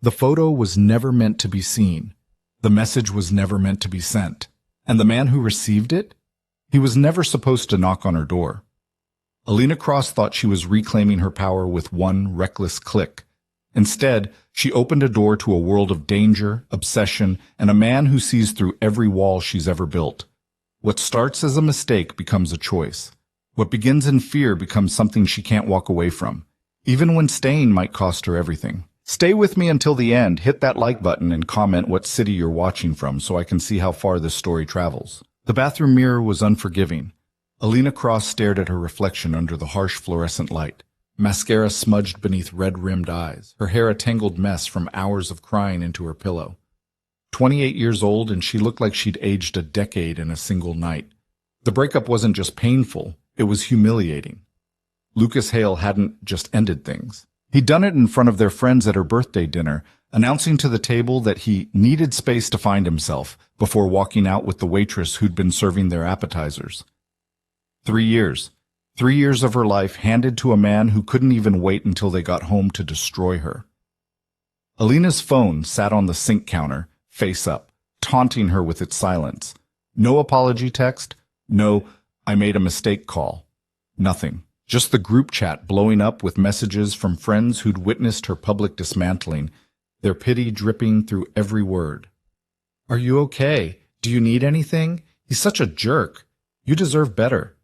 The photo was never meant to be seen. The message was never meant to be sent. And the man who received it? He was never supposed to knock on her door. Alina Cross thought she was reclaiming her power with one reckless click. Instead, she opened a door to a world of danger, obsession, and a man who sees through every wall she's ever built. What starts as a mistake becomes a choice. What begins in fear becomes something she can't walk away from, even when staying might cost her everything. Stay with me until the end, hit that like button, and comment what city you're watching from so I can see how far this story travels. The bathroom mirror was unforgiving. Alina Cross stared at her reflection under the harsh fluorescent light. Mascara smudged beneath red-rimmed eyes, her hair a tangled mess from hours of crying into her pillow. 28 years old, and she looked like she'd aged a decade in a single night. The breakup wasn't just painful, it was humiliating. Lucas Hale hadn't just ended things. He'd done it in front of their friends at her birthday dinner, announcing to the table that he needed space to find himself before walking out with the waitress who'd been serving their appetizers. 3 years. 3 years of her life handed to a man who couldn't even wait until they got home to destroy her. Alina's phone sat on the sink counter, face up, taunting her with its silence. No apology text, no "I made a mistake" call. Nothing. Just the group chat blowing up with messages from friends who'd witnessed her public dismantling, their pity dripping through every word. "Are you okay? Do you need anything? He's such a jerk. You deserve better."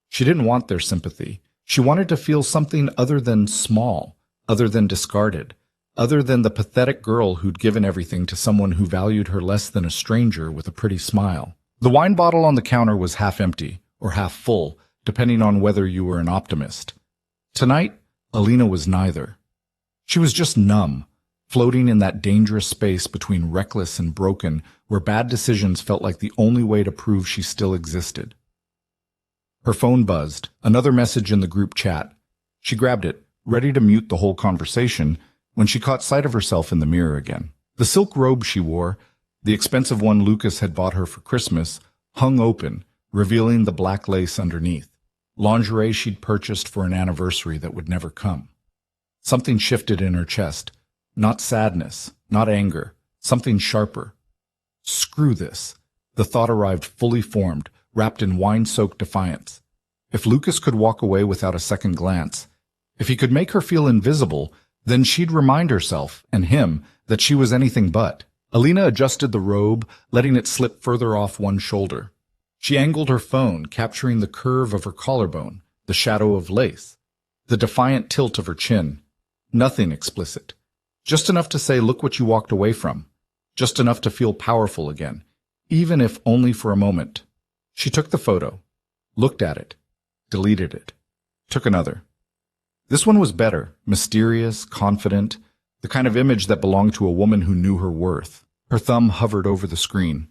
She didn't want their sympathy. She wanted to feel something other than small, other than discarded, other than the pathetic girl who'd given everything to someone who valued her less than a stranger with a pretty smile. The wine bottle on the counter was half empty, or half full, depending on whether you were an optimist. Tonight, Alina was neither. She was just numb, floating in that dangerous space between reckless and broken, where bad decisions felt like the only way to prove she still existed. Her phone buzzed, another message in the group chat. She grabbed it, ready to mute the whole conversation, when she caught sight of herself in the mirror again. The silk robe she wore, the expensive one Lucas had bought her for Christmas, hung open, revealing the black lace underneath. Lingerie she'd purchased for an anniversary that would never come. Something shifted in her chest. Not sadness, not anger, something sharper. Screw this. The thought arrived fully formed, wrapped in wine-soaked defiance. If Lucas could walk away without a second glance, if he could make her feel invisible, then she'd remind herself, and him, that she was anything but. Alina adjusted the robe, letting it slip further off one shoulder. She angled her phone, capturing the curve of her collarbone, the shadow of lace, the defiant tilt of her chin. Nothing explicit. Just enough to say, "Look what you walked away from." Just enough to feel powerful again, even if only for a moment. She took the photo, looked at it, deleted it, took another. This one was better, mysterious, confident, the kind of image that belonged to a woman who knew her worth. Her thumb hovered over the screen.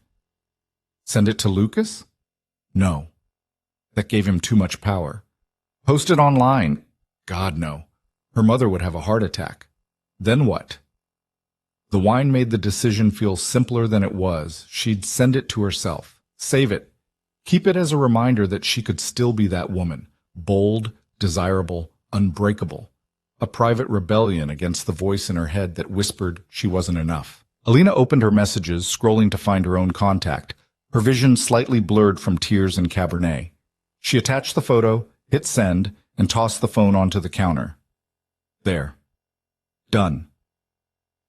Send it to Lucas? No. That gave him too much power. Post it online? God, no. Her mother would have a heart attack. Then what? The wine made the decision feel simpler than it was. She'd send it to herself. Save it. Keep it as a reminder that she could still be that woman. Bold, desirable, unbreakable. A private rebellion against the voice in her head that whispered she wasn't enough. Alina opened her messages, scrolling to find her own contact, her vision slightly blurred from tears and Cabernet. She attached the photo, hit send, and tossed the phone onto the counter. There. Done.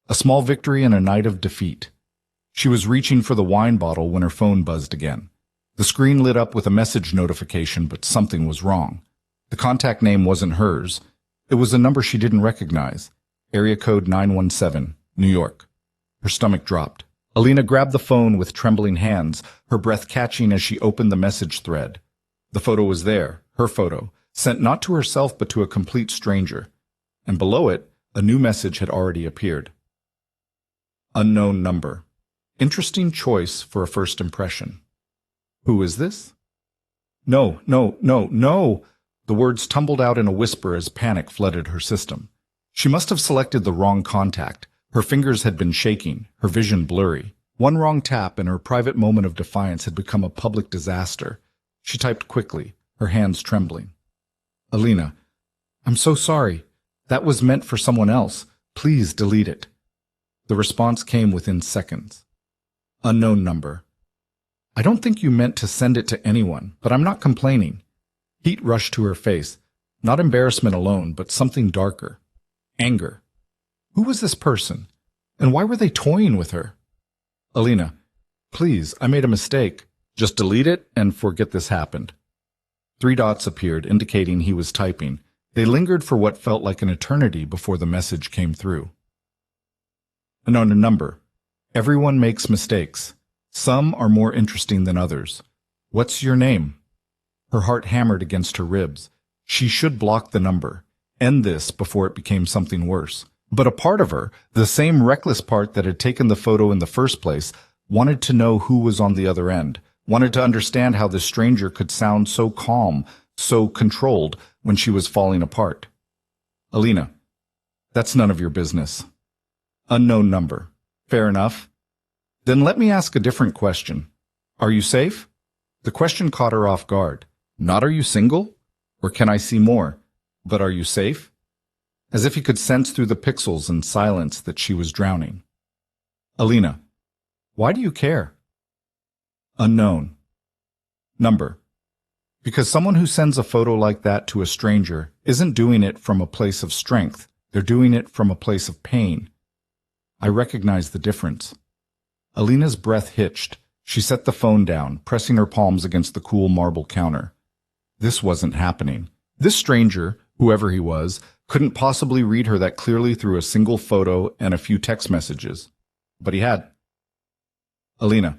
A small victory and a night of defeat. She was reaching for the wine bottle when her phone buzzed again. The screen lit up with a message notification, but something was wrong. The contact name wasn't hers. It was a number she didn't recognize. Area code 917, New York. Her stomach dropped. Alina grabbed the phone with trembling hands, her breath catching as she opened the message thread. The photo was there, her photo, sent not to herself but to a complete stranger. And below it, a new message had already appeared. Unknown number. Interesting choice for a first impression. Who is this? No, no, no, no! The words tumbled out in a whisper as panic flooded her system. She must have selected the wrong contact. Her fingers had been shaking, her vision blurry. One wrong tap and her private moment of defiance had become a public disaster. She typed quickly, her hands trembling. Alina, I'm so sorry. That was meant for someone else. Please delete it. The response came within seconds. Unknown number. I don't think you meant to send it to anyone, but I'm not complaining. Heat rushed to her face. Not embarrassment alone, but something darker. Anger. Who was this person? And why were they toying with her? Alina, please, I made a mistake. Just delete it and forget this happened. 3 dots appeared, indicating he was typing. They lingered for what felt like an eternity before the message came through. Unknown number. Everyone makes mistakes. Some are more interesting than others. What's your name? Her heart hammered against her ribs. She should block the number. End this before it became something worse. But a part of her, the same reckless part that had taken the photo in the first place, wanted to know who was on the other end, wanted to understand how this stranger could sound so calm, so controlled when she was falling apart. Alina, that's none of your business. Unknown number. Fair enough. Then let me ask a different question. Are you safe? The question caught her off guard. Not are you single? Or can I see more? But are you safe? As if he could sense through the pixels and silence that she was drowning. Alina, why do you care? Unknown. Number. Because someone who sends a photo like that to a stranger isn't doing it from a place of strength. They're doing it from a place of pain. I recognize the difference. Alina's breath hitched. She set the phone down, pressing her palms against the cool marble counter. This wasn't happening. This stranger, whoever he was, couldn't possibly read her that clearly through a single photo and a few text messages. But he had. Alina,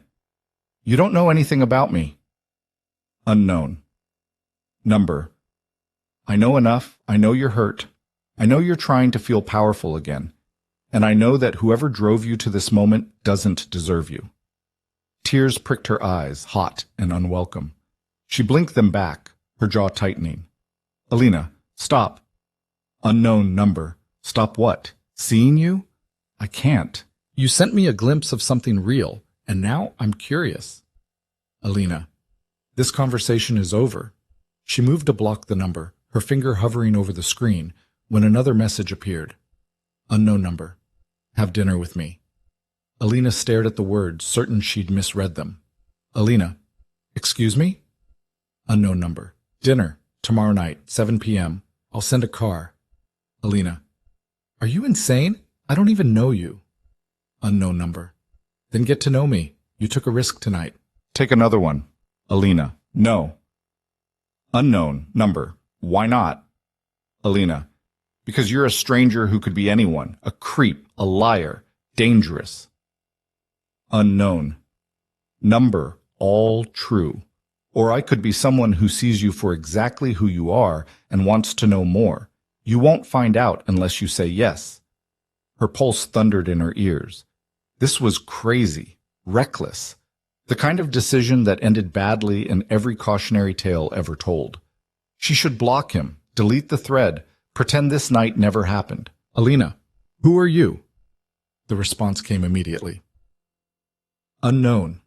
you don't know anything about me. Unknown. Number. I know enough. I know you're hurt. I know you're trying to feel powerful again. And I know that whoever drove you to this moment doesn't deserve you. Tears pricked her eyes, hot and unwelcome. She blinked them back, her jaw tightening. Alina, stop. Unknown number. Stop what? Seeing you? I can't. You sent me a glimpse of something real, and now I'm curious. Alina, this conversation is over. She moved to block the number, her finger hovering over the screen, when another message appeared. Unknown number. Have dinner with me. Alina stared at the words, certain she'd misread them. Alina, excuse me? Unknown number. Dinner, tomorrow night, 7 p.m. I'll send a car. Alina, are you insane? I don't even know you. Unknown number. Then get to know me. You took a risk tonight. Take another one. Alina, no. Unknown number. Why not? Alina, because you're a stranger who could be anyone, a creep, a liar, dangerous. Unknown. Number, all true. Or I could be someone who sees you for exactly who you are and wants to know more. You won't find out unless you say yes. Her pulse thundered in her ears. This was crazy, reckless, the kind of decision that ended badly in every cautionary tale ever told. She should block him, delete the thread, pretend this night never happened. Alina, who are you? The response came immediately. Unknown.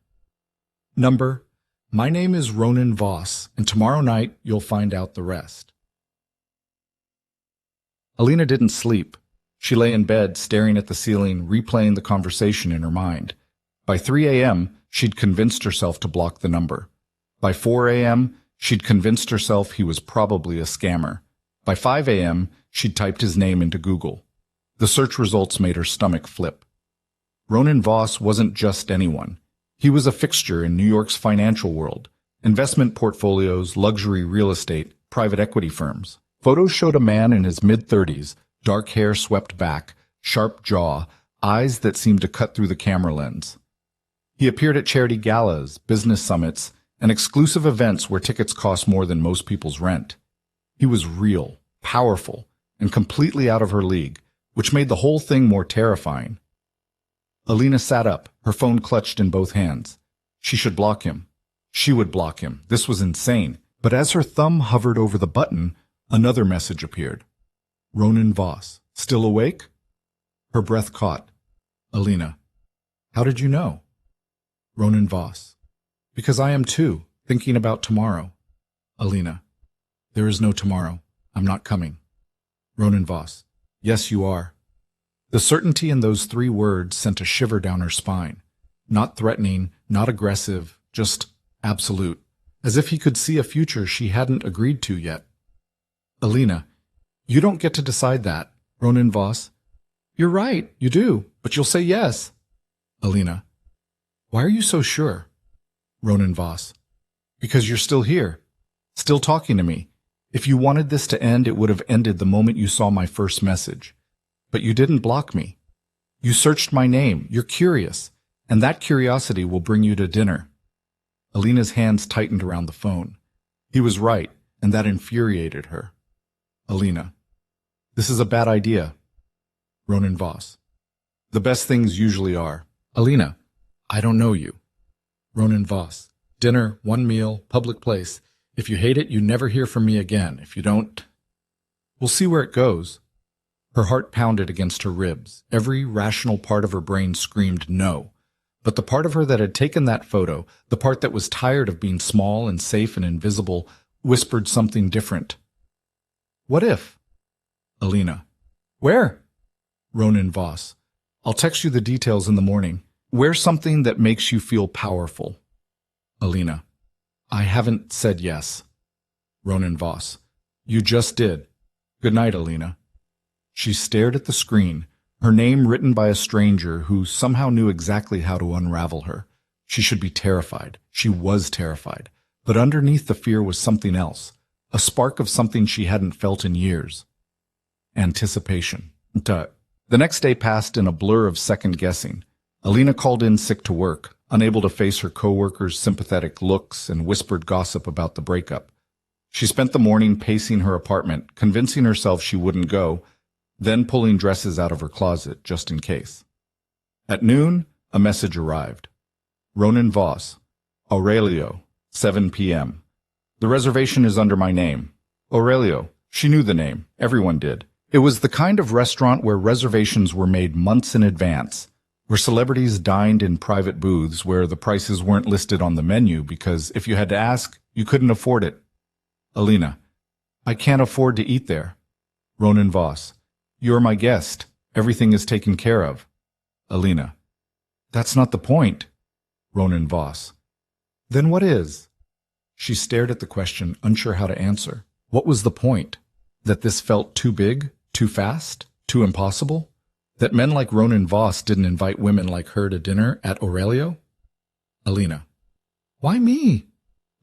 Number, my name is Ronan Voss, and tomorrow night you'll find out the rest. Alina didn't sleep. She lay in bed, staring at the ceiling, replaying the conversation in her mind. By 3 a.m., she'd convinced herself to block the number. By 4 a.m., she'd convinced herself he was probably a scammer. By 5 a.m., she'd typed his name into Google. The search results made her stomach flip. Ronan Voss wasn't just anyone. He was a fixture in New York's financial world. Investment portfolios, luxury real estate, private equity firms. Photos showed a man in his mid-30s, dark hair swept back, sharp jaw, eyes that seemed to cut through the camera lens. He appeared at charity galas, business summits, and exclusive events where tickets cost more than most people's rent. He was real, powerful, and completely out of her league, which made the whole thing more terrifying. Alina sat up, her phone clutched in both hands. She should block him. She would block him. This was insane. But as her thumb hovered over the button, another message appeared. Ronan Voss. Still awake? Her breath caught. Alina. How did you know? Ronan Voss. Because I am too, thinking about tomorrow. Alina. There is no tomorrow. I'm not coming. Ronan Voss. Yes, you are. The certainty in those 3 words sent a shiver down her spine. Not threatening, not aggressive, just absolute, as if he could see a future she hadn't agreed to yet. Alina, you don't get to decide that, Ronan Voss. You're right, you do, but you'll say yes. Alina, why are you so sure? Ronan Voss, because you're still here, still talking to me. If you wanted this to end, it would have ended the moment you saw my first message. But you didn't block me. You searched my name, you're curious, and that curiosity will bring you to dinner. Alina's hands tightened around the phone. He was right, and that infuriated her. Alina, this is a bad idea. Ronan Voss, the best things usually are. Alina, I don't know you. Ronan Voss, dinner, 1 meal, public place. If you hate it, you never hear from me again. If you don't, we'll see where it goes. Her heart pounded against her ribs. Every rational part of her brain screamed no. But the part of her that had taken that photo, the part that was tired of being small and safe and invisible, whispered something different. What if? Alina, where? Ronan Voss, I'll text you the details in the morning. Wear something that makes you feel powerful. Alina, I haven't said yes. Ronan Voss, you just did. Good night, Alina. She stared at the screen, her name written by a stranger who somehow knew exactly how to unravel her. She should be terrified. She was terrified. But underneath the fear was something else, a spark of something she hadn't felt in years. Anticipation. The next day passed in a blur of second-guessing. Alina called in sick to work, unable to face her co-workers' sympathetic looks and whispered gossip about the breakup. She spent the morning pacing her apartment, convincing herself she wouldn't go, then pulling dresses out of her closet just in case. At noon, a message arrived. Ronan Voss, Aurelio, 7 p.m. The reservation is under my name. Aurelio. She knew the name. Everyone did. It was the kind of restaurant where reservations were made months in advance, where celebrities dined in private booths where the prices weren't listed on the menu because if you had to ask, you couldn't afford it. Alina, I can't afford to eat there. Ronan Voss, you're my guest. Everything is taken care of. Alina, that's not the point. Ronan Voss, then what is? She stared at the question, unsure how to answer. What was the point? That this felt too big, too fast, too impossible? That men like Ronan Voss didn't invite women like her to dinner at Aurelio? Alina, why me?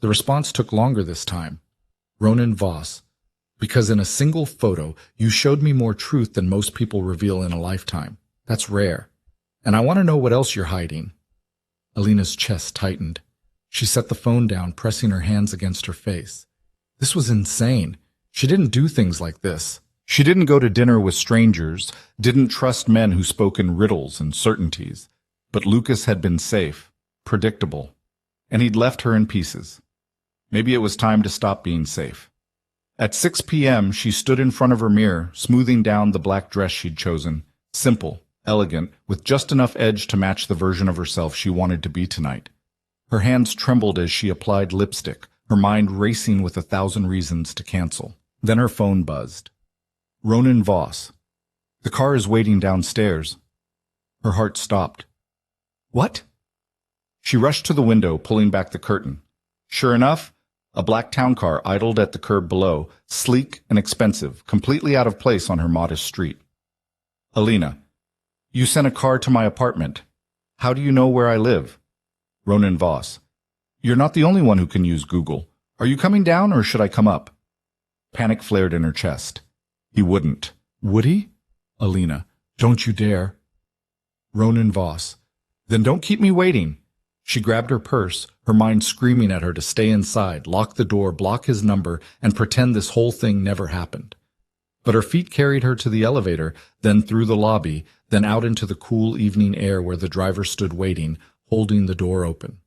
The response took longer this time. Ronan Voss, because in a single photo, you showed me more truth than most people reveal in a lifetime. That's rare. And I want to know what else you're hiding. Alina's chest tightened. She set the phone down, pressing her hands against her face. This was insane. She didn't do things like this. She didn't go to dinner with strangers, didn't trust men who spoke in riddles and certainties. But Lucas had been safe, predictable, and he'd left her in pieces. Maybe it was time to stop being safe. At 6 p.m., she stood in front of her mirror, smoothing down the black dress she'd chosen. Simple, elegant, with just enough edge to match the version of herself she wanted to be tonight. Her hands trembled as she applied lipstick, her mind racing with 1,000 reasons to cancel. Then her phone buzzed. Ronan Voss. The car is waiting downstairs. Her heart stopped. What? She rushed to the window, pulling back the curtain. Sure enough, a black town car idled at the curb below, sleek and expensive, completely out of place on her modest street. Alina, you sent a car to my apartment. How do you know where I live? Ronan Voss. You're not the only one who can use Google. Are you coming down or should I come up? Panic flared in her chest. He wouldn't. Would he? Alina, don't you dare. Ronan Voss. Then don't keep me waiting. She grabbed her purse, her mind screaming at her to stay inside, lock the door, block his number, and pretend this whole thing never happened. But her feet carried her to the elevator, then through the lobby, then out into the cool evening air where the driver stood waiting, holding the door open.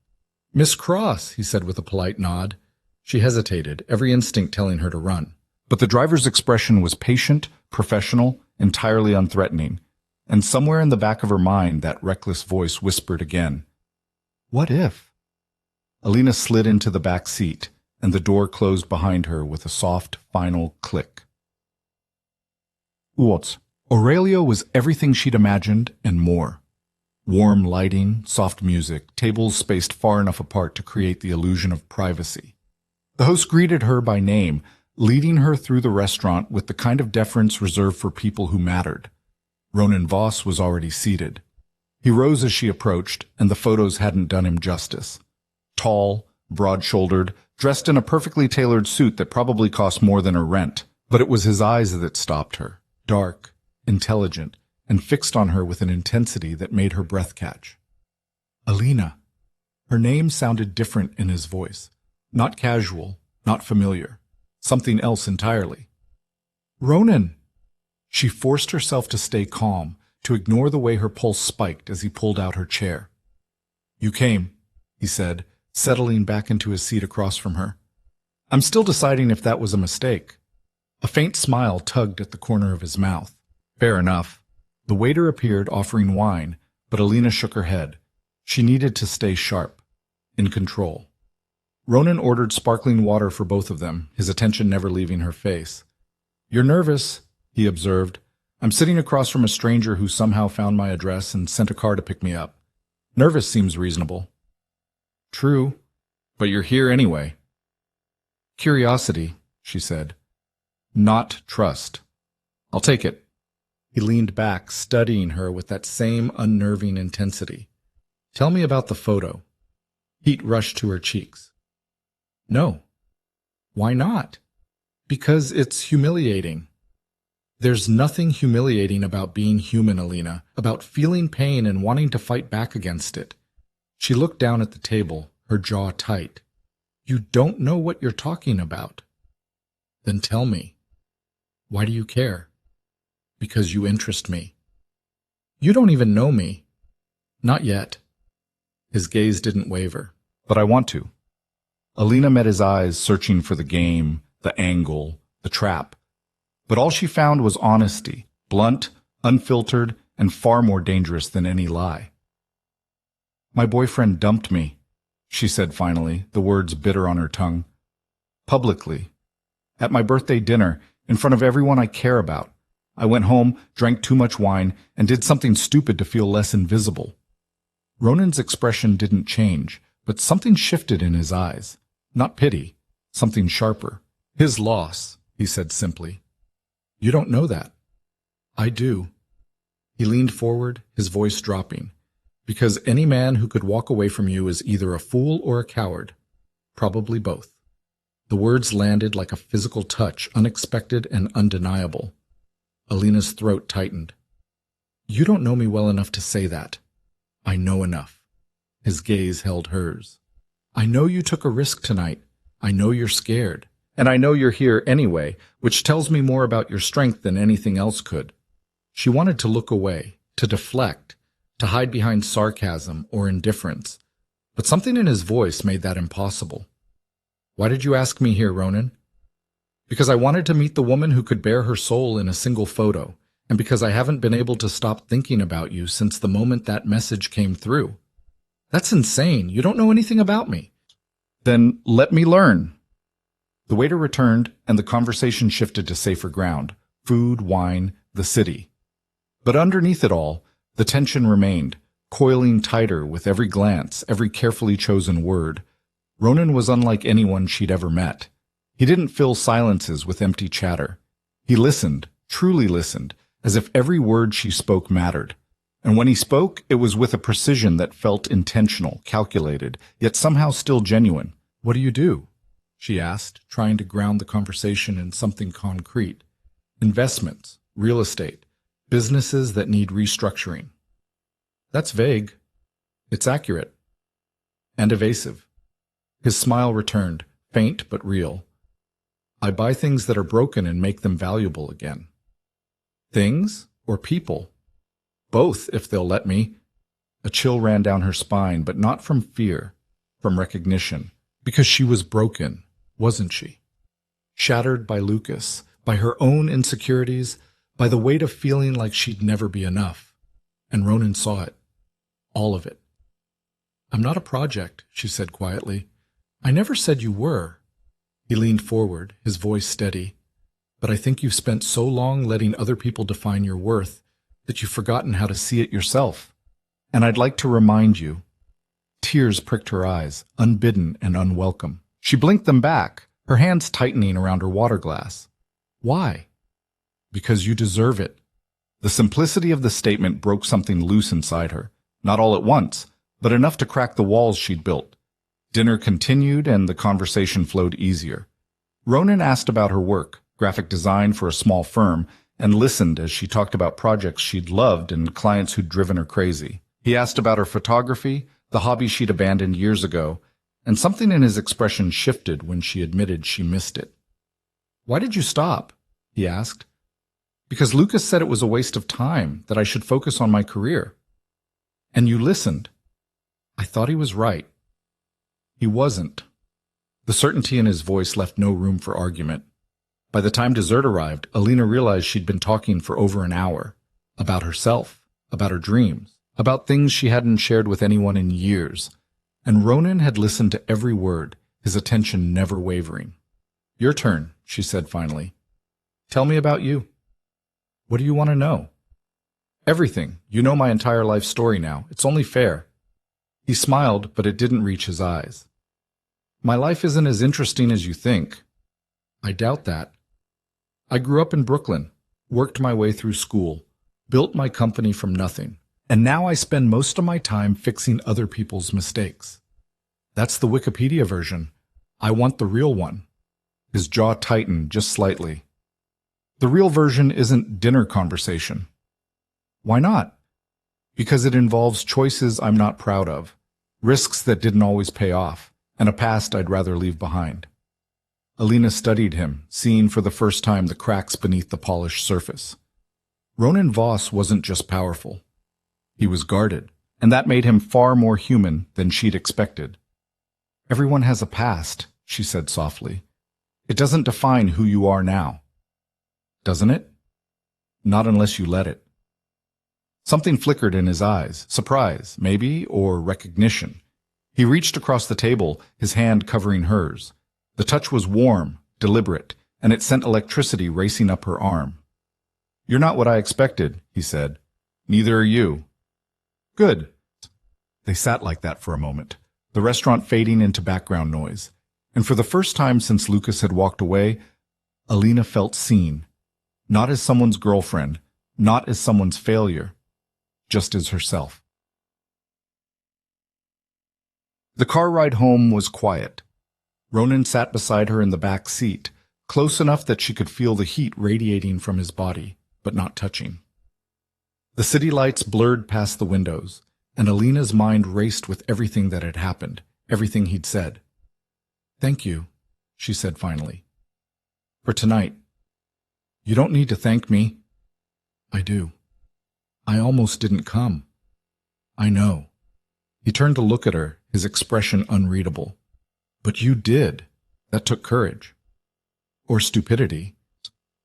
Miss Cross, he said with a polite nod. She hesitated, every instinct telling her to run. But the driver's expression was patient, professional, entirely unthreatening. And somewhere in the back of her mind, that reckless voice whispered again, what if? Alina slid into the back seat, and the door closed behind her with a soft, final click. What? Aurelio was everything she'd imagined and more. Warm lighting, soft music, tables spaced far enough apart to create the illusion of privacy. The host greeted her by name, leading her through the restaurant with the kind of deference reserved for people who mattered. Ronan Voss was already seated. He rose as she approached, and the photos hadn't done him justice. Tall, broad-shouldered, dressed in a perfectly tailored suit that probably cost more than her rent. But it was his eyes that stopped her, dark, intelligent, and fixed on her with an intensity that made her breath catch. Alina. Her name sounded different in his voice. Not casual, not familiar. Something else entirely. Ronan. She forced herself to stay calm, to ignore the way her pulse spiked as he pulled out her chair. You came, he said, settling back into his seat across from her. I'm still deciding if that was a mistake. A faint smile tugged at the corner of his mouth. Fair enough. The waiter appeared, offering wine, but Alina shook her head. She needed to stay sharp, in control. Ronan ordered sparkling water for both of them, his attention never leaving her face. You're nervous, he observed. I'm sitting across from a stranger who somehow found my address and sent a car to pick me up. Nervous seems reasonable. True, but you're here anyway. Curiosity, she said. Not trust. I'll take it. He leaned back, studying her with that same unnerving intensity. Tell me about the photo. Heat rushed to her cheeks. No. Why not? Because it's humiliating. There's nothing humiliating about being human, Alina, about feeling pain and wanting to fight back against it. She looked down at the table, her jaw tight. You don't know what you're talking about. Then tell me. Why do you care? Because you interest me. You don't even know me. Not yet. His gaze didn't waver. But I want to. Alina met his eyes, searching for the game, the angle, the trap. But all she found was honesty, blunt, unfiltered, and far more dangerous than any lie. My boyfriend dumped me, she said finally, the words bitter on her tongue. Publicly. At my birthday dinner, in front of everyone I care about. I went home, drank too much wine, and did something stupid to feel less invisible. Ronan's expression didn't change, but something shifted in his eyes. Not pity, something sharper. His loss, he said simply. You don't know that. I do. He leaned forward, his voice dropping. Because any man who could walk away from you is either a fool or a coward. Probably both. The words landed like a physical touch, unexpected and undeniable. Alina's throat tightened. You don't know me well enough to say that. I know enough. His gaze held hers. I know you took a risk tonight. I know you're scared. And I know you're here anyway, which tells me more about your strength than anything else could. She wanted to look away, to deflect, to hide behind sarcasm or indifference. But something in his voice made that impossible. Why did you ask me here, Ronan? Because I wanted to meet the woman who could bare her soul in a single photo, and because I haven't been able to stop thinking about you since the moment that message came through. That's insane. You don't know anything about me. Then let me learn. The waiter returned, and the conversation shifted to safer ground. Food, wine, the city. But underneath it all, the tension remained, coiling tighter with every glance, every carefully chosen word. Ronan was unlike anyone she'd ever met. He didn't fill silences with empty chatter. He listened, truly listened, as if every word she spoke mattered. And when he spoke, it was with a precision that felt intentional, calculated, yet somehow still genuine. What do you do? She asked, trying to ground the conversation in something concrete. Investments, real estate, businesses that need restructuring. That's vague. It's accurate. And evasive. His smile returned, faint but real. I buy things that are broken and make them valuable again. Things or people? Both, if they'll let me. A chill ran down her spine, but not from fear, from recognition. Because she was broken, wasn't she? Shattered by Lucas, by her own insecurities, by the weight of feeling like she'd never be enough. And Ronan saw it. All of it. I'm not a project, she said quietly. I never said you were. He leaned forward, his voice steady. but I think you've spent so long letting other people define your worth that you've forgotten how to see it yourself. And I'd like to remind you. Tears pricked her eyes, unbidden and unwelcome. She blinked them back, her hands tightening around her water glass. Why? Because you deserve it. The simplicity of the statement broke something loose inside her, not all at once, but enough to crack the walls she'd built. Dinner continued and the conversation flowed easier. Ronan asked about her work, graphic design for a small firm, and listened as she talked about projects she'd loved and clients who'd driven her crazy. He asked about her photography, the hobby she'd abandoned years ago, and something in his expression shifted when she admitted she missed it. Why did you stop? He asked. Because Lucas said it was a waste of time, that I should focus on my career. And you listened. I thought he was right. He wasn't. The certainty in his voice left no room for argument. By the time dessert arrived, Alina realized she'd been talking for over an hour. About herself, about her dreams, about things she hadn't shared with anyone in years. And Ronan had listened to every word, his attention never wavering. Your turn, she said finally. Tell me about you. What do you want to know? Everything. You know my entire life story now. It's only fair. He smiled, but it didn't reach his eyes. My life isn't as interesting as you think. I doubt that. I grew up in Brooklyn, worked my way through school, built my company from nothing, and now I spend most of my time fixing other people's mistakes. That's the Wikipedia version. I want the real one. His jaw tightened just slightly. The real version isn't dinner conversation. Why not? Because it involves choices I'm not proud of, risks that didn't always pay off, and a past I'd rather leave behind. Alina studied him, seeing for the first time the cracks beneath the polished surface. Ronan Voss wasn't just powerful. He was guarded, and that made him far more human than she'd expected. Everyone has a past, she said softly. It doesn't define who you are now. Doesn't it? Not unless you let it. Something flickered in his eyes, surprise, maybe, or recognition. He reached across the table, his hand covering hers. The touch was warm, deliberate, and it sent electricity racing up her arm. You're not what I expected, he said. Neither are you. Good. They sat like that for a moment, the restaurant fading into background noise. And for the first time since Lucas had walked away, Alina felt seen. Not as someone's girlfriend, not as someone's failure, just as herself. The car ride home was quiet. Ronan sat beside her in the back seat, close enough that she could feel the heat radiating from his body, but not touching. The city lights blurred past the windows, and Alina's mind raced with everything that had happened, everything he'd said. Thank you, she said finally. For tonight. You don't need to thank me. I do. I almost didn't come. I know. He turned to look at her, his expression unreadable. But you did. That took courage. Or stupidity.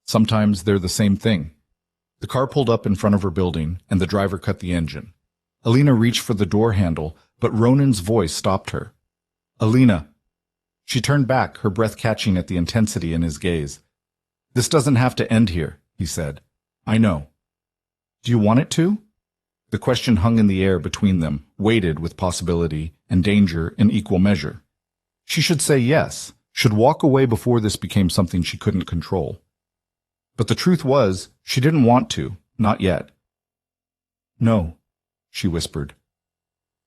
Sometimes they're the same thing. The car pulled up in front of her building, and the driver cut the engine. Alina reached for the door handle, but Ronan's voice stopped her. Alina. She turned back, her breath catching at the intensity in his gaze. This doesn't have to end here, he said. I know. Do you want it to? The question hung in the air between them, weighted with possibility and danger in equal measure. She should say yes, should walk away before this became something she couldn't control. But the truth was, she didn't want to, not yet. No, she whispered.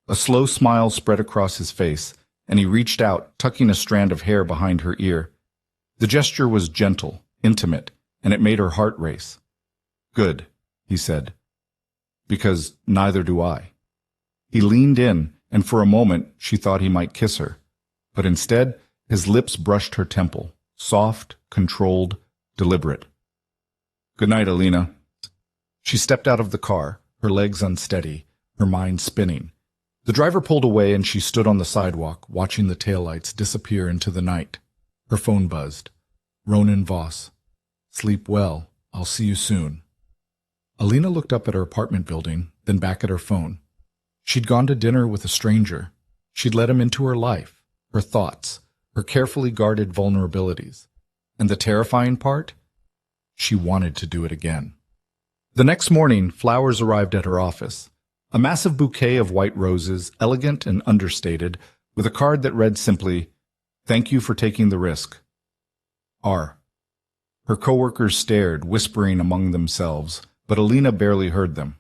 A slow smile spread across his face, and he reached out, tucking a strand of hair behind her ear. The gesture was gentle, intimate, and it made her heart race. Good, he said. Because neither do I. He leaned in, and for a moment she thought he might kiss her. But instead, his lips brushed her temple, soft, controlled, deliberate. Good night, Alina. She stepped out of the car, her legs unsteady, her mind spinning. The driver pulled away and she stood on the sidewalk, watching the taillights disappear into the night. Her phone buzzed. Ronan Voss. Sleep well. I'll see you soon. Alina looked up at her apartment building, then back at her phone. She'd gone to dinner with a stranger. She'd let him into her life, her thoughts, her carefully guarded vulnerabilities. And the terrifying part? She wanted to do it again. The next morning, flowers arrived at her office. A massive bouquet of white roses, elegant and understated, with a card that read simply, "Thank you for taking the risk. R." Her coworkers stared, whispering among themselves, but Alina barely heard them.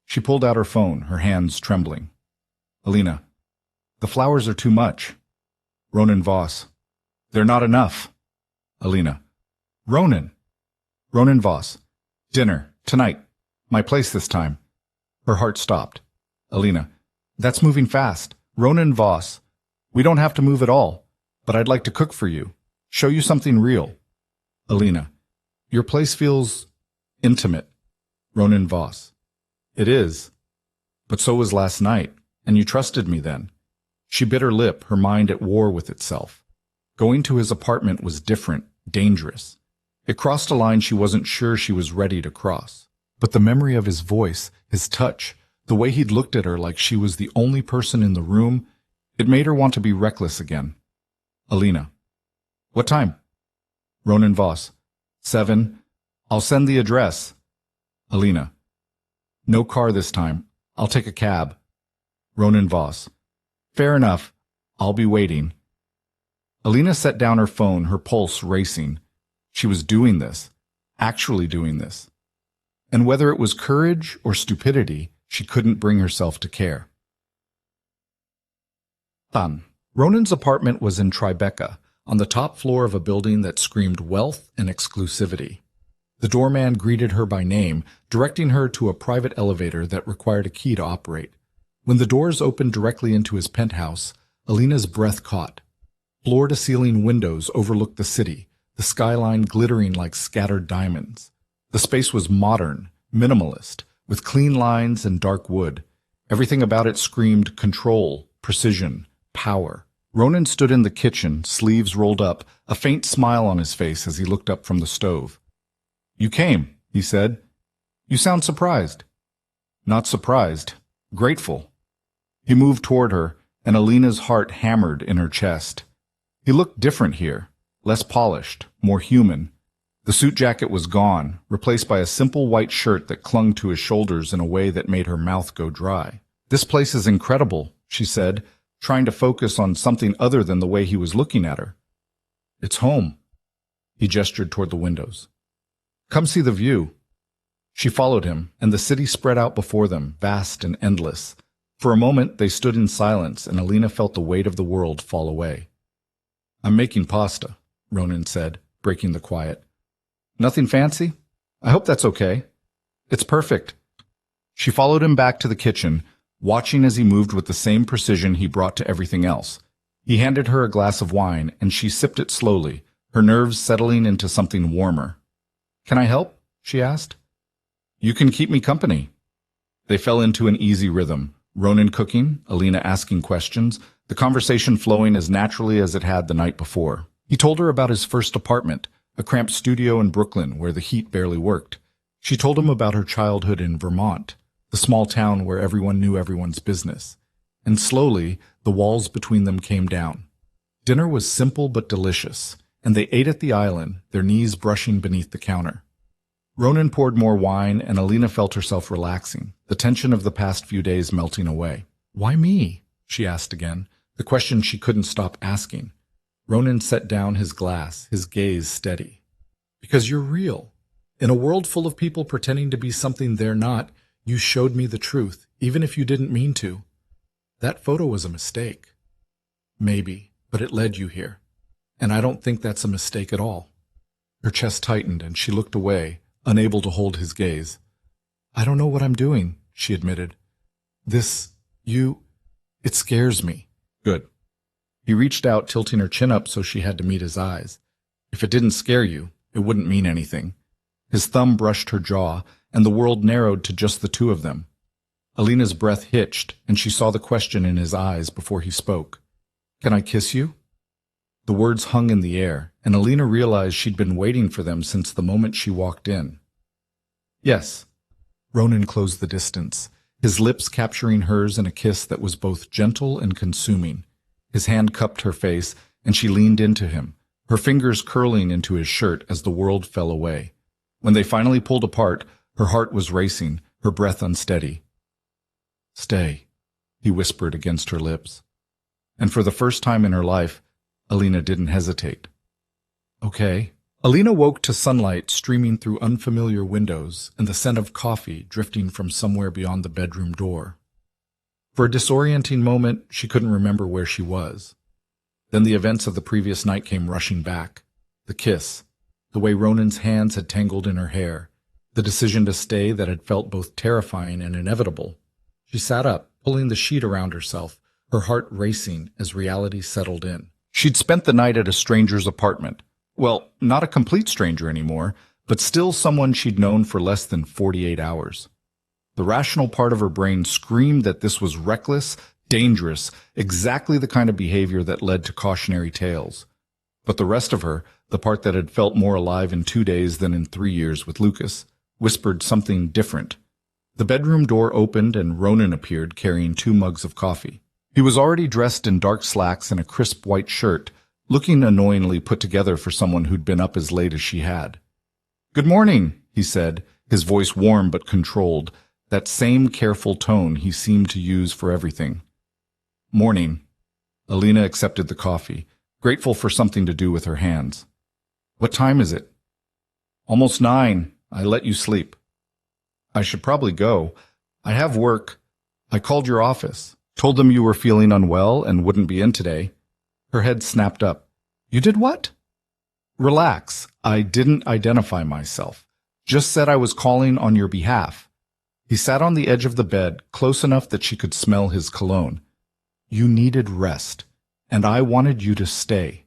She pulled out her phone, her hands trembling. "Alina, the flowers are too much." Ronan Voss. "They're not enough." Alina. "Ronan." Ronan Voss. "Dinner, tonight. My place this time." Her heart stopped. Alina. "That's moving fast. Ronan Voss. We don't have to move at all, but I'd like to cook for you. Show you something real." Alina. "Your place feels intimate." Ronan Voss. "It is. But so was last night, and you trusted me then." She bit her lip, her mind at war with itself. Going to his apartment was different, dangerous. It crossed a line she wasn't sure she was ready to cross. But the memory of his voice, his touch, the way he'd looked at her like she was the only person in the room, it made her want to be reckless again. Alina. "What time?" Ronan Voss. 7. I'll send the address." Alina. "No car this time. I'll take a cab." Ronan Voss. "Fair enough. I'll be waiting." Alina set down her phone, her pulse racing. She was doing this, actually doing this. And whether it was courage or stupidity, she couldn't bring herself to care. Tan. Ronan's apartment was in Tribeca, on the top floor of a building that screamed wealth and exclusivity. The doorman greeted her by name, directing her to a private elevator that required a key to operate. When the doors opened directly into his penthouse, Alina's breath caught. Floor-to-ceiling windows overlooked the city, the skyline glittering like scattered diamonds. The space was modern, minimalist, with clean lines and dark wood. Everything about it screamed control, precision, power. Ronan stood in the kitchen, sleeves rolled up, a faint smile on his face as he looked up from the stove. "You came," he said. "You sound surprised." "Not surprised. Grateful." He moved toward her, and Alina's heart hammered in her chest. He looked different here, less polished, more human. The suit jacket was gone, replaced by a simple white shirt that clung to his shoulders in a way that made her mouth go dry. "This place is incredible," she said, trying to focus on something other than the way he was looking at her. "It's home." He gestured toward the windows. "Come see the view." She followed him, and the city spread out before them, vast and endless. For a moment they stood in silence, and Alina felt the weight of the world fall away. "I'm making pasta," Ronan said, breaking the quiet. "Nothing fancy? I hope that's okay." "It's perfect." She followed him back to the kitchen, watching as he moved with the same precision he brought to everything else. He handed her a glass of wine, and she sipped it slowly, her nerves settling into something warmer. "Can I help?" she asked. "You can keep me company." They fell into an easy rhythm, Ronan cooking, Alina asking questions, the conversation flowing as naturally as it had the night before. He told her about his first apartment, a cramped studio in Brooklyn where the heat barely worked. She told him about her childhood in Vermont, the small town where everyone knew everyone's business. And slowly, the walls between them came down. Dinner was simple but delicious, and they ate at the island, their knees brushing beneath the counter. Ronan poured more wine, and Alina felt herself relaxing, the tension of the past few days melting away. "Why me?" she asked again, the question she couldn't stop asking. Ronan set down his glass, his gaze steady. "Because you're real. In a world full of people pretending to be something they're not, you showed me the truth, even if you didn't mean to. That photo was a mistake. Maybe, but it led you here. And I don't think that's a mistake at all." Her chest tightened, and she looked away, unable to hold his gaze. "I don't know what I'm doing," she admitted. It scares me." "Good." He reached out, tilting her chin up so she had to meet his eyes. "If it didn't scare you, it wouldn't mean anything." His thumb brushed her jaw, and the world narrowed to just the two of them. Alina's breath hitched, and she saw the question in his eyes before he spoke. "Can I kiss you?" The words hung in the air, and Alina realized she'd been waiting for them since the moment she walked in. "Yes." Ronan closed the distance, his lips capturing hers in a kiss that was both gentle and consuming. His hand cupped her face, and she leaned into him, her fingers curling into his shirt as the world fell away. When they finally pulled apart, her heart was racing, her breath unsteady. "Stay," he whispered against her lips. And for the first time in her life, Alina didn't hesitate. "Okay." Alina woke to sunlight streaming through unfamiliar windows and the scent of coffee drifting from somewhere beyond the bedroom door. For a disorienting moment, she couldn't remember where she was. Then the events of the previous night came rushing back. The kiss, the way Ronan's hands had tangled in her hair, the decision to stay that had felt both terrifying and inevitable. She sat up, pulling the sheet around herself, her heart racing as reality settled in. She'd spent the night at a stranger's apartment. Well, not a complete stranger anymore, but still someone she'd known for less than 48 hours. The rational part of her brain screamed that this was reckless, dangerous, exactly the kind of behavior that led to cautionary tales. But the rest of her, the part that had felt more alive in 2 days than in 3 years with Lucas, whispered something different. The bedroom door opened and Ronan appeared carrying 2 mugs of coffee. He was already dressed in dark slacks and a crisp white shirt, looking annoyingly put together for someone who'd been up as late as she had. "Good morning," he said, his voice warm but controlled, that same careful tone he seemed to use for everything. "Morning." Alina accepted the coffee, grateful for something to do with her hands. "What time is it?" "Almost 9. I let you sleep." "I should probably go. I have work. I called your office, told them you were feeling unwell and wouldn't be in today." Her head snapped up. "You did what?" "Relax. I didn't identify myself. Just said I was calling on your behalf." He sat on the edge of the bed, close enough that she could smell his cologne. "You needed rest, and I wanted you to stay."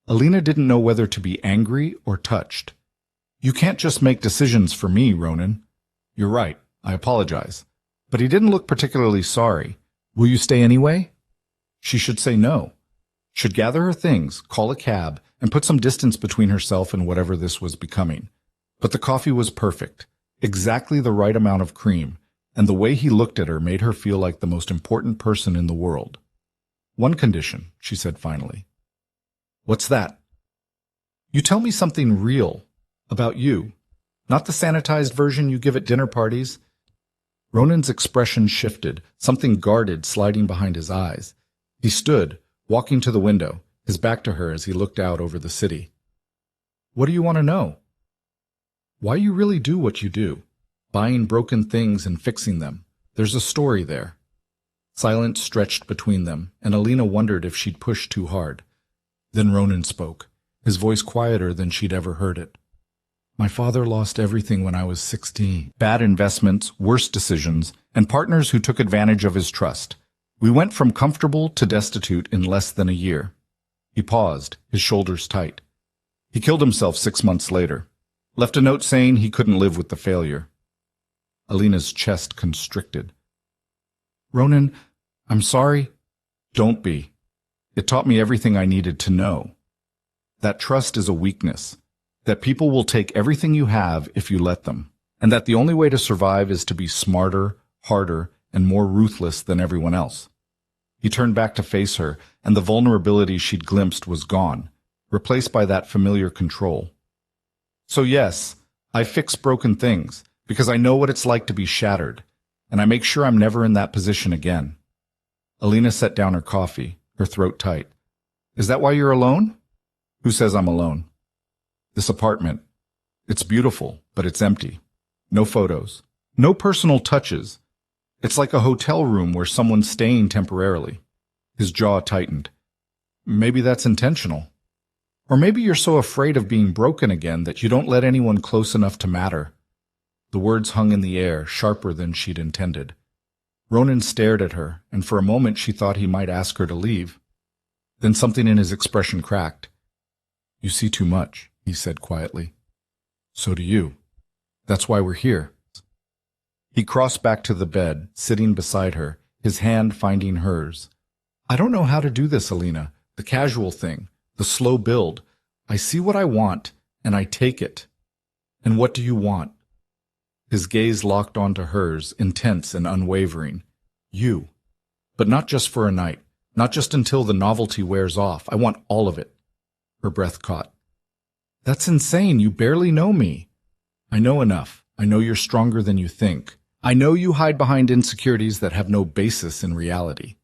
Alina didn't know whether to be angry or touched. "You can't just make decisions for me, Ronan." "You're right. I apologize." But he didn't look particularly sorry. "Will you stay anyway?" She should say no. Should gather her things, call a cab, and put some distance between herself and whatever this was becoming. But the coffee was perfect, exactly the right amount of cream, and the way he looked at her made her feel like the most important person in the world. "One condition," she said finally. "What's that?" "You tell me something real, about you, not the sanitized version you give at dinner parties." Ronan's expression shifted, something guarded sliding behind his eyes. He stood, walking to the window, his back to her as he looked out over the city. "What do you want to know?" "Why you really do what you do, buying broken things and fixing them. There's a story there." Silence stretched between them, and Alina wondered if she'd pushed too hard. Then Ronan spoke, his voice quieter than she'd ever heard it. "My father lost everything when I was 16. Bad investments, worse decisions, and partners who took advantage of his trust. We went from comfortable to destitute in less than a year." He paused, his shoulders tight. "He killed himself 6 months later. Left a note saying he couldn't live with the failure." Alina's chest constricted. "Ronan, I'm sorry." "Don't be. It taught me everything I needed to know. That trust is a weakness, that people will take everything you have if you let them, and that the only way to survive is to be smarter, harder, and more ruthless than everyone else." He turned back to face her, and the vulnerability she'd glimpsed was gone, replaced by that familiar control. "So yes, I fix broken things, because I know what it's like to be shattered, and I make sure I'm never in that position again." Alina set down her coffee, her throat tight. "Is that why you're alone?" "Who says I'm alone?" "This apartment. It's beautiful, but it's empty. No photos. No personal touches. It's like a hotel room where someone's staying temporarily." His jaw tightened. "Maybe that's intentional. Or maybe you're so afraid of being broken again that you don't let anyone close enough to matter." The words hung in the air, sharper than she'd intended. Ronan stared at her, and for a moment she thought he might ask her to leave. Then something in his expression cracked. "You see too much," he said quietly. "So do you. That's why we're here." He crossed back to the bed, sitting beside her, his hand finding hers. "I don't know how to do this, Alina. The casual thing, the slow build. I see what I want, and I take it." "And what do you want?" His gaze locked onto hers, intense and unwavering. "You. But not just for a night, not just until the novelty wears off. I want all of it." Her breath caught. "That's insane. You barely know me." I know enough. I know you're stronger than you think. I know you hide behind insecurities that have no basis in reality.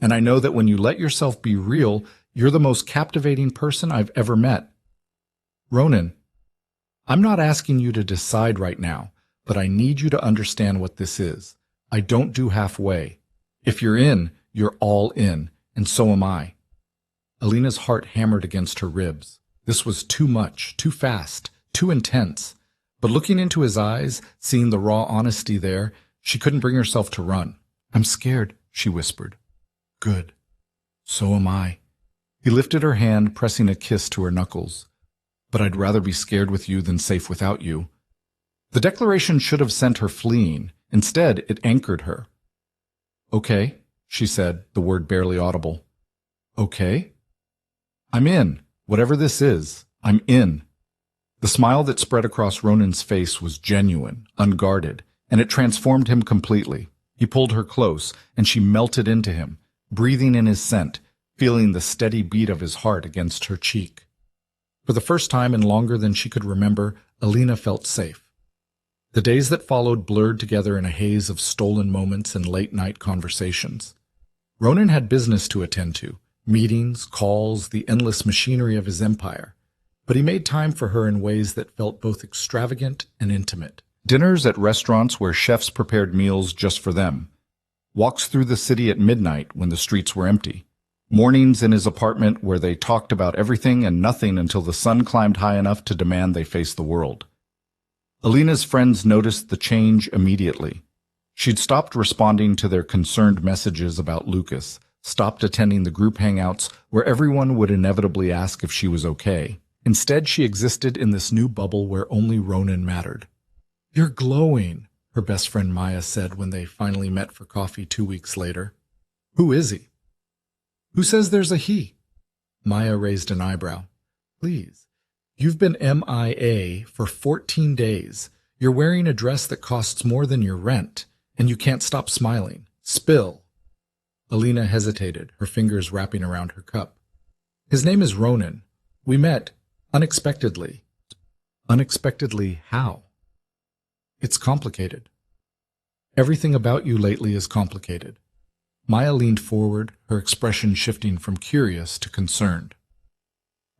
And I know that when you let yourself be real, you're the most captivating person I've ever met. Ronan, I'm not asking you to decide right now, but I need you to understand what this is. I don't do halfway. If you're in, you're all in, and so am I. Alina's heart hammered against her ribs. This was too much, too fast, too intense. But looking into his eyes, seeing the raw honesty there, she couldn't bring herself to run. I'm scared, she whispered. Good. So am I. He lifted her hand, pressing a kiss to her knuckles. But I'd rather be scared with you than safe without you. The declaration should have sent her fleeing. Instead, it anchored her. Okay, she said, the word barely audible. Okay? I'm in. Whatever this is, I'm in. The smile that spread across Ronan's face was genuine, unguarded, and it transformed him completely. He pulled her close, and she melted into him, breathing in his scent, feeling the steady beat of his heart against her cheek. For the first time in longer than she could remember, Alina felt safe. The days that followed blurred together in a haze of stolen moments and late-night conversations. Ronan had business to attend to, meetings, calls, the endless machinery of his empire. But he made time for her in ways that felt both extravagant and intimate. Dinners at restaurants where chefs prepared meals just for them. Walks through the city at midnight when the streets were empty. Mornings in his apartment where they talked about everything and nothing until the sun climbed high enough to demand they face the world. Alina's friends noticed the change immediately. She'd stopped responding to their concerned messages about Lucas, stopped attending the group hangouts where everyone would inevitably ask if she was okay. Instead, she existed in this new bubble where only Ronan mattered. You're glowing, her best friend Maya said when they finally met for coffee 2 weeks later. Who is he? Who says there's a he? Maya raised an eyebrow. Please, you've been MIA for 14 days. You're wearing a dress that costs more than your rent, and you can't stop smiling. Spill. Alina hesitated, her fingers wrapping around her cup. His name is Ronan. We met unexpectedly. Unexpectedly how? It's complicated. Everything about you lately is complicated. Maya leaned forward, her expression shifting from curious to concerned.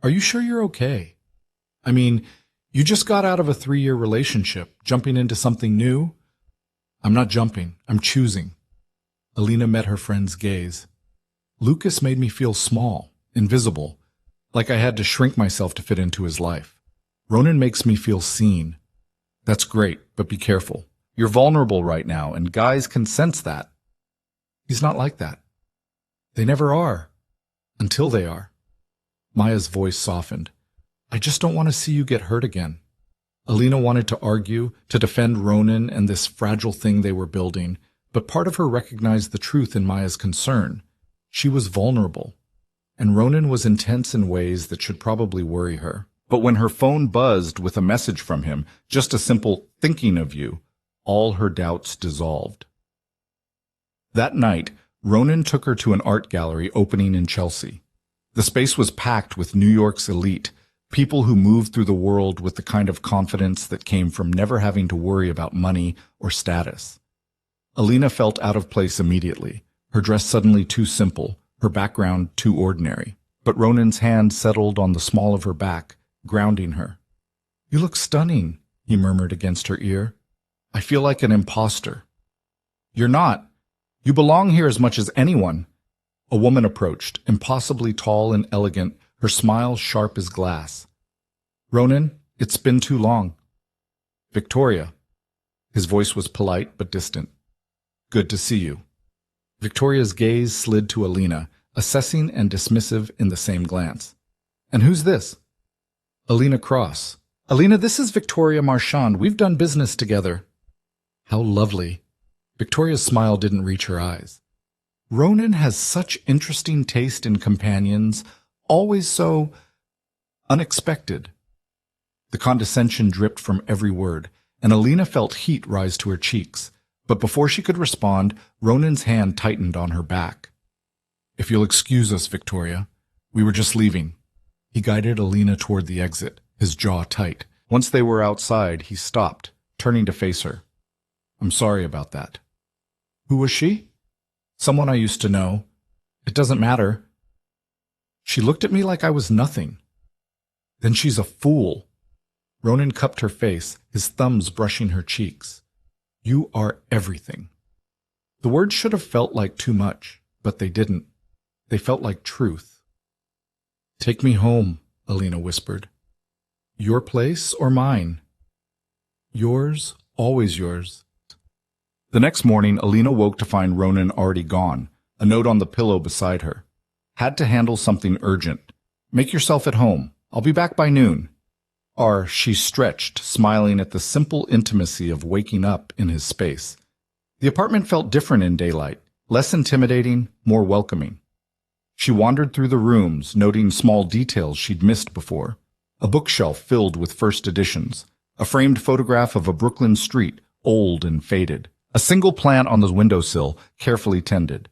Are you sure you're okay? I mean, you just got out of a 3-year relationship, jumping into something new? I'm not jumping, I'm choosing. Alina met her friend's gaze. Lucas made me feel small, invisible, like I had to shrink myself to fit into his life. Ronan makes me feel seen. That's great, but be careful. You're vulnerable right now, and guys can sense that. He's not like that. They never are. Until they are. Maya's voice softened. I just don't want to see you get hurt again. Alina wanted to argue, to defend Ronan and this fragile thing they were building, but part of her recognized the truth in Maya's concern. She was vulnerable, and Ronan was intense in ways that should probably worry her. But when her phone buzzed with a message from him, just a simple thinking of you, all her doubts dissolved. That night, Ronan took her to an art gallery opening in Chelsea. The space was packed with New York's elite, people who moved through the world with the kind of confidence that came from never having to worry about money or status. Alina felt out of place immediately, her dress suddenly too simple, her background too ordinary. But Ronan's hand settled on the small of her back, grounding her. You look stunning, he murmured against her ear. I feel like an imposter. You're not. You belong here as much as anyone. A woman approached, impossibly tall and elegant, her smile sharp as glass. Ronan, it's been too long. Victoria. His voice was polite but distant. Good to see you. Victoria's gaze slid to Alina, assessing and dismissive in the same glance. And who's this? Alina Cross. Alina, this is Victoria Marchand. We've done business together. How lovely. Victoria's smile didn't reach her eyes. Ronan has such interesting taste in companions, always so unexpected. The condescension dripped from every word, and Alina felt heat rise to her cheeks. But before she could respond, Ronan's hand tightened on her back. If you'll excuse us, Victoria, we were just leaving. He guided Alina toward the exit, his jaw tight. Once they were outside, he stopped, turning to face her. I'm sorry about that. Who was she? Someone I used to know. It doesn't matter. She looked at me like I was nothing. Then she's a fool. Ronan cupped her face, his thumbs brushing her cheeks. You are everything. The words should have felt like too much, but they didn't. They felt like truth. Take me home, Alina whispered. Your place or mine? Yours, always yours. The next morning, Alina woke to find Ronan already gone, a note on the pillow beside her. Had to handle something urgent. Make yourself at home. I'll be back by noon. She stretched, smiling at the simple intimacy of waking up in his space. The apartment felt different in daylight, less intimidating, more welcoming. She wandered through the rooms, noting small details she'd missed before. A bookshelf filled with first editions, a framed photograph of a Brooklyn street, old and faded, a single plant on the windowsill, carefully tended.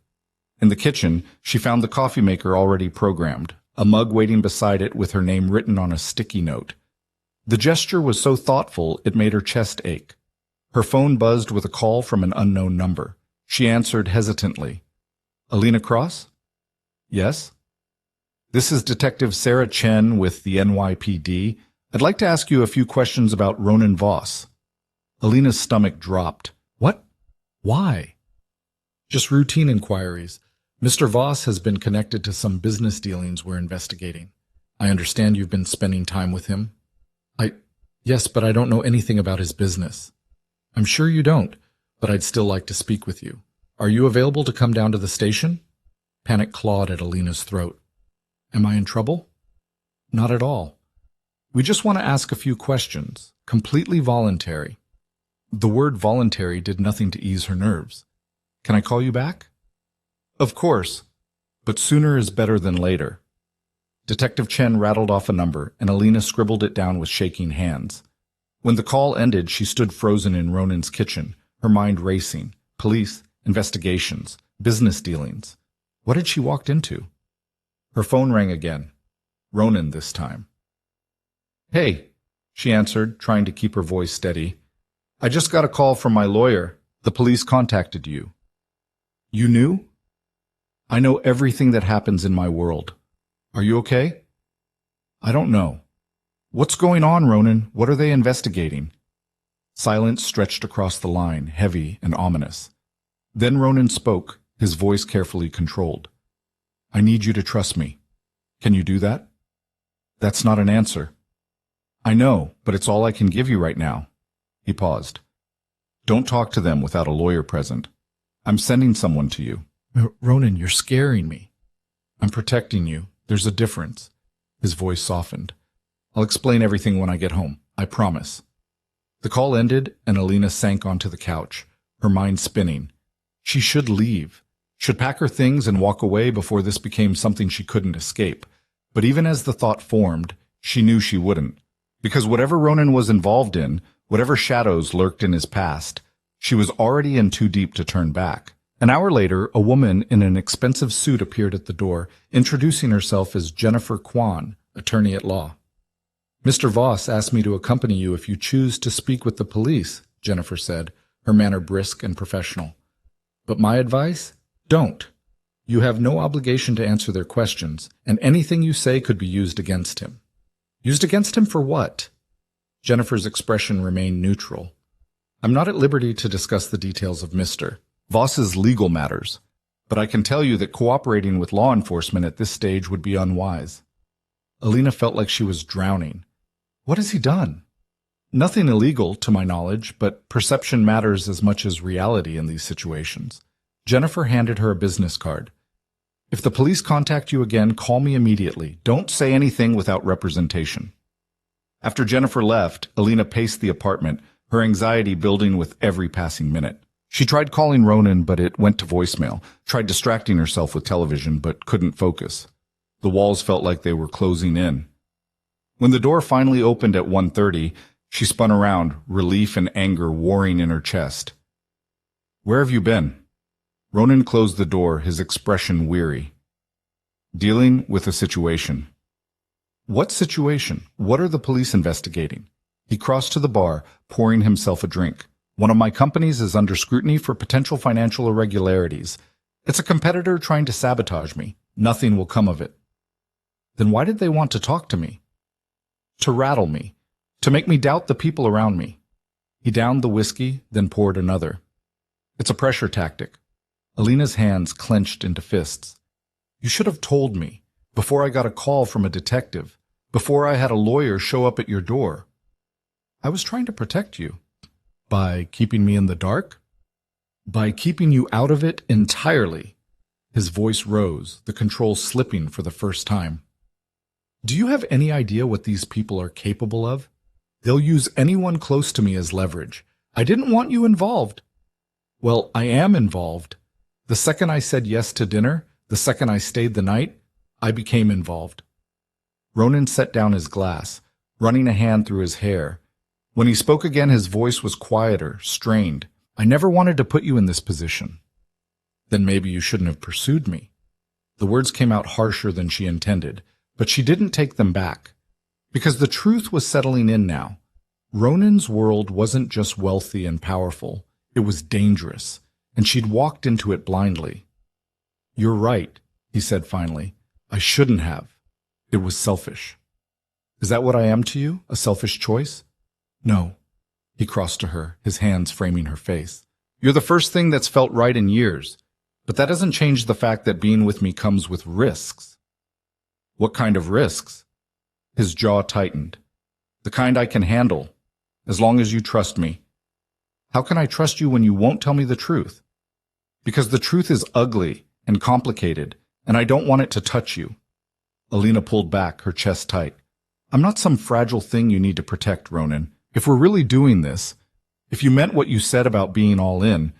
In the kitchen, she found the coffee maker already programmed, a mug waiting beside it with her name written on a sticky note. The gesture was so thoughtful it made her chest ache. Her phone buzzed with a call from an unknown number. She answered hesitantly. Alina Cross? Yes? This is Detective Sarah Chen with the NYPD. I'd like to ask you a few questions about Ronan Voss. Alina's stomach dropped. What? Why? Just routine inquiries. Mr. Voss has been connected to some business dealings we're investigating. I understand you've been spending time with him. Yes, but I don't know anything about his business. I'm sure you don't, but I'd still like to speak with you. Are you available to come down to the station? Panic clawed at Alina's throat. Am I in trouble? Not at all. We just want to ask a few questions, completely voluntary. The word voluntary did nothing to ease her nerves. Can I call you back? Of course, but sooner is better than later. Detective Chen rattled off a number, and Alina scribbled it down with shaking hands. When the call ended, she stood frozen in Ronan's kitchen, her mind racing. Police, investigations, business dealings. What had she walked into? Her phone rang again. Ronan this time. Hey, she answered, trying to keep her voice steady. I just got a call from my lawyer. The police contacted you. You knew? I know everything that happens in my world. Are you okay? I don't know. What's going on, Ronan? What are they investigating? Silence stretched across the line, heavy and ominous. Then Ronan spoke, his voice carefully controlled. I need you to trust me. Can you do that? That's not an answer. I know, but it's all I can give you right now. He paused. Don't talk to them without a lawyer present. I'm sending someone to you. Ronan, you're scaring me. I'm protecting you. There's a difference. His voice softened. I'll explain everything when I get home. I promise. The call ended, and Alina sank onto the couch, her mind spinning. She should leave, should pack her things and walk away before this became something she couldn't escape. But even as the thought formed, she knew she wouldn't. Because whatever Ronan was involved in, whatever shadows lurked in his past, she was already in too deep to turn back. An hour later, a woman in an expensive suit appeared at the door, introducing herself as Jennifer Kwan, attorney at law. Mr. Voss asked me to accompany you if you choose to speak with the police, Jennifer said, her manner brisk and professional. But my advice? Don't. You have no obligation to answer their questions, and anything you say could be used against him. Used against him for what? Jennifer's expression remained neutral. I'm not at liberty to discuss the details of Mr. Voss's legal matters, but I can tell you that cooperating with law enforcement at this stage would be unwise. Alina felt like she was drowning. What has he done? Nothing illegal, to my knowledge, but perception matters as much as reality in these situations. Jennifer handed her a business card. If the police contact you again, call me immediately. Don't say anything without representation. After Jennifer left, Alina paced the apartment, her anxiety building with every passing minute. She tried calling Ronan, but it went to voicemail, tried distracting herself with television, but couldn't focus. The walls felt like they were closing in. When the door finally opened at 1:30, she spun around, relief and anger warring in her chest. Where have you been? Ronan closed the door, his expression weary. Dealing with a situation. What situation? What are the police investigating? He crossed to the bar, pouring himself a drink. One of my companies is under scrutiny for potential financial irregularities. It's a competitor trying to sabotage me. Nothing will come of it. Then why did they want to talk to me? To rattle me. To make me doubt the people around me. He downed the whiskey, then poured another. It's a pressure tactic. Alina's hands clenched into fists. You should have told me, before I got a call from a detective, before I had a lawyer show up at your door. I was trying to protect you. By keeping me in the dark? By keeping you out of it entirely. His voice rose, the control slipping for the first time. Do you have any idea what these people are capable of? They'll use anyone close to me as leverage. I didn't want you involved. Well, I am involved. The second I said yes to dinner, the second I stayed the night, I became involved. Ronan set down his glass, running a hand through his hair. When he spoke again, his voice was quieter, strained. I never wanted to put you in this position. Then maybe you shouldn't have pursued me. The words came out harsher than she intended, but she didn't take them back. Because the truth was settling in now. Ronan's world wasn't just wealthy and powerful. It was dangerous, and she'd walked into it blindly. You're right, he said finally. I shouldn't have. It was selfish. Is that what I am to you, a selfish choice? No. He crossed to her, his hands framing her face. You're the first thing that's felt right in years, but that doesn't change the fact that being with me comes with risks. What kind of risks? His jaw tightened. The kind I can handle, as long as you trust me. How can I trust you when you won't tell me the truth? Because the truth is ugly and complicated, and I don't want it to touch you. Alina pulled back, her chest tight. I'm not some fragile thing you need to protect, Ronan. If we're really doing this, if you meant what you said about being all in,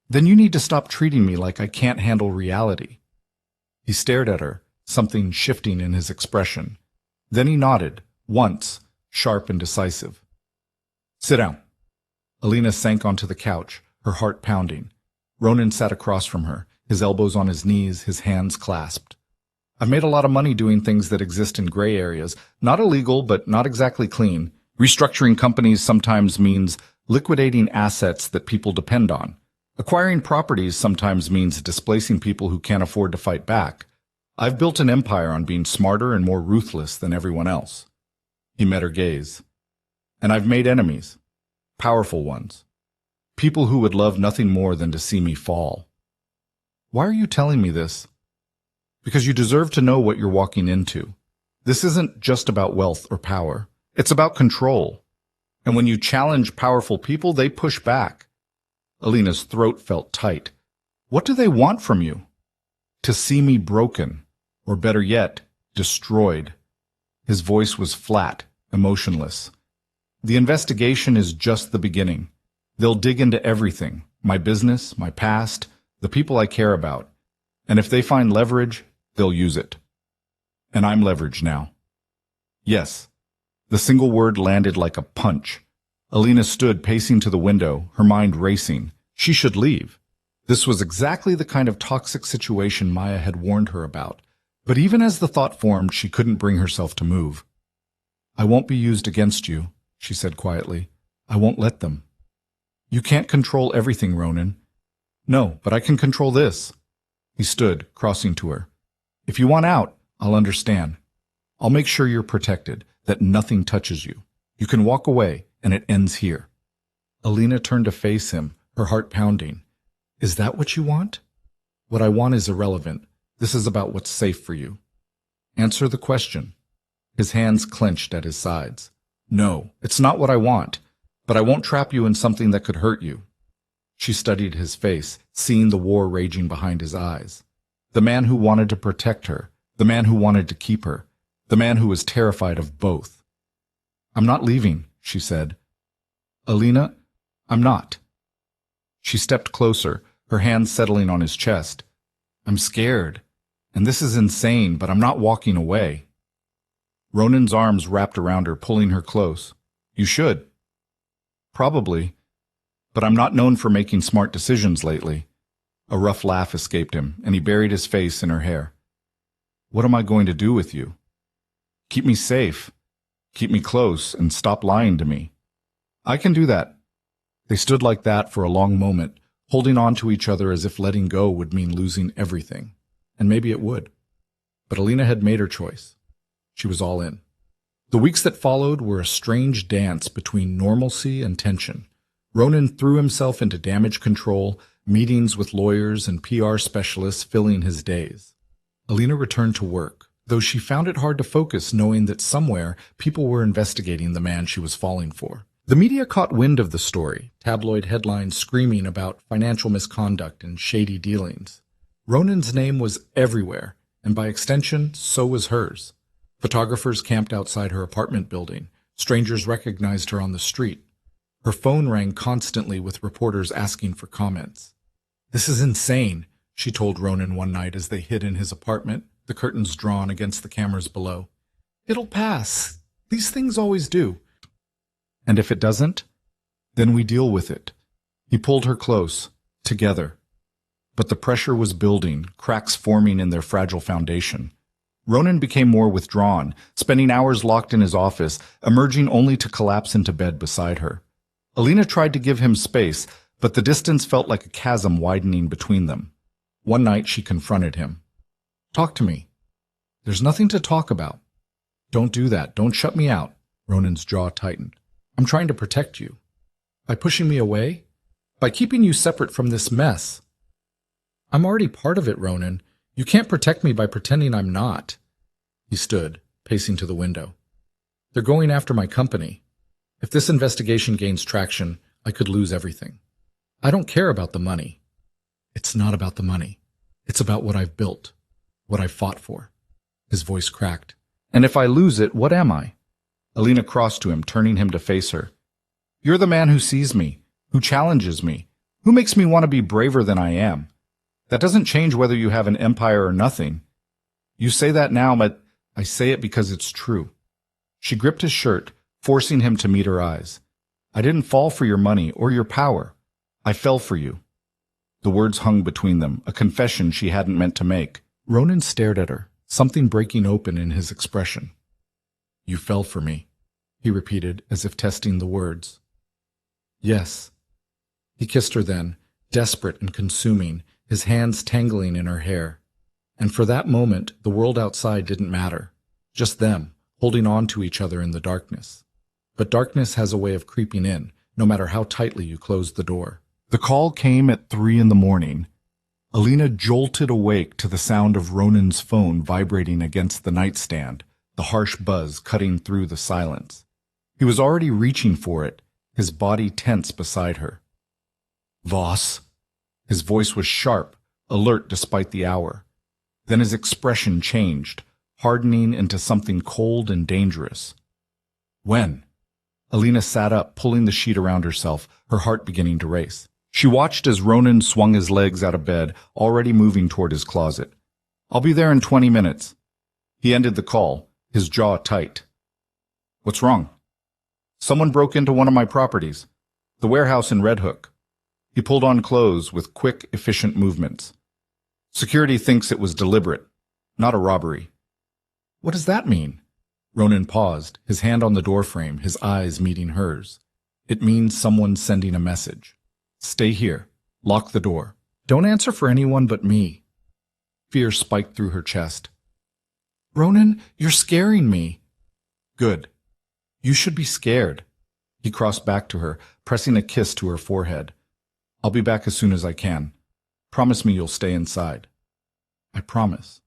then you need to stop treating me like I can't handle reality. He stared at her, something shifting in his expression. Then he nodded, once, sharp and decisive. Sit down. Alina sank onto the couch, her heart pounding. Ronan sat across from her, his elbows on his knees, his hands clasped. I've made a lot of money doing things that exist in gray areas, not illegal, but not exactly clean. Restructuring companies sometimes means liquidating assets that people depend on. Acquiring properties sometimes means displacing people who can't afford to fight back. I've built an empire on being smarter and more ruthless than everyone else. He met her gaze. And I've made enemies. Powerful ones. People who would love nothing more than to see me fall. Why are you telling me this? Because you deserve to know what you're walking into. This isn't just about wealth or power. It's about control. And when you challenge powerful people, they push back. Alina's throat felt tight. What do they want from you? To see me broken, or better yet, destroyed. His voice was flat, emotionless. The investigation is just the beginning. They'll dig into everything, my business, my past, the people I care about. And if they find leverage, they'll use it. And I'm leverage now. Yes. The single word landed like a punch. Alina stood pacing to the window, her mind racing. She should leave. This was exactly the kind of toxic situation Maya had warned her about. But even as the thought formed, she couldn't bring herself to move. I won't be used against you, she said quietly. I won't let them. You can't control everything, Ronan. No, but I can control this. He stood, crossing to her. If you want out, I'll understand. I'll make sure you're protected, that nothing touches you. You can walk away, and it ends here. Alina turned to face him, her heart pounding. Is that what you want? What I want is irrelevant. This is about what's safe for you. Answer the question. His hands clenched at his sides. No, it's not what I want, but I won't trap you in something that could hurt you. She studied his face, seeing the war raging behind his eyes. The man who wanted to protect her, the man who wanted to keep her, the man who was terrified of both. I'm not leaving, she said. Alina, I'm not. She stepped closer, her hands settling on his chest. I'm scared, and this is insane, but I'm not walking away. Ronan's arms wrapped around her, pulling her close. You should. Probably, but I'm not known for making smart decisions lately. A rough laugh escaped him, and he buried his face in her hair. What am I going to do with you? Keep me safe. Keep me close, and stop lying to me. I can do that. They stood like that for a long moment, holding on to each other as if letting go would mean losing everything. And maybe it would. But Alina had made her choice. She was all in. The weeks that followed were a strange dance between normalcy and tension. Ronan threw himself into damage control, meetings with lawyers and PR specialists filling his days. Alina returned to work, though she found it hard to focus knowing that somewhere people were investigating the man she was falling for. The media caught wind of the story, tabloid headlines screaming about financial misconduct and shady dealings. Ronan's name was everywhere, and by extension, so was hers. Photographers camped outside her apartment building. Strangers recognized her on the street. Her phone rang constantly with reporters asking for comments. "This is insane," she told Ronan one night as they hid in his apartment, the curtains drawn against the cameras below. "It'll pass. These things always do." "And if it doesn't, then we deal with it." He pulled her close, together. But the pressure was building, cracks forming in their fragile foundation. Ronan became more withdrawn, spending hours locked in his office, emerging only to collapse into bed beside her. Alina tried to give him space, but the distance felt like a chasm widening between them. One night she confronted him. "Talk to me." "There's nothing to talk about." "Don't do that. Don't shut me out." Ronan's jaw tightened. "I'm trying to protect you." "By pushing me away? By keeping you separate from this mess?" "I'm already part of it, Ronan. You can't protect me by pretending I'm not." He stood, pacing to the window. "They're going after my company. If this investigation gains traction, I could lose everything. I don't care about the money." "It's not about the money. It's about what I've built, what I've fought for." His voice cracked. "And if I lose it, what am I?" Alina crossed to him, turning him to face her. "You're the man who sees me, who challenges me, who makes me want to be braver than I am. That doesn't change whether you have an empire or nothing. You say that now, but I say it because it's true." She gripped his shirt, forcing him to meet her eyes. "I didn't fall for your money or your power. I fell for you." The words hung between them, a confession she hadn't meant to make. Ronan stared at her, something breaking open in his expression. "You fell for me," he repeated, as if testing the words. "Yes." He kissed her then, desperate and consuming, his hands tangling in her hair. And for that moment, the world outside didn't matter. Just them, holding on to each other in the darkness. But darkness has a way of creeping in, no matter how tightly you close the door. The call came at 3 a.m. Alina jolted awake to the sound of Ronan's phone vibrating against the nightstand, the harsh buzz cutting through the silence. He was already reaching for it, his body tense beside her. "Voss." His voice was sharp, alert despite the hour. Then his expression changed, hardening into something cold and dangerous. "When?" Alina sat up, pulling the sheet around herself, her heart beginning to race. She watched as Ronan swung his legs out of bed, already moving toward his closet. "I'll be there in 20 minutes. He ended the call, his jaw tight. "What's wrong?" "Someone broke into one of my properties, the warehouse in Red Hook." He pulled on clothes with quick, efficient movements. "Security thinks it was deliberate, not a robbery." "What does that mean?" Ronan paused, his hand on the doorframe, his eyes meeting hers. "It means someone's sending a message. Stay here. Lock the door. Don't answer for anyone but me." Fear spiked through her chest. "Ronan, you're scaring me." "Good. You should be scared." He crossed back to her, pressing a kiss to her forehead. "I'll be back as soon as I can. Promise me you'll stay inside." "I promise."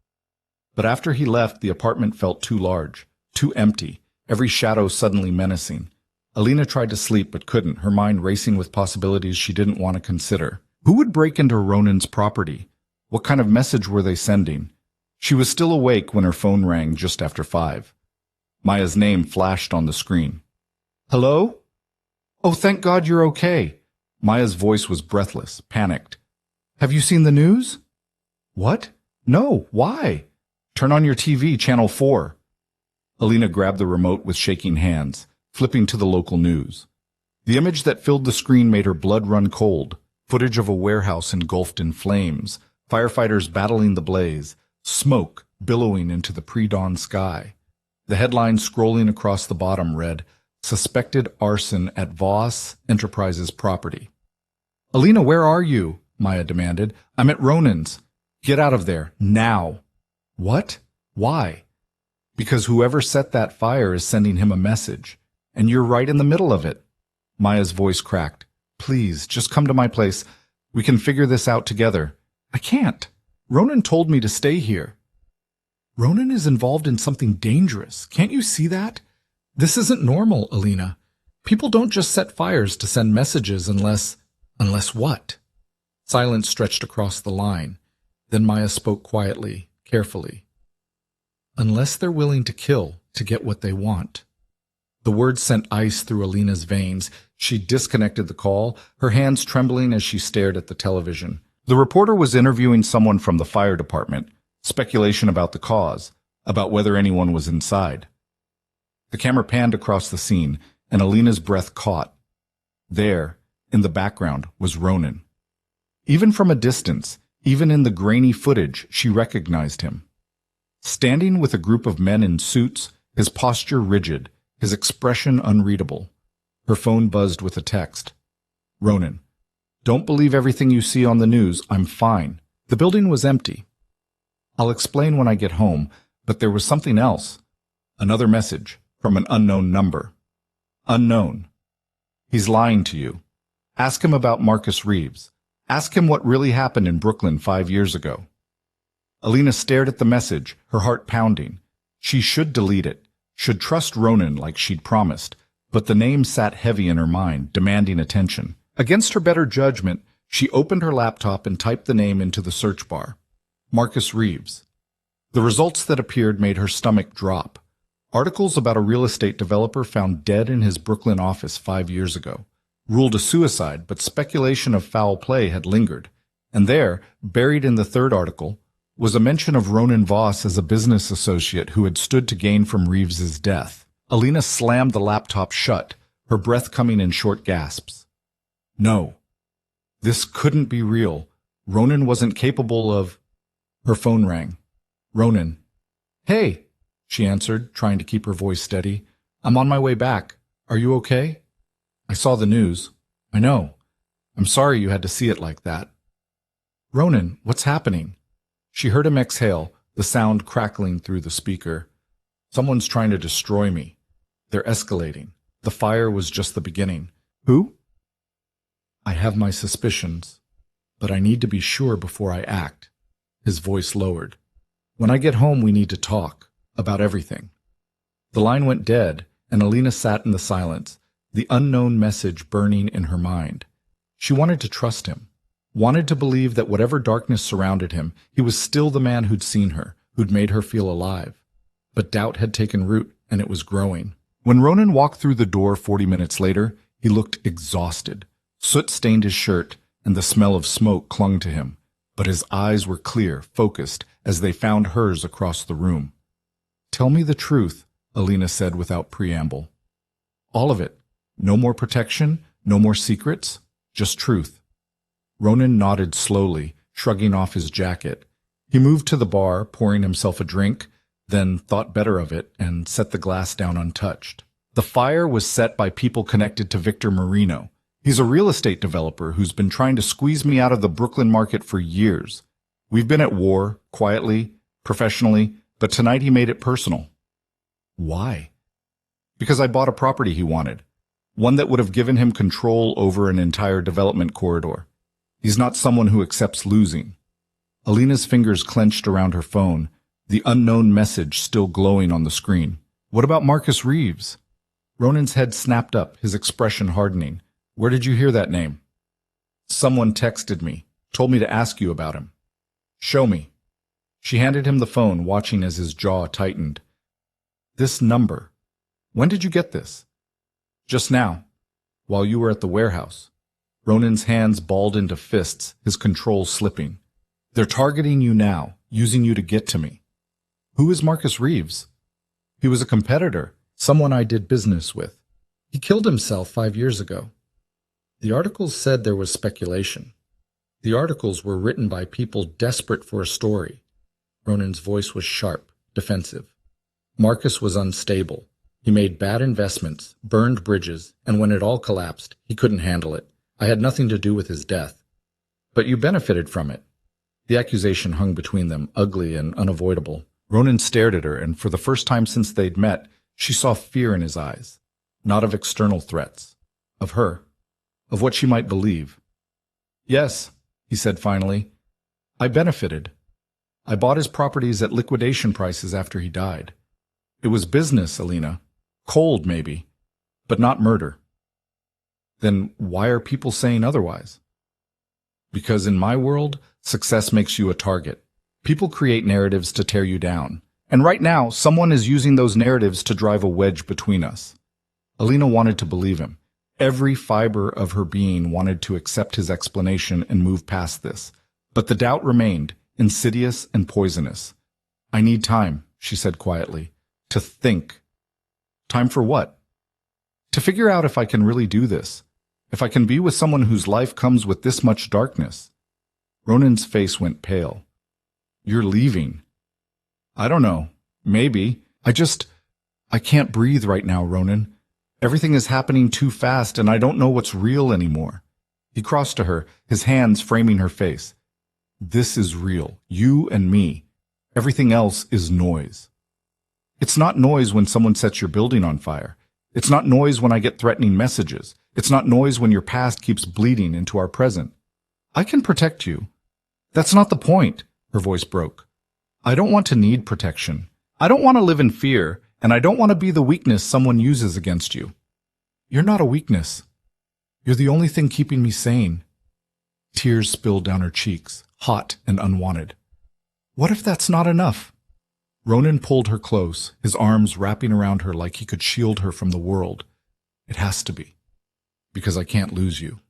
But after he left, the apartment felt too large, too empty, every shadow suddenly menacing. Alina tried to sleep but couldn't, her mind racing with possibilities she didn't want to consider. Who would break into Ronan's property? What kind of message were they sending? She was still awake when her phone rang just after 5. Maya's name flashed on the screen. "Hello?" "Oh, thank God you're okay." Maya's voice was breathless, panicked. "Have you seen the news?" "What? No, why?" "Turn on your TV, Channel 4. Alina grabbed the remote with shaking hands, flipping to the local news. The image that filled the screen made her blood run cold. Footage of a warehouse engulfed in flames, firefighters battling the blaze, smoke billowing into the pre-dawn sky. The headline scrolling across the bottom read, Suspected arson at Voss Enterprises property. Alina, where are you? Maya demanded. I'm at Ronan's. Get out of there, now. What? Why? Because whoever set that fire is sending him a message, and you're right in the middle of it. Maya's voice cracked. Please, just come to my place. We can figure this out together. I can't. Ronan told me to stay here. Ronan is involved in something dangerous. Can't you see that? This isn't normal, Alina. People don't just set fires to send messages unless what? Silence stretched across the line. Then Maya spoke quietly, carefully. Unless they're willing to kill to get what they want. The words sent ice through Alina's veins. She disconnected the call, her hands trembling as she stared at the television. The reporter was interviewing someone from the fire department, speculation about the cause, about whether anyone was inside. The camera panned across the scene, and Alina's breath caught. There, in the background, was Ronan. Even from a distance, even in the grainy footage, she recognized him. Standing with a group of men in suits, his posture rigid, his expression unreadable. Her phone buzzed with a text. Ronan, don't believe everything you see on the news. I'm fine. The building was empty. I'll explain when I get home, but there was something else. Another message from an unknown number. Unknown. He's lying to you. Ask him about Marcus Reeves. Ask him what really happened in Brooklyn 5 years ago. Alina stared at the message, her heart pounding. She should delete it, should trust Ronan like she'd promised, but the name sat heavy in her mind, demanding attention. Against her better judgment, she opened her laptop and typed the name into the search bar. Marcus Reeves. The results that appeared made her stomach drop. Articles about a real estate developer found dead in his Brooklyn office 5 years ago. Ruled a suicide, but speculation of foul play had lingered. And there, buried in the third article, was a mention of Ronan Voss as a business associate who had stood to gain from Reeves's death. Alina slammed the laptop shut, her breath coming in short gasps. No. This couldn't be real. Ronan wasn't capable of... Her phone rang. Ronan. Hey, she answered, trying to keep her voice steady. I'm on my way back. Are you okay? I saw the news. I know. I'm sorry you had to see it like that. Ronan, what's happening? She heard him exhale, the sound crackling through the speaker. Someone's trying to destroy me. They're escalating. The fire was just the beginning. Who? I have my suspicions, but I need to be sure before I act. His voice lowered. When I get home, we need to talk about everything. The line went dead, and Alina sat in the silence, the unknown message burning in her mind. She wanted to trust him, wanted to believe that whatever darkness surrounded him, he was still the man who'd seen her, who'd made her feel alive. But doubt had taken root, and it was growing. When Ronan walked through the door 40 minutes later, he looked exhausted. Soot stained his shirt, and the smell of smoke clung to him. But his eyes were clear, focused, as they found hers across the room. Tell me the truth, Alina said without preamble. All of it. No more protection, no more secrets, just truth. Ronan nodded slowly, shrugging off his jacket. He moved to the bar, pouring himself a drink, then thought better of it and set the glass down untouched. The fire was set by people connected to Victor Marino. He's a real estate developer who's been trying to squeeze me out of the Brooklyn market for years. We've been at war, quietly, professionally, but tonight he made it personal. Why? Because I bought a property he wanted, one that would have given him control over an entire development corridor. He's not someone who accepts losing. Alina's fingers clenched around her phone, the unknown message still glowing on the screen. What about Marcus Reeves? Ronan's head snapped up, his expression hardening. Where did you hear that name? Someone texted me, told me to ask you about him. Show me. She handed him the phone, watching as his jaw tightened. This number. When did you get this? Just now, while you were at the warehouse. Ronan's hands balled into fists, his control slipping. They're targeting you now, using you to get to me. Who is Marcus Reeves? He was a competitor, someone I did business with. He killed himself 5 years ago. The articles said there was speculation. The articles were written by people desperate for a story. Ronan's voice was sharp, defensive. Marcus was unstable. He made bad investments, burned bridges, and when it all collapsed, he couldn't handle it. I had nothing to do with his death. But you benefited from it. The accusation hung between them, ugly and unavoidable. Ronan stared at her, and for the first time since they'd met, she saw fear in his eyes. Not of external threats. Of her. Of what she might believe. Yes, he said finally. I benefited. I bought his properties at liquidation prices after he died. It was business, Alina. Cold, maybe, but not murder. Then why are people saying otherwise? Because in my world, success makes you a target. People create narratives to tear you down. And right now, someone is using those narratives to drive a wedge between us. Alina wanted to believe him. Every fiber of her being wanted to accept his explanation and move past this. But the doubt remained, insidious and poisonous. I need time, she said quietly, to think. Time for what? To figure out if I can really do this. If I can be with someone whose life comes with this much darkness. Ronan's face went pale. You're leaving. I don't know. Maybe. I can't breathe right now, Ronan. Everything is happening too fast and I don't know what's real anymore. He crossed to her, his hands framing her face. This is real. You and me. Everything else is noise. It's not noise when someone sets your building on fire. It's not noise when I get threatening messages. It's not noise when your past keeps bleeding into our present. I can protect you. That's not the point, her voice broke. I don't want to need protection. I don't want to live in fear, and I don't want to be the weakness someone uses against you. You're not a weakness. You're the only thing keeping me sane. Tears spilled down her cheeks, hot and unwanted. What if that's not enough? Ronan pulled her close, his arms wrapping around her like he could shield her from the world. It has to be, because I can't lose you.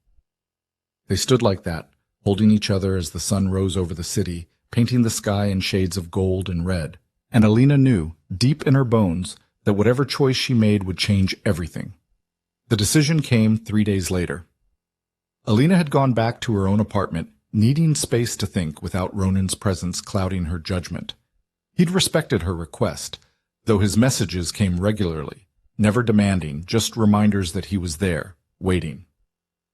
They stood like that, holding each other as the sun rose over the city, painting the sky in shades of gold and red. And Alina knew, deep in her bones, that whatever choice she made would change everything. The decision came 3 days later. Alina had gone back to her own apartment, needing space to think without Ronan's presence clouding her judgment. He'd respected her request, though his messages came regularly, never demanding, just reminders that he was there, waiting.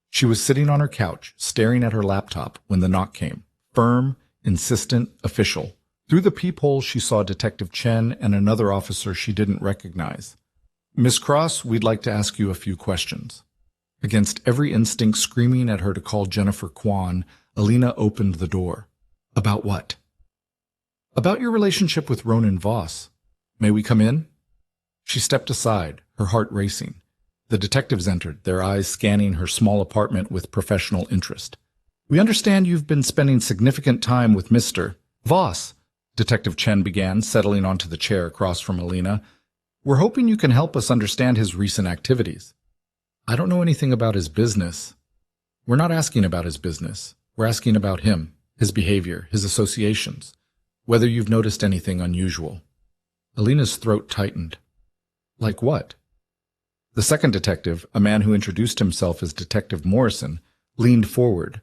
She was sitting on her couch, staring at her laptop, when the knock came. Firm, insistent, official. Through the peephole, she saw Detective Chen and another officer she didn't recognize. Miss Cross, we'd like to ask you a few questions. Against every instinct screaming at her to call Jennifer Kwan, Alina opened the door. About what? About your relationship with Ronan Voss. May we come in? She stepped aside, her heart racing. The detectives entered, their eyes scanning her small apartment with professional interest. We understand you've been spending significant time with Mr. Voss, Detective Chen began, settling onto the chair across from Alina. We're hoping you can help us understand his recent activities. I don't know anything about his business. We're not asking about his business. We're asking about him, his behavior, his associations. Whether you've noticed anything unusual. Alina's throat tightened. Like what? The second detective, a man who introduced himself as Detective Morrison, leaned forward.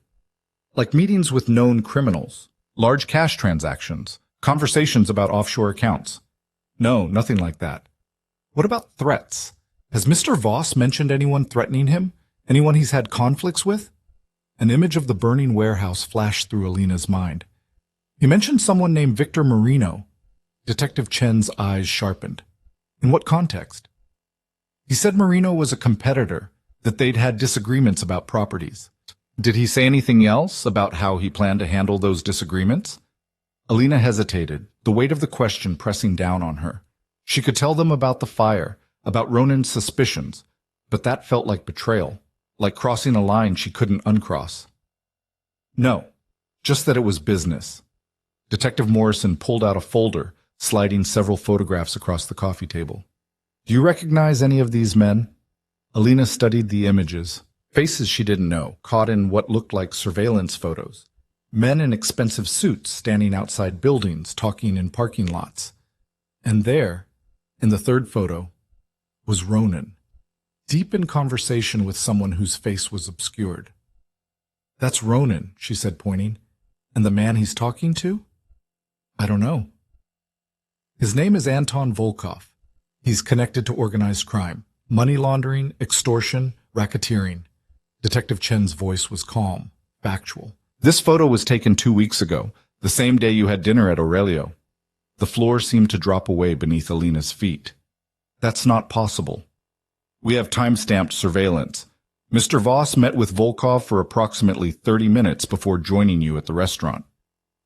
Like meetings with known criminals, large cash transactions, conversations about offshore accounts. No, nothing like that. What about threats? Has Mr. Voss mentioned anyone threatening him? Anyone he's had conflicts with? An image of the burning warehouse flashed through Alina's mind. He mentioned someone named Victor Marino. Detective Chen's eyes sharpened. In what context? He said Marino was a competitor, that they'd had disagreements about properties. Did he say anything else about how he planned to handle those disagreements? Alina hesitated, the weight of the question pressing down on her. She could tell them about the fire, about Ronan's suspicions, but that felt like betrayal, like crossing a line she couldn't uncross. No, just that it was business. Detective Morrison pulled out a folder, sliding several photographs across the coffee table. Do you recognize any of these men? Alina studied the images, faces she didn't know, caught in what looked like surveillance photos. Men in expensive suits standing outside buildings, talking in parking lots. And there, in the third photo, was Ronan, deep in conversation with someone whose face was obscured. That's Ronan, she said, pointing. And the man he's talking to? I don't know. His name is Anton Volkov. He's connected to organized crime, money laundering, extortion, racketeering. Detective Chen's voice was calm, factual. This photo was taken 2 weeks ago, the same day you had dinner at Aurelio. The floor seemed to drop away beneath Alina's feet. That's not possible. We have time-stamped surveillance. Mr. Voss met with Volkov for approximately 30 minutes before joining you at the restaurant.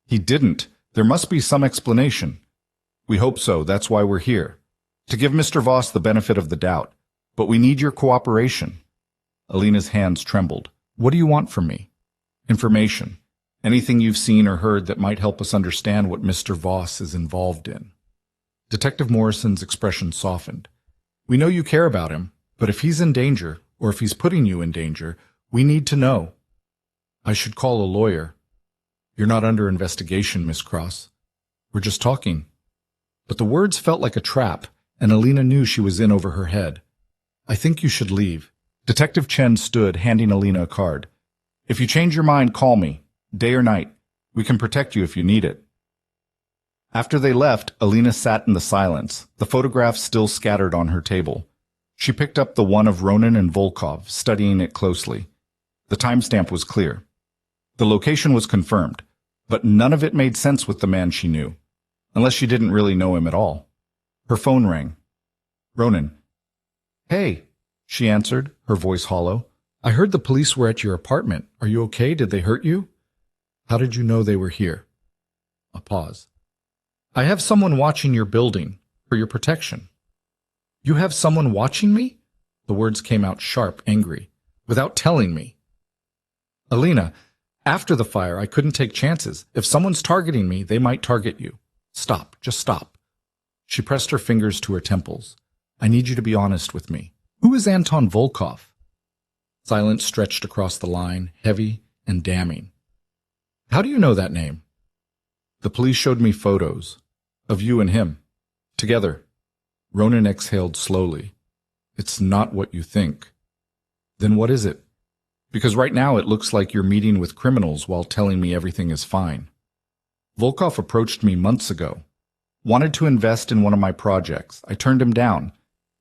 He didn't. There must be some explanation. We hope so. That's why we're here. To give Mr. Voss the benefit of the doubt. But we need your cooperation. Alina's hands trembled. What do you want from me? Information. Anything you've seen or heard that might help us understand what Mr. Voss is involved in. Detective Morrison's expression softened. We know you care about him, but if he's in danger, or if he's putting you in danger, we need to know. I should call a lawyer. You're not under investigation, Miss Cross. We're just talking. But the words felt like a trap, and Alina knew she was in over her head. I think you should leave. Detective Chen stood, handing Alina a card. If you change your mind, call me. Day or night. We can protect you if you need it. After they left, Alina sat in the silence, the photographs still scattered on her table. She picked up the one of Ronan and Volkov, studying it closely. The timestamp was clear. The location was confirmed, but none of it made sense with the man she knew, unless she didn't really know him at all. Her phone rang. Ronan. Hey, she answered, her voice hollow. I heard the police were at your apartment. Are you okay? Did they hurt you? How did you know they were here? A pause. I have someone watching your building, for your protection. You have someone watching me? The words came out sharp, angry, without telling me. Alina, after the fire, I couldn't take chances. If someone's targeting me, they might target you. Stop, just stop. She pressed her fingers to her temples. I need you to be honest with me. Who is Anton Volkov? Silence stretched across the line, heavy and damning. How do you know that name? The police showed me photos of you and him, together. Ronan exhaled slowly. It's not what you think. Then what is it? Because right now it looks like you're meeting with criminals while telling me everything is fine. Volkov approached me months ago. Wanted to invest in one of my projects. I turned him down.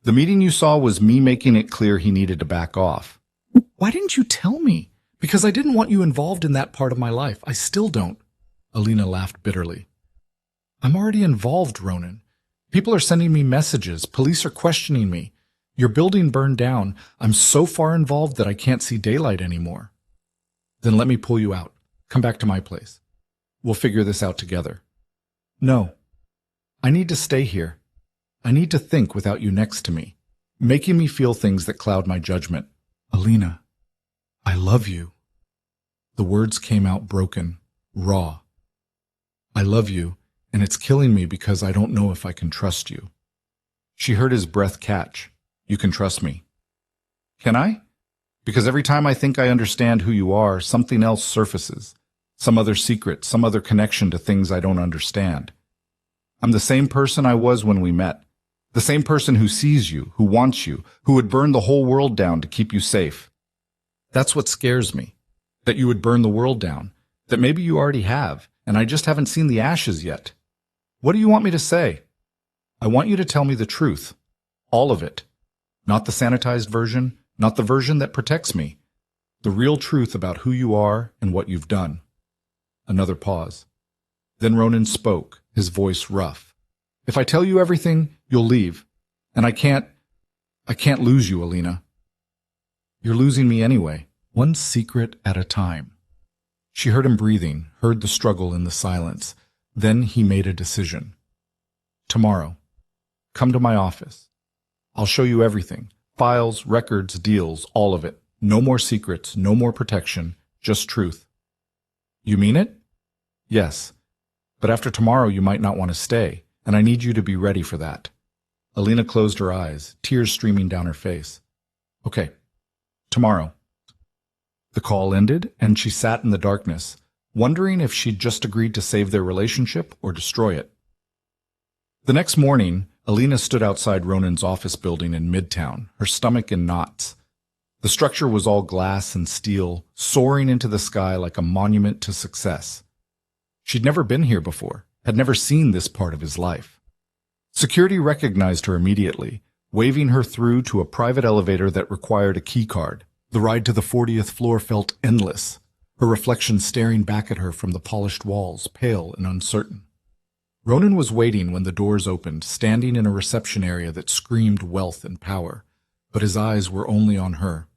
The meeting you saw was me making it clear he needed to back off. Why didn't you tell me? Because I didn't want you involved in that part of my life. I still don't. Alina laughed bitterly. I'm already involved, Ronan. People are sending me messages. Police are questioning me. Your building burned down. I'm so far involved that I can't see daylight anymore. Then let me pull you out. Come back to my place. We'll figure this out together. No. I need to stay here. I need to think without you next to me, making me feel things that cloud my judgment. Alina, I love you. The words came out broken, raw. I love you, and it's killing me because I don't know if I can trust you. She heard his breath catch. You can trust me. Can I? Because every time I think I understand who you are, something else surfaces. Some other secret, some other connection to things I don't understand. I'm the same person I was when we met. The same person who sees you, who wants you, who would burn the whole world down to keep you safe. That's what scares me. That you would burn the world down. That maybe you already have, and I just haven't seen the ashes yet. What do you want me to say? I want you to tell me the truth. All of it. Not the sanitized version, not the version that protects me. The real truth about who you are and what you've done. Another pause. Then Ronan spoke, his voice rough. If I tell you everything, you'll leave. And I can't lose you, Alina. You're losing me anyway, one secret at a time. She heard him breathing, heard the struggle in the silence. Then he made a decision. Tomorrow, come to my office. I'll show you everything. Files, records, deals, all of it. No more secrets, no more protection, just truth. You mean it? Yes. But after tomorrow you might not want to stay, and I need you to be ready for that. Alina closed her eyes, tears streaming down her face. Okay. Tomorrow. The call ended, and she sat in the darkness, wondering if she'd just agreed to save their relationship or destroy it. The next morning, Alina stood outside Ronan's office building in Midtown, her stomach in knots. The structure was all glass and steel, soaring into the sky like a monument to success. She'd never been here before, had never seen this part of his life. Security recognized her immediately, waving her through to a private elevator that required a key card. The ride to the 40th floor felt endless, her reflection staring back at her from the polished walls, pale and uncertain. Ronan was waiting when the doors opened, standing in a reception area that screamed wealth and power, but his eyes were only on her.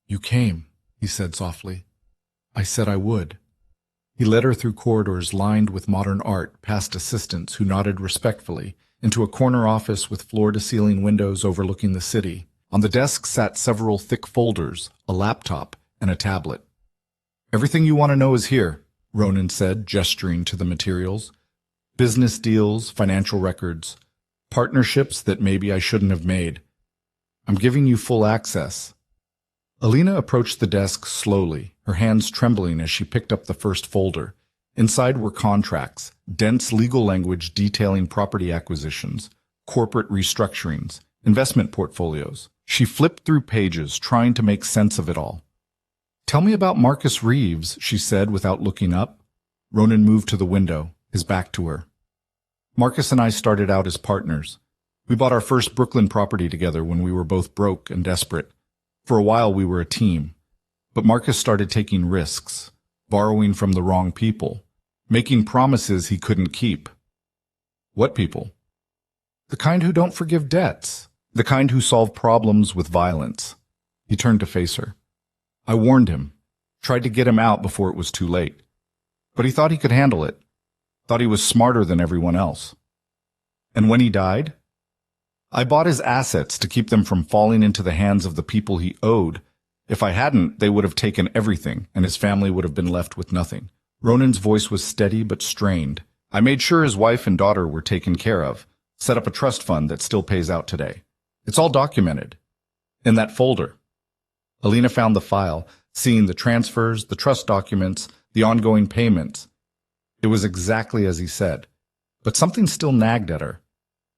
"You came," he said softly. "I said I would." He led her through corridors lined with modern art, past assistants who nodded respectfully, into a corner office with floor-to-ceiling windows overlooking the city. On the desk sat several thick folders, a laptop, and a tablet. "Everything you want to know is here," Ronan said, gesturing to the materials. "Business deals, financial records, partnerships that maybe I shouldn't have made. I'm giving you full access." Alina approached the desk slowly, her hands trembling as she picked up the first folder. Inside were contracts, dense legal language detailing property acquisitions, corporate restructurings, investment portfolios. She flipped through pages, trying to make sense of it all. "Tell me about Marcus Reeves," she said without looking up. Ronan moved to the window, his back to her. "Marcus and I started out as partners. We bought our first Brooklyn property together when we were both broke and desperate. For a while we were a team. But Marcus started taking risks, borrowing from the wrong people, making promises he couldn't keep." "What people?" "The kind who don't forgive debts. The kind who solve problems with violence." He turned to face her. "I warned him, tried to get him out before it was too late. But he thought he could handle it, thought he was smarter than everyone else. And when he died, I bought his assets to keep them from falling into the hands of the people he owed. If I hadn't, they would have taken everything, and his family would have been left with nothing." Ronan's voice was steady but strained. "I made sure his wife and daughter were taken care of, set up a trust fund that still pays out today. It's all documented. In that folder." Alina found the file, seeing the transfers, the trust documents, the ongoing payments. It was exactly as he said. But something still nagged at her.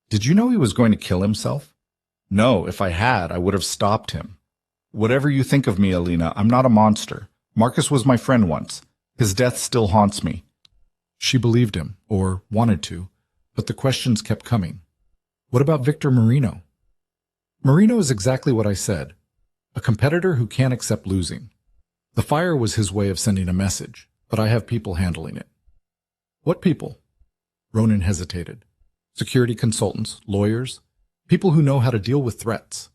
"Did you know he was going to kill himself?" "No, if I had, I would have stopped him." "Whatever you think of me, Alina, I'm not a monster. Marcus was my friend once. His death still haunts me." She believed him, or wanted to, but the questions kept coming. "What about Victor Marino?" "Marino is exactly what I said. A competitor who can't accept losing. The fire was his way of sending a message, but I have people handling it." "What people?" Ronan hesitated. "Security consultants, lawyers, people who know how to deal with threats."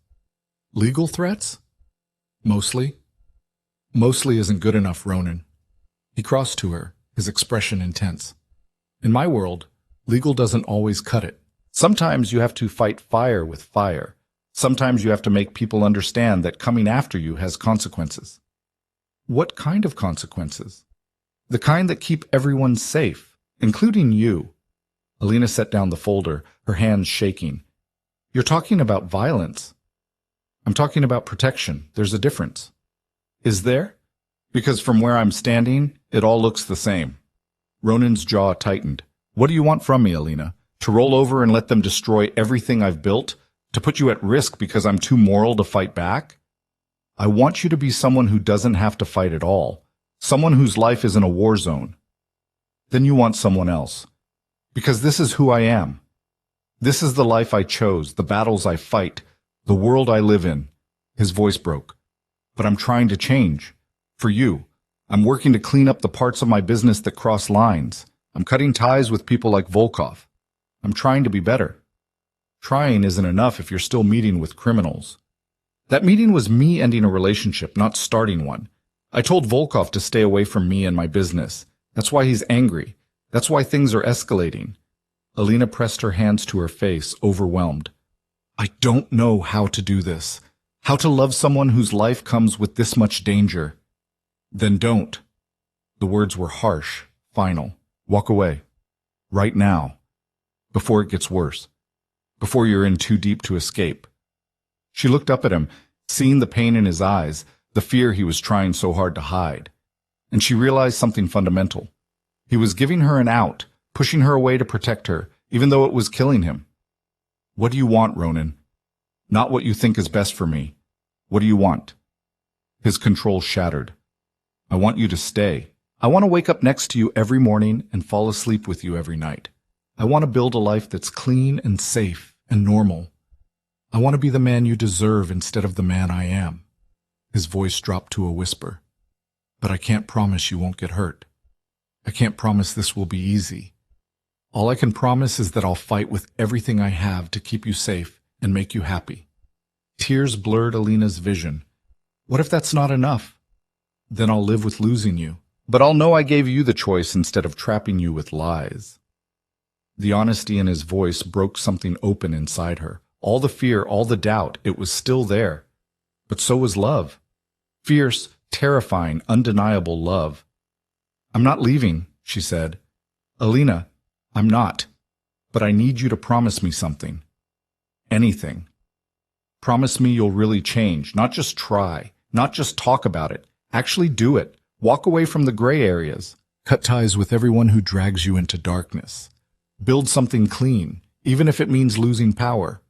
"Legal threats?" "Mostly." "Mostly isn't good enough, Ronan." He crossed to her, his expression intense. "In my world, legal doesn't always cut it. Sometimes you have to fight fire with fire. Sometimes you have to make people understand that coming after you has consequences." "What kind of consequences?" "The kind that keep everyone safe, including you." Alina set down the folder, her hands shaking. "You're talking about violence." "I'm talking about protection. There's a difference." "Is there? Because from where I'm standing, it all looks the same." Ronan's jaw tightened. "What do you want from me, Alina? To roll over and let them destroy everything I've built? To put you at risk because I'm too moral to fight back? I want you to be someone who doesn't have to fight at all. Someone whose life isn't a war zone." "Then you want someone else. Because this is who I am. This is the life I chose, the battles I fight, the world I live in." His voice broke. "But I'm trying to change. For you. I'm working to clean up the parts of my business that cross lines. I'm cutting ties with people like Volkov. I'm trying to be better." "Trying isn't enough if you're still meeting with criminals." "That meeting was me ending a relationship, not starting one. I told Volkov to stay away from me and my business. That's why he's angry. That's why things are escalating." Alina pressed her hands to her face, overwhelmed. "I don't know how to do this. How to love someone whose life comes with this much danger." "Then don't." The words were harsh, final. "Walk away. Right now. Before it gets worse. Before you're in too deep to escape." She looked up at him, seeing the pain in his eyes, the fear he was trying so hard to hide. And she realized something fundamental. He was giving her an out, pushing her away to protect her, even though it was killing him. "What do you want, Ronan? Not what you think is best for me. What do you want?" His control shattered. "I want you to stay. I want to wake up next to you every morning and fall asleep with you every night. I want to build a life that's clean and safe and normal. I want to be the man you deserve instead of the man I am." His voice dropped to a whisper. "But I can't promise you won't get hurt. I can't promise this will be easy. All I can promise is that I'll fight with everything I have to keep you safe and make you happy." Tears blurred Alina's vision. "What if that's not enough? Then I'll live with losing you. But I'll know I gave you the choice instead of trapping you with lies." The honesty in his voice broke something open inside her. All the fear, all the doubt, it was still there. But so was love. Fierce, terrifying, undeniable love. "I'm not leaving," she said. "Alina, I'm not. But I need you to promise me something. Anything. Promise me you'll really change, not just try, not just talk about it. Actually do it. Walk away from the gray areas. Cut ties with everyone who drags you into darkness. Build something clean, even if it means losing power."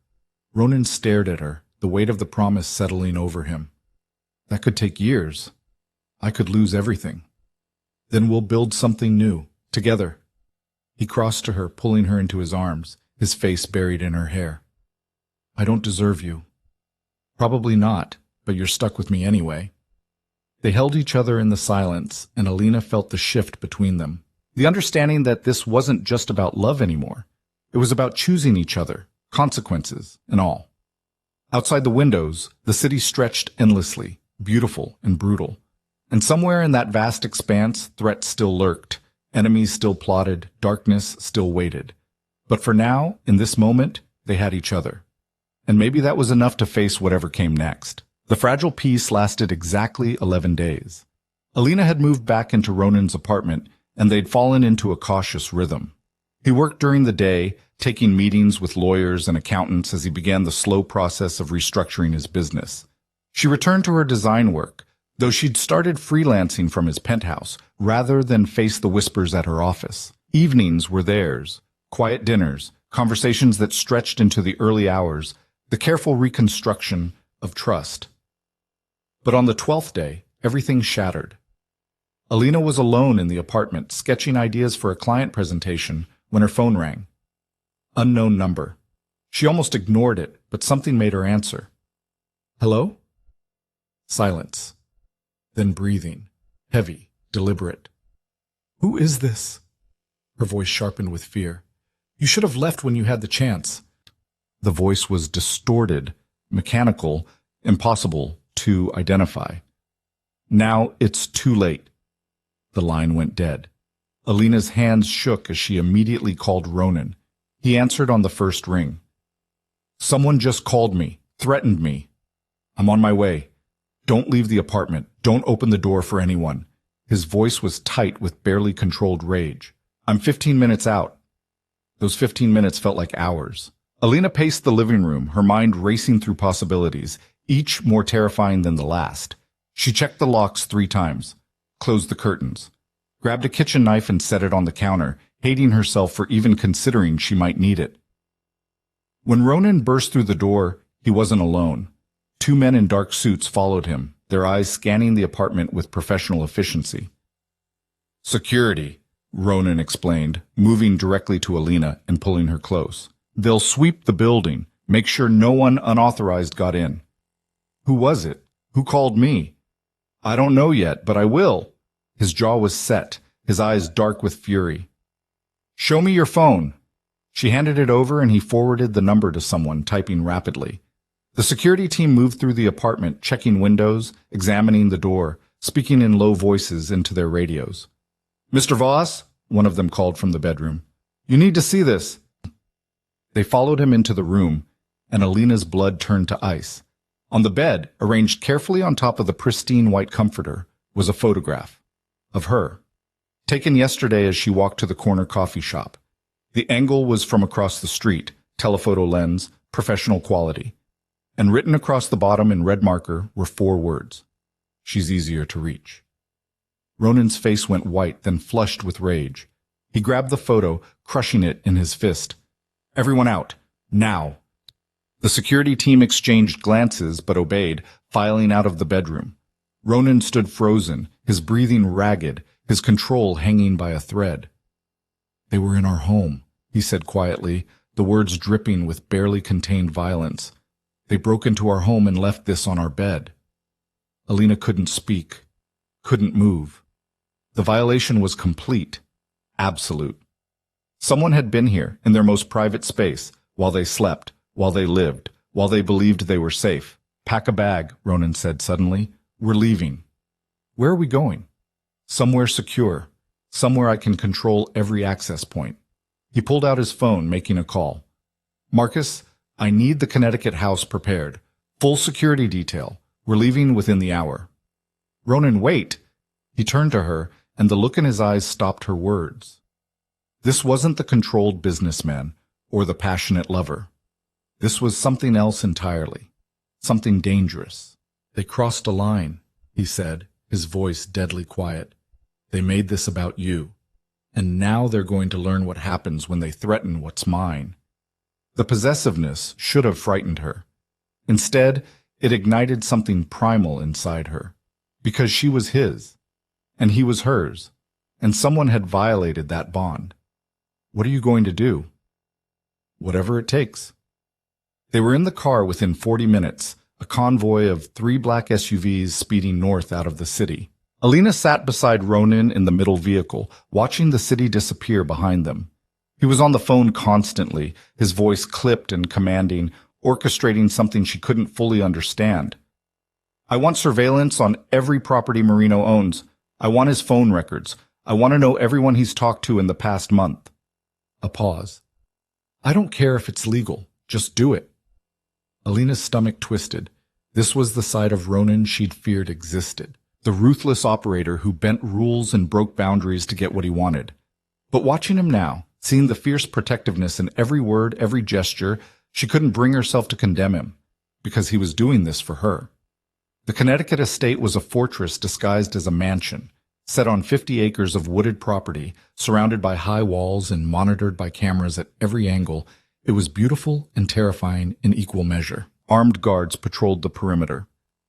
Ronan stared at her, the weight of the promise settling over him. "That could take years. I could lose everything. Then we'll build something new, together." He crossed to her, pulling her into his arms, his face buried in her hair. "I don't deserve you." "Probably not, but you're stuck with me anyway." They held each other in the silence, and Alina felt the shift between them. The understanding that this wasn't just about love anymore. It was about choosing each other, consequences and all. Outside the windows, the city stretched endlessly, beautiful and brutal. And somewhere in that vast expanse, threats still lurked, enemies still plotted, darkness still waited. But for now, in this moment, they had each other. And maybe that was enough to face whatever came next. The fragile peace lasted exactly 11 days. Alina had moved back into Ronan's apartment, and they'd fallen into a cautious rhythm. He worked during the day, taking meetings with lawyers and accountants as he began the slow process of restructuring his business. She returned to her design work, though she'd started freelancing from his penthouse, rather than face the whispers at her office. Evenings were theirs, quiet dinners, conversations that stretched into the early hours, the careful reconstruction of trust. But on the 12th day, everything shattered. Alina was alone in the apartment, sketching ideas for a client presentation, when her phone rang. Unknown number. She almost ignored it, but something made her answer. "Hello?" Silence. Then breathing, heavy, deliberate. "Who is this?" Her voice sharpened with fear. "You should have left when you had the chance." The voice was distorted, mechanical, impossible to identify. "Now it's too late." The line went dead. Alina's hands shook as she immediately called Ronan. He answered on the first ring. "Someone just called me, threatened me. I'm on my way. Don't leave the apartment. Don't open the door for anyone." His voice was tight with barely controlled rage. "I'm 15 minutes out." Those 15 minutes felt like hours. Alina paced the living room, her mind racing through possibilities, each more terrifying than the last. She checked the locks 3 times, closed the curtains, grabbed a kitchen knife and set it on the counter, hating herself for even considering she might need it. When Ronan burst through the door, he wasn't alone. 2 men in dark suits followed him, their eyes scanning the apartment with professional efficiency. "Security," Ronan explained, moving directly to Alina and pulling her close. "They'll sweep the building, make sure no one unauthorized got in." "Who was it? Who called me?" "I don't know yet, but I will." His jaw was set, his eyes dark with fury. "Show me your phone." She handed it over and he forwarded the number to someone, typing rapidly. The security team moved through the apartment, checking windows, examining the door, speaking in low voices into their radios. "Mr. Voss," one of them called from the bedroom. "You need to see this." They followed him into the room, and Alina's blood turned to ice. On the bed, arranged carefully on top of the pristine white comforter, was a photograph of her, taken yesterday as she walked to the corner coffee shop. The angle was from across the street, telephoto lens, professional quality. And written across the bottom in red marker were 4 words. "She's easier to reach." Ronan's face went white, then flushed with rage. He grabbed the photo, crushing it in his fist. "Everyone out, now." The security team exchanged glances but obeyed, filing out of the bedroom. Ronan stood frozen, his breathing ragged, his control hanging by a thread. They were in our home, he said quietly, the words dripping with barely contained violence. They broke into our home and left this on our bed. Alina couldn't speak, couldn't move. The violation was complete, absolute. Someone had been here, in their most private space, while they slept, while they lived, while they believed they were safe. Pack a bag, Ronan said suddenly. We're leaving. Where are we going? Somewhere secure. Somewhere I can control every access point. He pulled out his phone, making a call. Marcus, I need the Connecticut house prepared. Full security detail. We're leaving within the hour. Ronan, wait! He turned to her, and the look in his eyes stopped her words. This wasn't the controlled businessman or the passionate lover. This was something else entirely. Something dangerous. They crossed a line, he said, his voice deadly quiet. They made this about you. And now they're going to learn what happens when they threaten what's mine. The possessiveness should have frightened her. Instead, it ignited something primal inside her. Because she was his, and he was hers, and someone had violated that bond. What are you going to do? Whatever it takes. They were in the car within 40 minutes, a convoy of 3 black SUVs speeding north out of the city. Alina sat beside Ronan in the middle vehicle, watching the city disappear behind them. He was on the phone constantly, his voice clipped and commanding, orchestrating something she couldn't fully understand. I want surveillance on every property Marino owns. I want his phone records. I want to know everyone he's talked to in the past month. A pause. I don't care if it's legal. Just do it. Alina's stomach twisted. This was the side of Ronan she'd feared existed. The ruthless operator who bent rules and broke boundaries to get what he wanted. But watching him now, seeing the fierce protectiveness in every word, every gesture, she couldn't bring herself to condemn him, because he was doing this for her. The Connecticut estate was a fortress disguised as a mansion, set on 50 acres of wooded property, surrounded by high walls and monitored by cameras at every angle. It was beautiful and terrifying in equal measure. Armed guards patrolled the perimeter.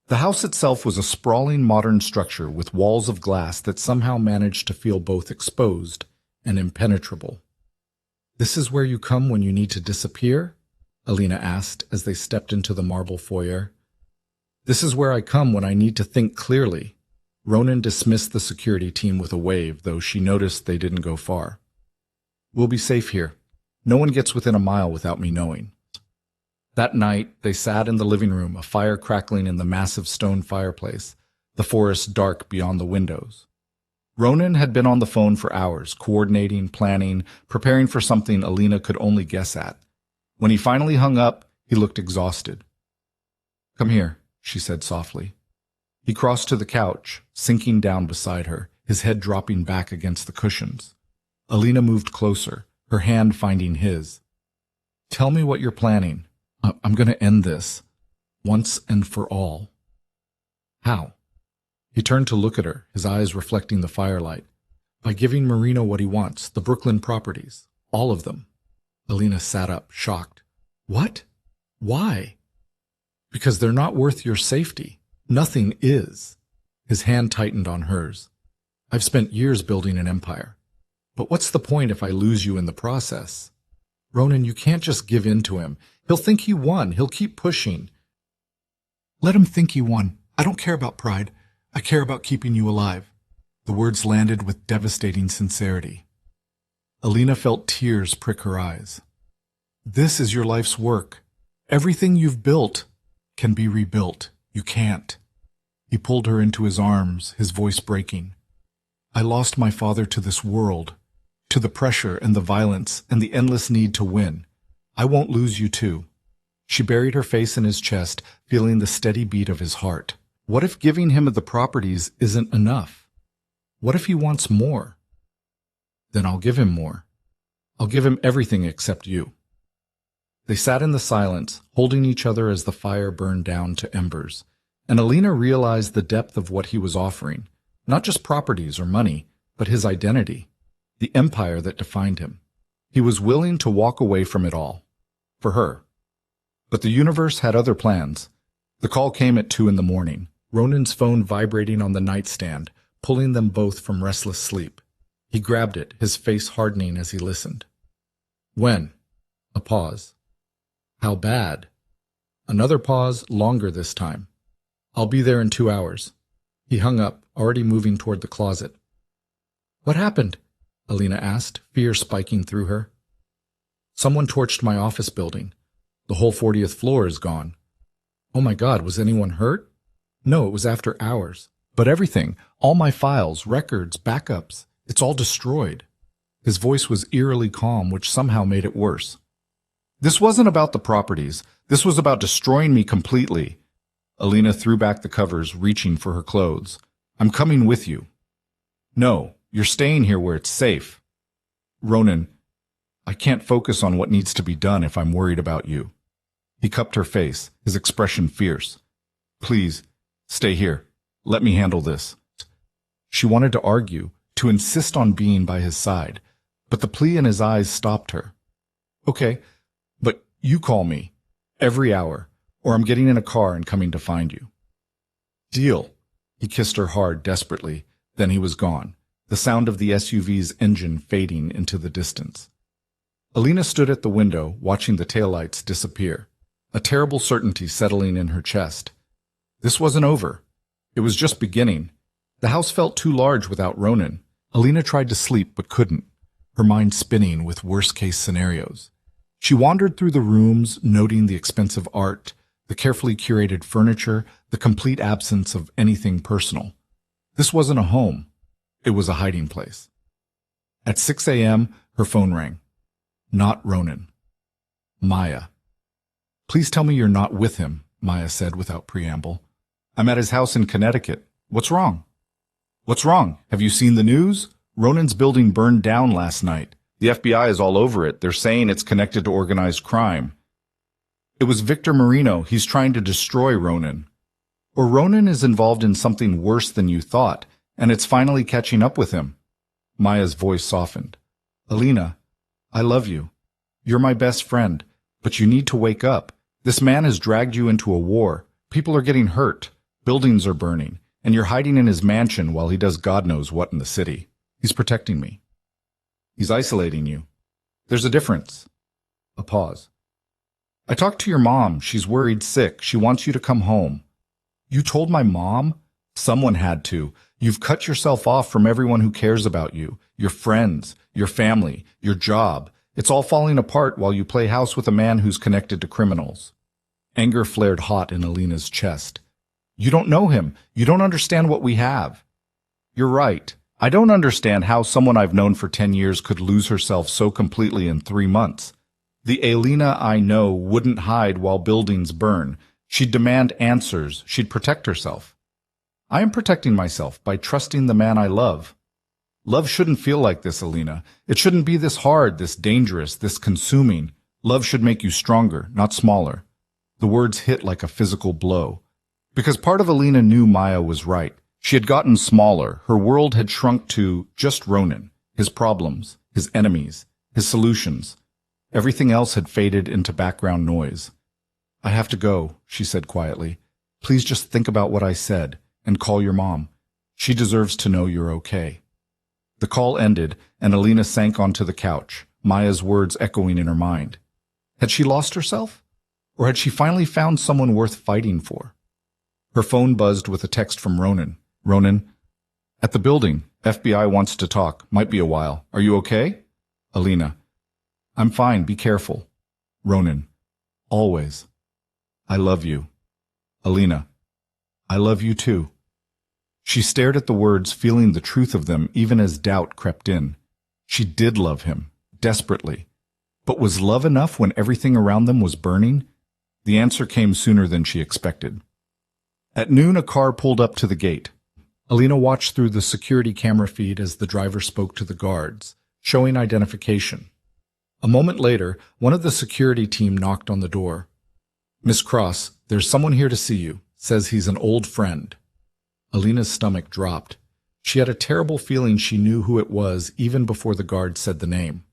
The house itself was a sprawling modern structure with walls of glass that somehow managed to feel both exposed and impenetrable. This is where you come when you need to disappear? Alina asked as they stepped into the marble foyer. This is where I come when I need to think clearly. Ronan dismissed the security team with a wave, though she noticed they didn't go far. We'll be safe here. No one gets within a mile without me knowing. That night, they sat in the living room, a fire crackling in the massive stone fireplace, the forest dark beyond the windows. Ronan had been on the phone for hours, coordinating, planning, preparing for something Alina could only guess at. When he finally hung up, he looked exhausted. Come here, she said softly. He crossed to the couch, sinking down beside her, his head dropping back against the cushions. Alina moved closer, her hand finding his. Tell me what you're planning. I'm going to end this, once and for all. How? He turned to look at her, his eyes reflecting the firelight. By giving Marino what he wants, the Brooklyn properties, all of them. Alina sat up, shocked. What? Why? Because they're not worth your safety. Nothing is. His hand tightened on hers. I've spent years building an empire. But what's the point if I lose you in the process? Ronan, you can't just give in to him. He'll think he won. He'll keep pushing. Let him think he won. I don't care about pride. I care about keeping you alive. The words landed with devastating sincerity. Alina felt tears prick her eyes. This is your life's work. Everything you've built can be rebuilt. You can't. He pulled her into his arms, his voice breaking. I lost my father to this world, to the pressure and the violence and the endless need to win. I won't lose you too. She buried her face in his chest, feeling the steady beat of his heart. What if giving him the properties isn't enough? What if he wants more? Then I'll give him more. I'll give him everything except you. They sat in the silence, holding each other as the fire burned down to embers, and Alina realized the depth of what he was offering, not just properties or money, but his identity, the empire that defined him. He was willing to walk away from it all, for her. But the universe had other plans. The call came at 2 a.m, Ronan's phone vibrating on the nightstand, pulling them both from restless sleep. He grabbed it, his face hardening as he listened. When? A pause. How bad? Another pause, longer this time. I'll be there in 2 hours. He hung up, already moving toward the closet. What happened? Alina asked, fear spiking through her. Someone torched my office building. The whole 40th floor is gone. Oh my God, was anyone hurt? No, it was after hours. But everything, all my files, records, backups, it's all destroyed. His voice was eerily calm, which somehow made it worse. This wasn't about the properties. This was about destroying me completely. Alina threw back the covers, reaching for her clothes. I'm coming with you. No, you're staying here where it's safe. Ronan, I can't focus on what needs to be done if I'm worried about you. He cupped her face, his expression fierce. Please, stay here. Let me handle this. She wanted to argue, to insist on being by his side, but the plea in his eyes stopped her. Okay, but you call me, every hour, or I'm getting in a car and coming to find you. Deal. He kissed her hard, desperately, then he was gone, the sound of the SUV's engine fading into the distance. Alina stood at the window, watching the taillights disappear, a terrible certainty settling in her chest. This wasn't over. It was just beginning. The house felt too large without Ronan. Alina tried to sleep but couldn't, her mind spinning with worst-case scenarios. She wandered through the rooms, noting the expensive art, the carefully curated furniture, the complete absence of anything personal. This wasn't a home. It was a hiding place. At 6 a.m., her phone rang. Not Ronan. Maya. Please tell me you're not with him, Maya said without preamble. I'm at his house in Connecticut. What's wrong? What's wrong? Have you seen the news? Ronan's building burned down last night. The FBI is all over it. They're saying it's connected to organized crime. It was Victor Marino. He's trying to destroy Ronan. Or Ronan is involved in something worse than you thought, and it's finally catching up with him. Maya's voice softened. Alina, I love you. You're my best friend, but you need to wake up. This man has dragged you into a war. People are getting hurt. Buildings are burning, and you're hiding in his mansion while he does God knows what in the city. He's protecting me. He's isolating you. There's a difference. A pause. I talked to your mom. She's worried sick. She wants you to come home. You told my mom? Someone had to. You've cut yourself off from everyone who cares about you, your friends, your family, your job. It's all falling apart while you play house with a man who's connected to criminals. Anger flared hot in Alina's chest. You don't know him. You don't understand what we have. You're right. I don't understand how someone I've known for 10 years could lose herself so completely in 3 months. The Alina I know wouldn't hide while buildings burn. She'd demand answers. She'd protect herself. I am protecting myself by trusting the man I love. Love shouldn't feel like this, Alina. It shouldn't be this hard, this dangerous, this consuming. Love should make you stronger, not smaller. The words hit like a physical blow. Because part of Alina knew Maya was right. She had gotten smaller. Her world had shrunk to just Ronan, his problems, his enemies, his solutions. Everything else had faded into background noise. I have to go, she said quietly. Please just think about what I said and call your mom. She deserves to know you're okay. The call ended, and Alina sank onto the couch, Maya's words echoing in her mind. Had she lost herself? Or had she finally found someone worth fighting for? Her phone buzzed with a text from Ronan. Ronan, at the building. FBI wants to talk. Might be a while. Are you okay? Alina, I'm fine. Be careful. Ronan, always. I love you. Alina, I love you too. She stared at the words, feeling the truth of them even as doubt crept in. She did love him, desperately. But was love enough when everything around them was burning? The answer came sooner than she expected. At noon, a car pulled up to the gate. Alina watched through the security camera feed as the driver spoke to the guards, showing identification. A moment later, one of the security team knocked on the door. Miss Cross, there's someone here to see you. Says he's an old friend. Alina's stomach dropped. She had a terrible feeling she knew who it was even before the guard said the name.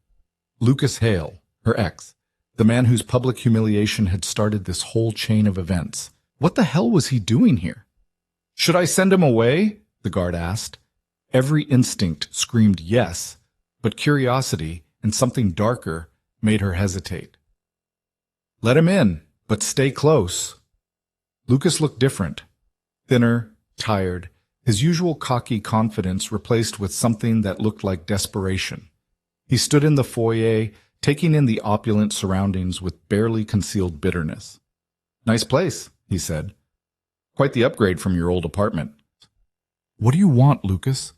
Lucas Hale, her ex, the man whose public humiliation had started this whole chain of events. What the hell was he doing here? Should I send him away? The guard asked. Every instinct screamed yes, but curiosity and something darker made her hesitate. Let him in, but stay close. Lucas looked different. Thinner, tired, his usual cocky confidence replaced with something that looked like desperation. He stood in the foyer, taking in the opulent surroundings with barely concealed bitterness. Nice place, he said. Quite the upgrade from your old apartment. What do you want, Lucas?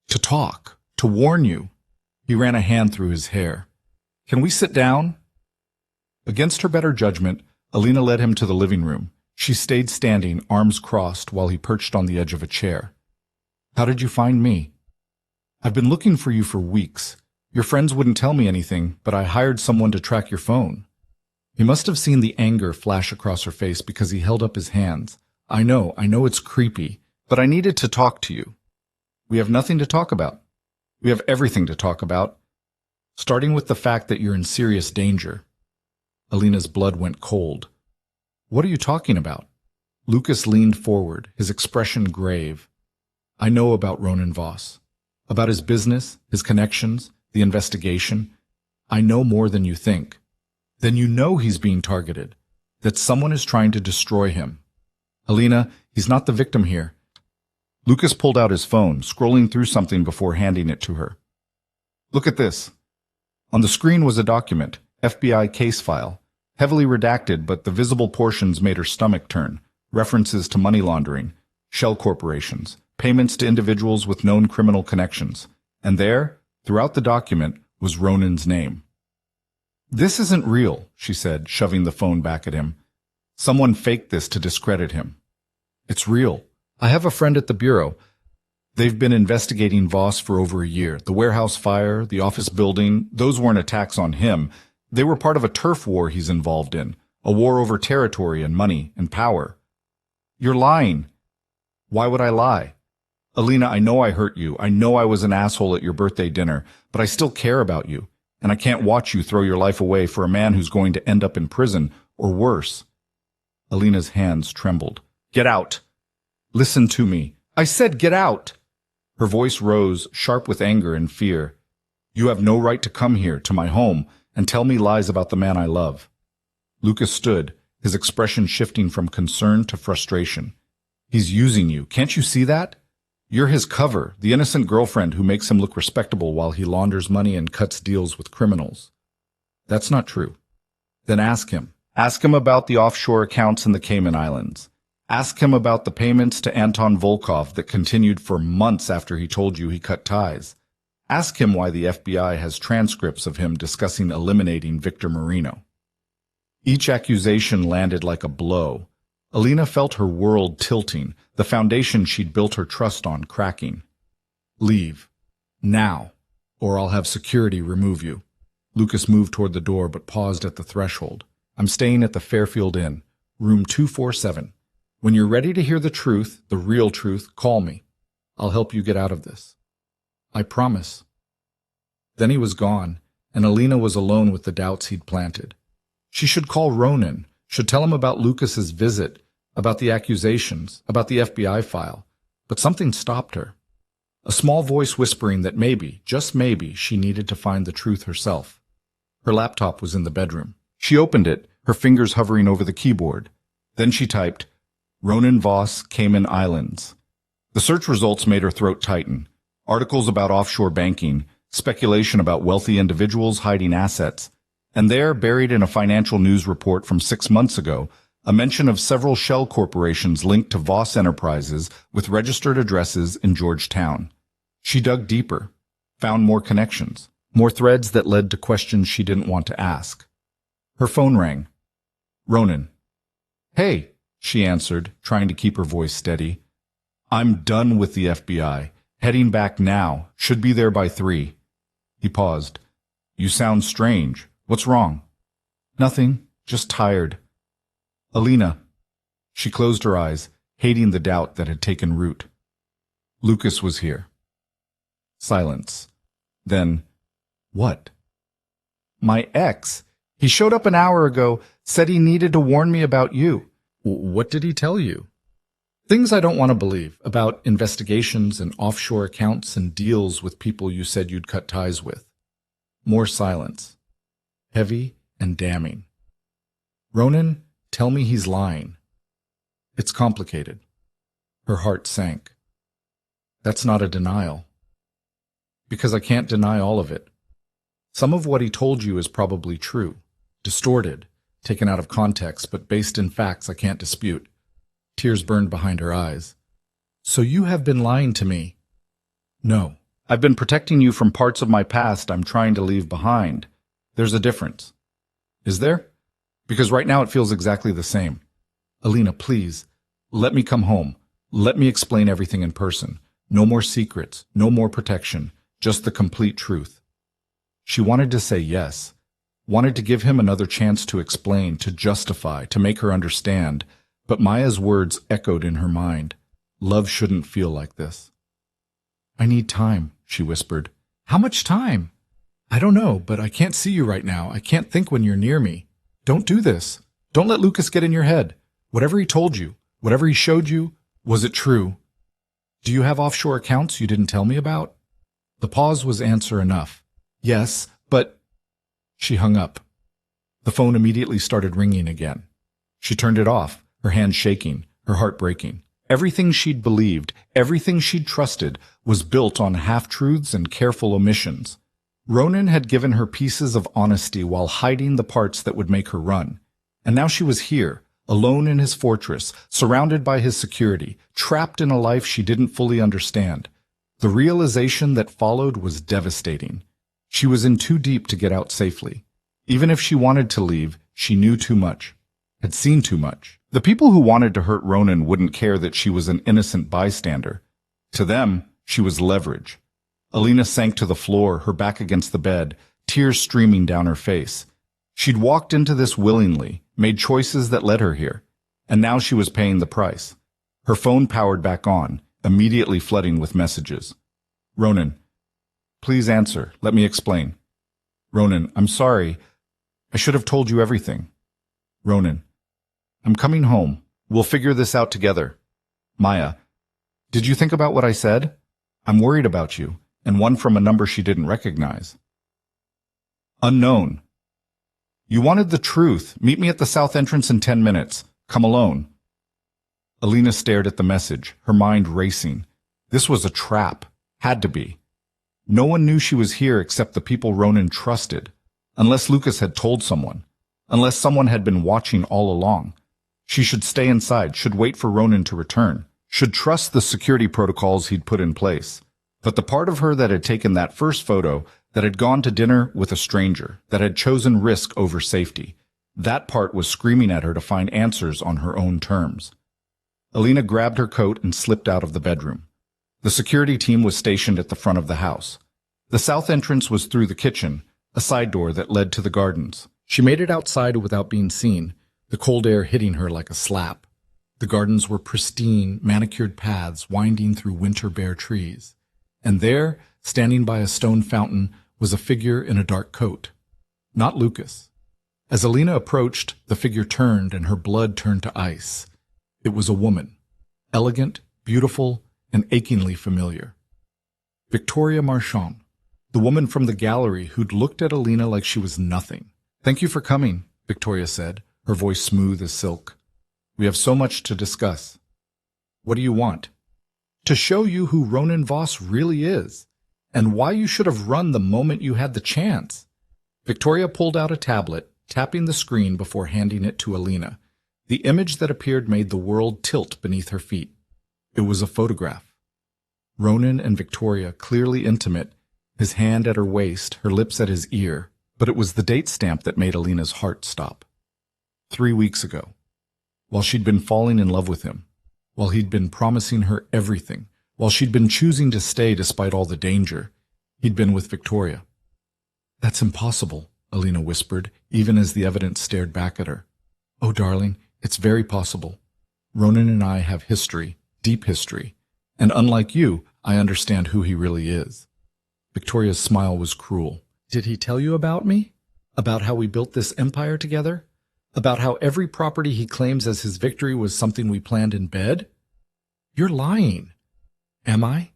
To talk, to warn you. He ran a hand through his hair. Can we sit down? Against her better judgment, Alina led him to the living room. She stayed standing, arms crossed, while he perched on the edge of a chair. How did you find me? I've been looking for you for weeks. Your friends wouldn't tell me anything, but I hired someone to track your phone. He must have seen the anger flash across her face because he held up his hands. I know it's creepy, but I needed to talk to you. We have nothing to talk about. We have everything to talk about, starting with the fact that you're in serious danger. Alina's blood went cold. What are you talking about? Lucas leaned forward, his expression grave. I know about Ronan Voss. About his business, his connections, the investigation. I know more than you think. Then you know he's being targeted, that someone is trying to destroy him. Alina, he's not the victim here. Lucas pulled out his phone, scrolling through something before handing it to her. Look at this. On the screen was a document, FBI case file. Heavily redacted, but the visible portions made her stomach turn. References to money laundering, shell corporations, payments to individuals with known criminal connections. And there, throughout the document, was Ronan's name. This isn't real, she said, shoving the phone back at him. Someone faked this to discredit him. It's real. I have a friend at the bureau. They've been investigating Voss for over a year. The warehouse fire, the office building, those weren't attacks on him. They were part of a turf war he's involved in, a war over territory and money and power. You're lying. Why would I lie? Alina, I know I hurt you. I know I was an asshole at your birthday dinner, but I still care about you, and I can't watch you throw your life away for a man who's going to end up in prison, or worse. Alina's hands trembled. Get out. Listen to me. I said get out. Her voice rose, sharp with anger and fear. You have no right to come here, to my home, and tell me lies about the man I love. Lucas stood, his expression shifting from concern to frustration. He's using you. Can't you see that? You're his cover, the innocent girlfriend who makes him look respectable while he launders money and cuts deals with criminals. That's not true. Then ask him. Ask him about the offshore accounts in the Cayman Islands. Ask him about the payments to Anton Volkov that continued for months after he told you he cut ties. Ask him why the FBI has transcripts of him discussing eliminating Victor Marino. Each accusation landed like a blow. Alina felt her world tilting, the foundation she'd built her trust on cracking. Leave. Now, or I'll have security remove you. Lucas moved toward the door but paused at the threshold. I'm staying at the Fairfield Inn, room 247. When you're ready to hear the truth, the real truth, call me. I'll help you get out of this. I promise. Then he was gone, and Alina was alone with the doubts he'd planted. She should call Ronan, should tell him about Lucas's visit, about the accusations, about the FBI file. But something stopped her. A small voice whispering that maybe, just maybe, she needed to find the truth herself. Her laptop was in the bedroom. She opened it, her fingers hovering over the keyboard. Then she typed, Ronan Voss, Cayman Islands. The search results made her throat tighten. Articles about offshore banking, speculation about wealthy individuals hiding assets, and there, buried in a financial news report from 6 months ago, a mention of several shell corporations linked to Voss Enterprises with registered addresses in Georgetown. She dug deeper, found more connections, more threads that led to questions she didn't want to ask. Her phone rang. Ronan. Hey, she answered, trying to keep her voice steady. I'm done with the FBI. Heading back now. Should be there by 3. He paused. You sound strange. What's wrong? Nothing. Just tired. Alina. She closed her eyes, hating the doubt that had taken root. Lucas was here. Silence. Then, what? My ex. He showed up an hour ago, said he needed to warn me about you. What did he tell you? Things I don't want to believe, about investigations and offshore accounts and deals with people you said you'd cut ties with. More silence. heavy and damning. Ronan, tell me he's lying. It's complicated. Her heart sank. That's not a denial. Because I can't deny all of it. Some of what he told you is probably true, distorted, taken out of context, but based in facts I can't dispute. Tears burned behind her eyes. So you have been lying to me? No. I've been protecting you from parts of my past I'm trying to leave behind. There's a difference. Is there? Because right now it feels exactly the same. Alina, please, let me come home. Let me explain everything in person. No more secrets, no more protection, just the complete truth. She wanted to say yes, wanted to give him another chance to explain, to justify, to make her understand, but Maya's words echoed in her mind. Love shouldn't feel like this. I need time, she whispered. How much time? I don't know, but I can't see you right now. I can't think when you're near me. Don't do this. Don't let Lucas get in your head. Whatever he told you, whatever he showed you, was it true? Do you have offshore accounts you didn't tell me about? The pause was answer enough. Yes, but... She hung up. The phone immediately started ringing again. She turned it off, her hand shaking, her heart breaking. Everything she'd believed, everything she'd trusted, was built on half-truths and careful omissions. Ronan had given her pieces of honesty while hiding the parts that would make her run. And now she was here, alone in his fortress, surrounded by his security, trapped in a life she didn't fully understand. The realization that followed was devastating. She was in too deep to get out safely. Even if she wanted to leave, she knew too much, had seen too much. The people who wanted to hurt Ronan wouldn't care that she was an innocent bystander. To them, she was leverage. Alina sank to the floor, her back against the bed, tears streaming down her face. She'd walked into this willingly, made choices that led her here, and now she was paying the price. Her phone powered back on, immediately flooding with messages. Ronan, please answer. Let me explain. Ronan, I'm sorry. I should have told you everything. Ronan, I'm coming home. We'll figure this out together. Maya, did you think about what I said? I'm worried about you, and one from a number she didn't recognize. Unknown. You wanted the truth. Meet me at the south entrance in 10 minutes. Come alone. Alina stared at the message, her mind racing. This was a trap. Had to be. No one knew she was here except the people Ronan trusted. Unless Lucas had told someone. Unless someone had been watching all along. She should stay inside, should wait for Ronan to return, should trust the security protocols he'd put in place. But the part of her that had taken that first photo, that had gone to dinner with a stranger, that had chosen risk over safety, that part was screaming at her to find answers on her own terms. Alina grabbed her coat and slipped out of the bedroom. The security team was stationed at the front of the house. The south entrance was through the kitchen, a side door that led to the gardens. She made it outside without being seen, the cold air hitting her like a slap. The gardens were pristine, manicured paths winding through winter-bare trees. And there, standing by a stone fountain, was a figure in a dark coat. Not Lucas. As Alina approached, the figure turned and her blood turned to ice. It was a woman, elegant, beautiful, and achingly familiar. Victoria Marchand, the woman from the gallery who'd looked at Alina like she was nothing. Thank you for coming, Victoria said, her voice smooth as silk. We have so much to discuss. What do you want? To show you who Ronan Voss really is, and why you should have run the moment you had the chance. Victoria pulled out a tablet, tapping the screen before handing it to Alina. The image that appeared made the world tilt beneath her feet. It was a photograph. Ronan and Victoria, clearly intimate, his hand at her waist, her lips at his ear, but it was the date stamp that made Alina's heart stop. 3 weeks ago, while she'd been falling in love with him, while he'd been promising her everything, while she'd been choosing to stay despite all the danger, he'd been with Victoria. That's impossible, Alina whispered, even as the evidence stared back at her. Oh, darling, it's very possible. Ronan and I have history, deep history, and unlike you, I understand who he really is. Victoria's smile was cruel. Did he tell you about me? About how we built this empire together? About how every property he claims as his victory was something we planned in bed? You're lying. Am I?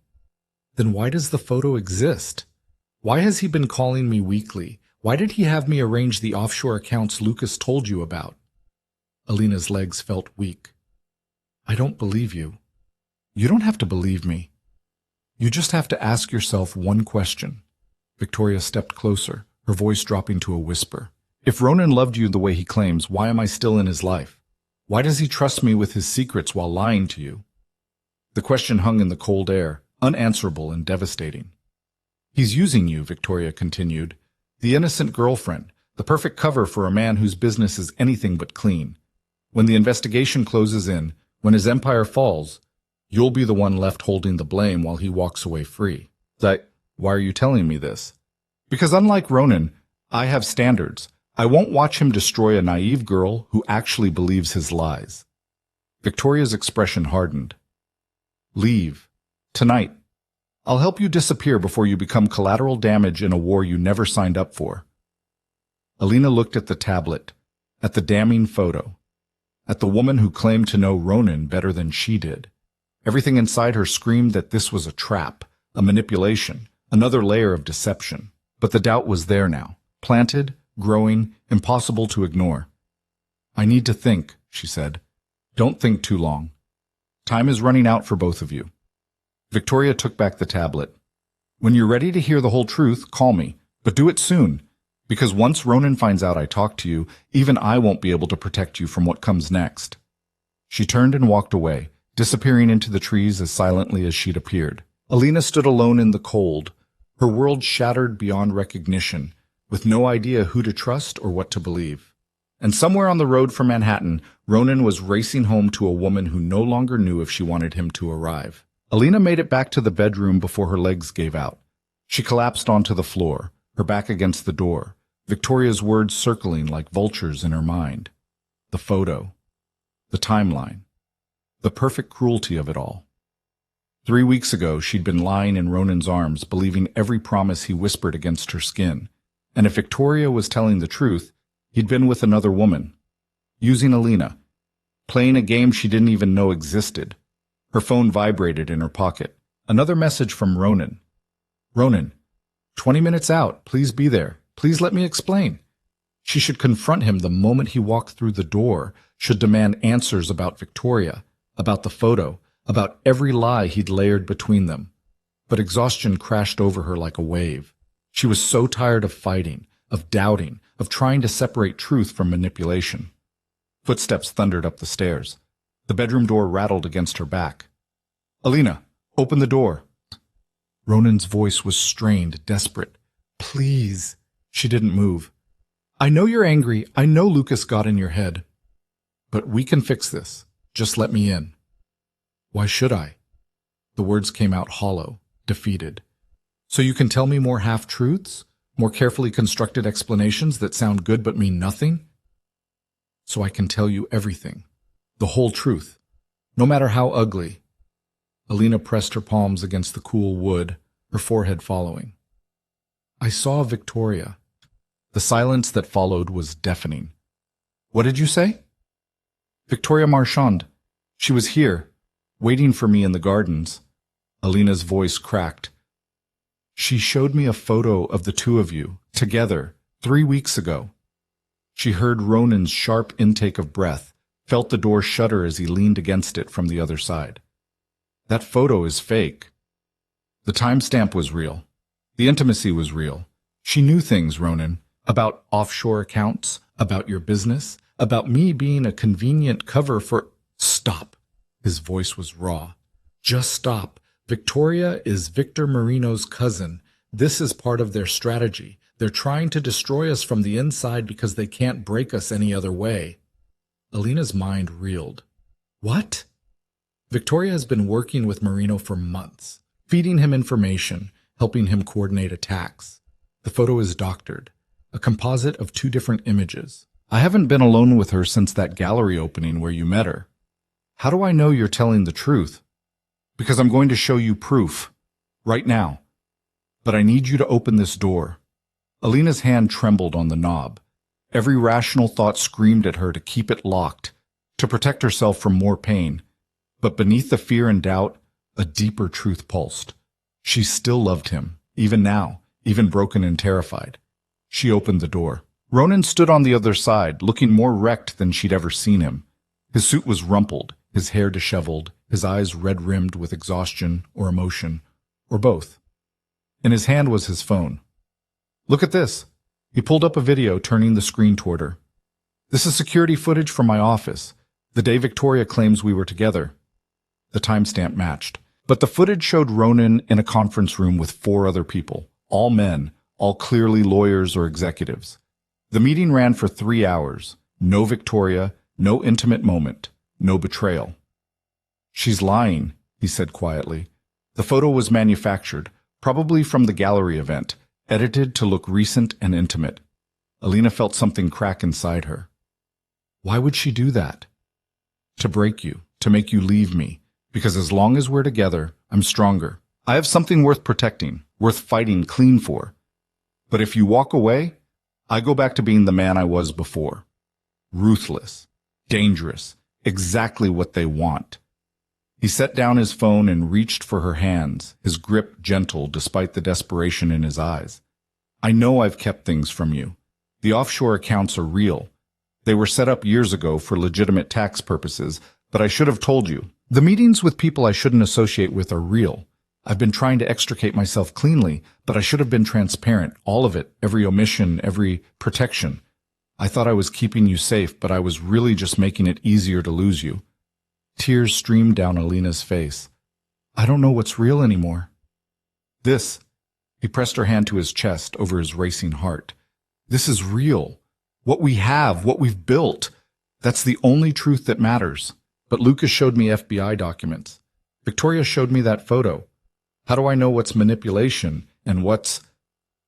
Then why does the photo exist? Why has he been calling me weekly? Why did he have me arrange the offshore accounts Lucas told you about? Alina's legs felt weak. I don't believe you. You don't have to believe me. You just have to ask yourself one question. Victoria stepped closer, her voice dropping to a whisper. If Ronan loved you the way he claims, why am I still in his life? Why does he trust me with his secrets while lying to you? The question hung in the cold air, unanswerable and devastating. He's using you, Victoria continued. The innocent girlfriend, the perfect cover for a man whose business is anything but clean. When the investigation closes in, when his empire falls, you'll be the one left holding the blame while he walks away free. Why are you telling me this? Because unlike Ronan, I have standards. I won't watch him destroy a naive girl who actually believes his lies. Victoria's expression hardened. Leave. Tonight. I'll help you disappear before you become collateral damage in a war you never signed up for. Alina looked at the tablet, at the damning photo, at the woman who claimed to know Ronan better than she did. Everything inside her screamed that this was a trap, a manipulation, another layer of deception. But the doubt was there now, planted, growing, impossible to ignore. I need to think, she said. Don't think too long. Time is running out for both of you. Victoria took back the tablet. When you're ready to hear the whole truth, call me, but do it soon, because once Ronan finds out I talked to you, even I won't be able to protect you from what comes next. She turned and walked away, disappearing into the trees as silently as she'd appeared. Alina stood alone in the cold, her world shattered beyond recognition, with no idea who to trust or what to believe. And somewhere on the road from Manhattan, Ronan was racing home to a woman who no longer knew if she wanted him to arrive. Alina made it back to the bedroom before her legs gave out. She collapsed onto the floor, her back against the door, Victoria's words circling like vultures in her mind. The photo. The timeline. The perfect cruelty of it all. 3 weeks ago, she'd been lying in Ronan's arms, believing every promise he whispered against her skin. And if Victoria was telling the truth, he'd been with another woman, using Alina, playing a game she didn't even know existed. Her phone vibrated in her pocket. Another message from Ronan. Ronan, 20 minutes out. Please be there. Please let me explain. She should confront him the moment he walked through the door, should demand answers about Victoria, about the photo, about every lie he'd layered between them. But exhaustion crashed over her like a wave. She was so tired of fighting, of doubting, of trying to separate truth from manipulation. Footsteps thundered up the stairs. The bedroom door rattled against her back. Alina, open the door. Ronan's voice was strained, desperate. Please. She didn't move. I know you're angry. I know Lucas got in your head. But we can fix this. Just let me in. Why should I? The words came out hollow, defeated. So you can tell me more half-truths? More carefully constructed explanations that sound good but mean nothing? So I can tell you everything. The whole truth. No matter how ugly. Alina pressed her palms against the cool wood, her forehead following. I saw Victoria. The silence that followed was deafening. What did you say? Victoria Marchand. She was here, waiting for me in the gardens. Alina's voice cracked. She showed me a photo of the two of you, together, 3 weeks ago. She heard Ronan's sharp intake of breath, felt the door shudder as he leaned against it from the other side. That photo is fake. The timestamp was real. The intimacy was real. She knew things, Ronan, about offshore accounts, about your business, about me being a convenient cover for— Stop. His voice was raw. Just stop. Victoria is Victor Marino's cousin. This is part of their strategy. They're trying to destroy us from the inside because they can't break us any other way. Alina's mind reeled. What? Victoria has been working with Marino for months, feeding him information, helping him coordinate attacks. The photo is doctored, a composite of 2 different images. I haven't been alone with her since that gallery opening where you met her. How do I know you're telling the truth? Because I'm going to show you proof. Right now. But I need you to open this door. Alina's hand trembled on the knob. Every rational thought screamed at her to keep it locked, to protect herself from more pain. But beneath the fear and doubt, a deeper truth pulsed. She still loved him, even now, even broken and terrified. She opened the door. Ronan stood on the other side, looking more wrecked than she'd ever seen him. His suit was rumpled, his hair disheveled, his eyes red-rimmed with exhaustion or emotion, or both. In his hand was his phone. "Look at this." He pulled up a video, turning the screen toward her. "This is security footage from my office, the day Victoria claims we were together." The timestamp matched, but the footage showed Ronan in a conference room with 4 other people, all men, all clearly lawyers or executives. The meeting ran for 3 hours. No Victoria, no intimate moment, no betrayal. "She's lying," he said quietly. The photo was manufactured, probably from the gallery event, edited to look recent and intimate. Alina felt something crack inside her. Why would she do that? To break you, to make you leave me, because as long as we're together, I'm stronger. I have something worth protecting, worth fighting clean for. But if you walk away, I go back to being the man I was before. Ruthless, dangerous, exactly what they want. He set down his phone and reached for her hands, his grip gentle despite the desperation in his eyes. I know I've kept things from you. The offshore accounts are real. They were set up years ago for legitimate tax purposes, but I should have told you. The meetings with people I shouldn't associate with are real. I've been trying to extricate myself cleanly, but I should have been transparent, all of it, every omission, every protection. I thought I was keeping you safe, but I was really just making it easier to lose you. Tears streamed down Alina's face. I don't know what's real anymore. This. He pressed her hand to his chest over his racing heart. This is real. What we have, what we've built. That's the only truth that matters. But Lucas showed me FBI documents. Victoria showed me that photo. How do I know what's manipulation and what's...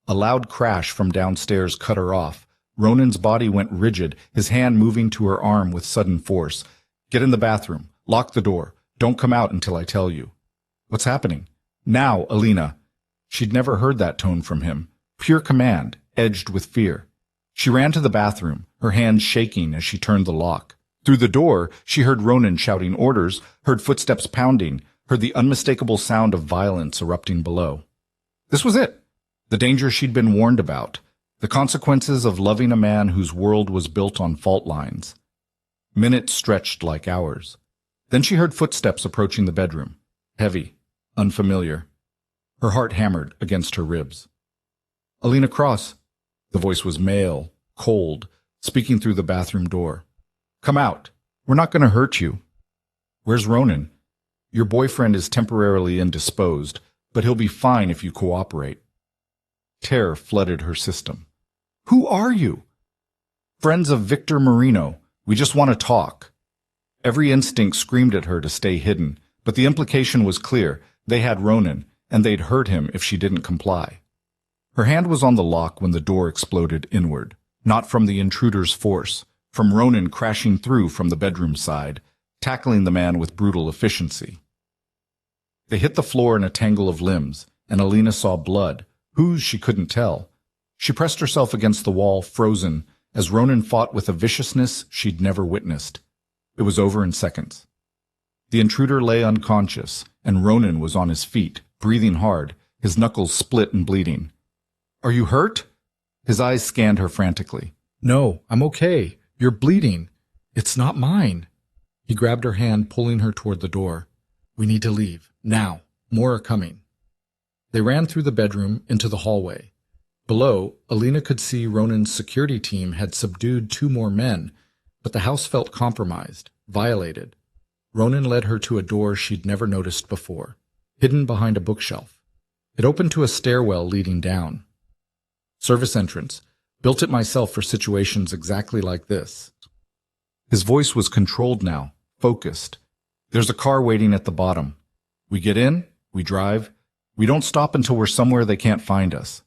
A loud crash from downstairs cut her off. Ronan's body went rigid, his hand moving to her arm with sudden force. Get in the bathroom. Lock the door. Don't come out until I tell you. What's happening? Now, Alina. She'd never heard that tone from him. Pure command, edged with fear. She ran to the bathroom, her hands shaking as she turned the lock. Through the door, she heard Ronan shouting orders, heard footsteps pounding, heard the unmistakable sound of violence erupting below. This was it. The danger she'd been warned about. The consequences of loving a man whose world was built on fault lines. Minutes stretched like hours. Then she heard footsteps approaching the bedroom. Heavy, unfamiliar. Her heart hammered against her ribs. Alina Cross. The voice was male, cold, speaking through the bathroom door. Come out. We're not going to hurt you. Where's Ronan? Your boyfriend is temporarily indisposed, but he'll be fine if you cooperate. Terror flooded her system. Who are you? Friends of Victor Marino. We just want to talk. Every instinct screamed at her to stay hidden, but the implication was clear. They had Ronan, and they'd hurt him if she didn't comply. Her hand was on the lock when the door exploded inward, not from the intruder's force, from Ronan crashing through from the bedroom side, tackling the man with brutal efficiency. They hit the floor in a tangle of limbs, and Alina saw blood, whose she couldn't tell. She pressed herself against the wall, frozen, as Ronan fought with a viciousness she'd never witnessed. It was over in seconds. The intruder lay unconscious, and Ronan was on his feet, breathing hard, his knuckles split and bleeding. Are you hurt? His eyes scanned her frantically. No, I'm okay. You're bleeding. It's not mine. He grabbed her hand, pulling her toward the door. We need to leave. Now. More are coming. They ran through the bedroom into the hallway. Below, Alina could see Ronan's security team had subdued 2 more men, but the house felt compromised, violated. Ronan led her to a door she'd never noticed before, hidden behind a bookshelf. It opened to a stairwell leading down. Service entrance. Built it myself for situations exactly like this. His voice was controlled now, focused. There's a car waiting at the bottom. We get in, we drive. We don't stop until we're somewhere they can't find us.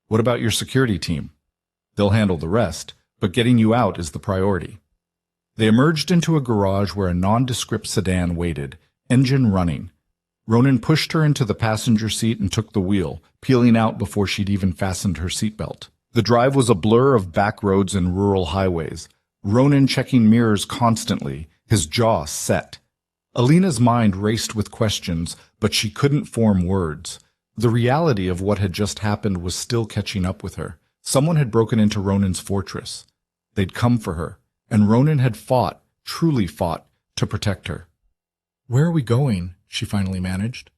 What about your security team? They'll handle the rest, but getting you out is the priority. They emerged into a garage where a nondescript sedan waited, engine running. Ronan pushed her into the passenger seat and took the wheel, peeling out before she'd even fastened her seatbelt. The drive was a blur of back roads and rural highways. Ronan checking mirrors constantly, his jaw set. Alina's mind raced with questions, but she couldn't form words. The reality of what had just happened was still catching up with her, Someone had broken into Ronan's fortress. They'd come for her, and Ronan had fought, truly fought, to protect her. "Where are we going?" she finally managed.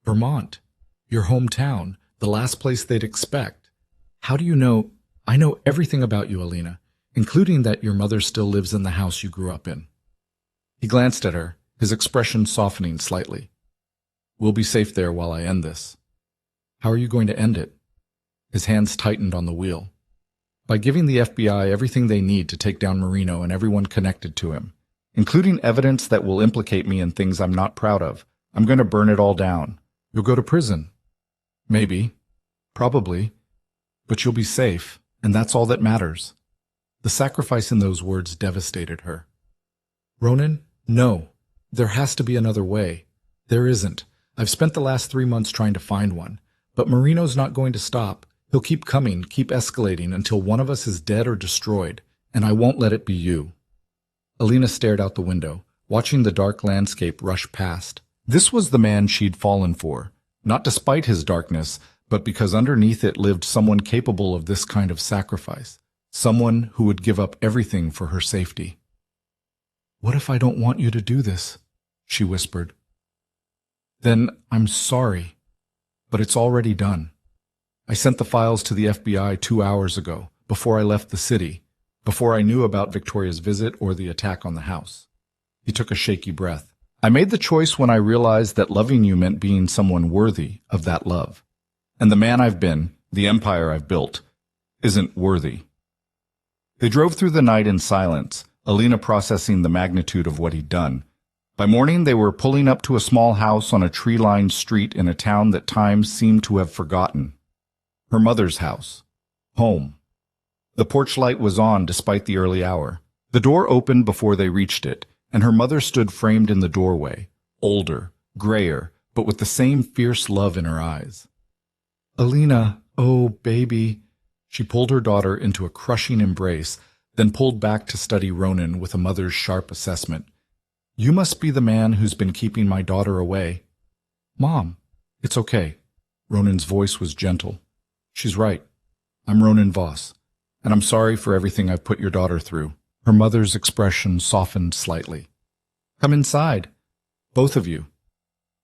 "Vermont. Your hometown, the last place they'd expect. How do you know? I know everything about you, Alina, including that your mother still lives in the house you grew up in." He glanced at her, his expression softening slightly. "We'll be safe there while I end this." "How are you going to end it?" His hands tightened on the wheel. "By giving the FBI everything they need to take down Marino and everyone connected to him, including evidence that will implicate me in things I'm not proud of. I'm going to burn it all down. You'll go to prison. Maybe. Probably. But you'll be safe, and that's all that matters." The sacrifice in those words devastated her. "Ronan, no. There has to be another way." "There isn't. I've spent the last 3 months trying to find one. But Marino's not going to stop. He'll keep coming, keep escalating until one of us is dead or destroyed, and I won't let it be you." Alina stared out the window, watching the dark landscape rush past. This was the man she'd fallen for, not despite his darkness, but because underneath it lived someone capable of this kind of sacrifice, someone who would give up everything for her safety. "What if I don't want you to do this?" she whispered. "Then I'm sorry, but it's already done. I sent the files to the FBI 2 hours ago, before I left the city, before I knew about Victoria's visit or the attack on the house." He took a shaky breath. "I made the choice when I realized that loving you meant being someone worthy of that love. And the man I've been, the empire I've built, isn't worthy." They drove through the night in silence, Alina processing the magnitude of what he'd done. By morning, they were pulling up to a small house on a tree-lined street in a town that time seemed to have forgotten. Her mother's house. Home. The porch light was on despite the early hour. The door opened before they reached it, and her mother stood framed in the doorway, older, grayer, but with the same fierce love in her eyes. "Alina, oh, baby." She pulled her daughter into a crushing embrace, then pulled back to study Ronan with a mother's sharp assessment. "You must be the man who's been keeping my daughter away." "Mom, it's okay." Ronan's voice was gentle. "She's right. I'm Ronan Voss, and I'm sorry for everything I've put your daughter through." Her mother's expression softened slightly. "Come inside. Both of you.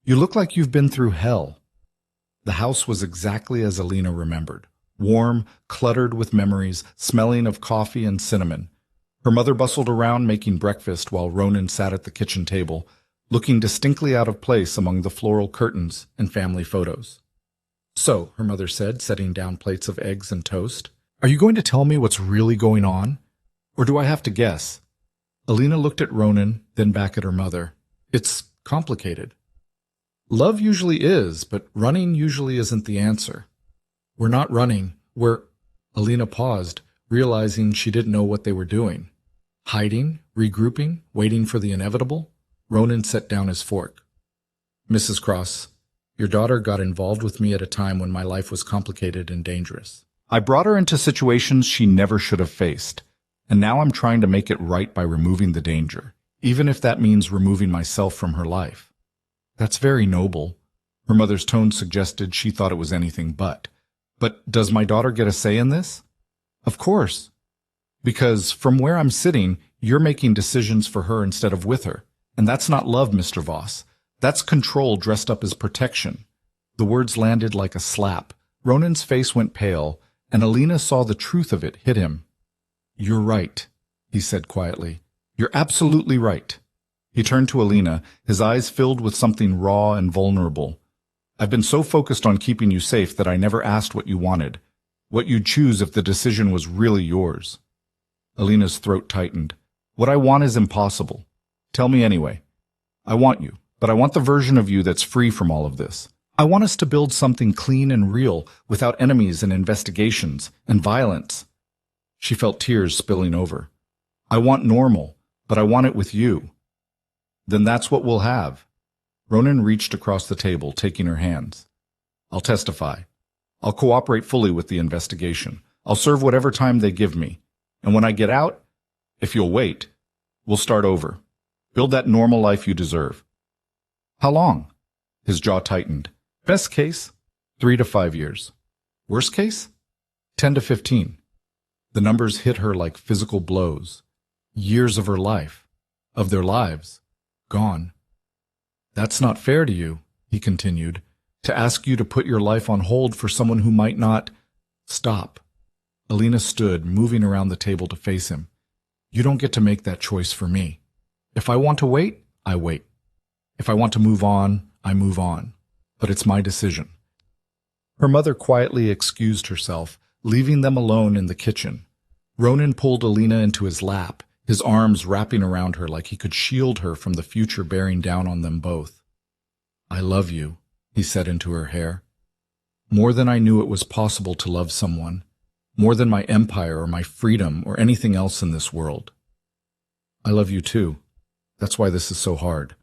You look like you've been through hell." The house was exactly as Alina remembered. Warm, cluttered with memories, smelling of coffee and cinnamon. Her mother bustled around making breakfast while Ronan sat at the kitchen table, looking distinctly out of place among the floral curtains and family photos. "So," her mother said, setting down plates of eggs and toast, "are you going to tell me what's really going on? Or do I have to guess?" Alina looked at Ronan, then back at her mother. "It's complicated. Love usually is, but running usually isn't the answer. We're not running. We're—" Alina paused, realizing she didn't know what they were doing. Hiding, regrouping, waiting for the inevitable? Ronan set down his fork. "Mrs. Cross, your daughter got involved with me at a time when my life was complicated and dangerous. I brought her into situations she never should have faced, and now I'm trying to make it right by removing the danger, even if that means removing myself from her life." "That's very noble." Her mother's tone suggested she thought it was anything but. "But does my daughter get a say in this?" "Of course. Because from where I'm sitting, you're making decisions for her instead of with her. And that's not love, Mr. Voss. That's control dressed up as protection." The words landed like a slap. Ronan's face went pale, and Alina saw the truth of it hit him. "You're right," he said quietly. "You're absolutely right." He turned to Alina, his eyes filled with something raw and vulnerable. "I've been so focused on keeping you safe that I never asked what you wanted, what you'd choose if the decision was really yours." Alina's throat tightened. "What I want is impossible. Tell me anyway. I want you, but I want the version of you that's free from all of this. I want us to build something clean and real, without enemies and investigations and violence." She felt tears spilling over. "I want normal, but I want it with you." "Then that's what we'll have." Ronan reached across the table, taking her hands. "I'll testify. I'll cooperate fully with the investigation. I'll serve whatever time they give me. And when I get out, if you'll wait, we'll start over. Build that normal life you deserve." "How long?" His jaw tightened. "Best case, 3 to 5 years. Worst case, 10 to 15. The numbers hit her like physical blows. Years of her life, of their lives, gone. That's not fair to you, he continued, to ask you to put your life on hold for someone who might not. Stop. Alina stood, moving around the table to face him. You don't get to make that choice for me. If I want to wait, I wait. If I want to move on, I move on. But it's my decision. Her mother quietly excused herself, leaving them alone in the kitchen. Ronan pulled Alina into his lap, his arms wrapping around her like he could shield her from the future bearing down on them both. I love you, he said into her hair. More than I knew it was possible to love someone, more than my empire or my freedom or anything else in this world. I love you too. That's why this is so hard.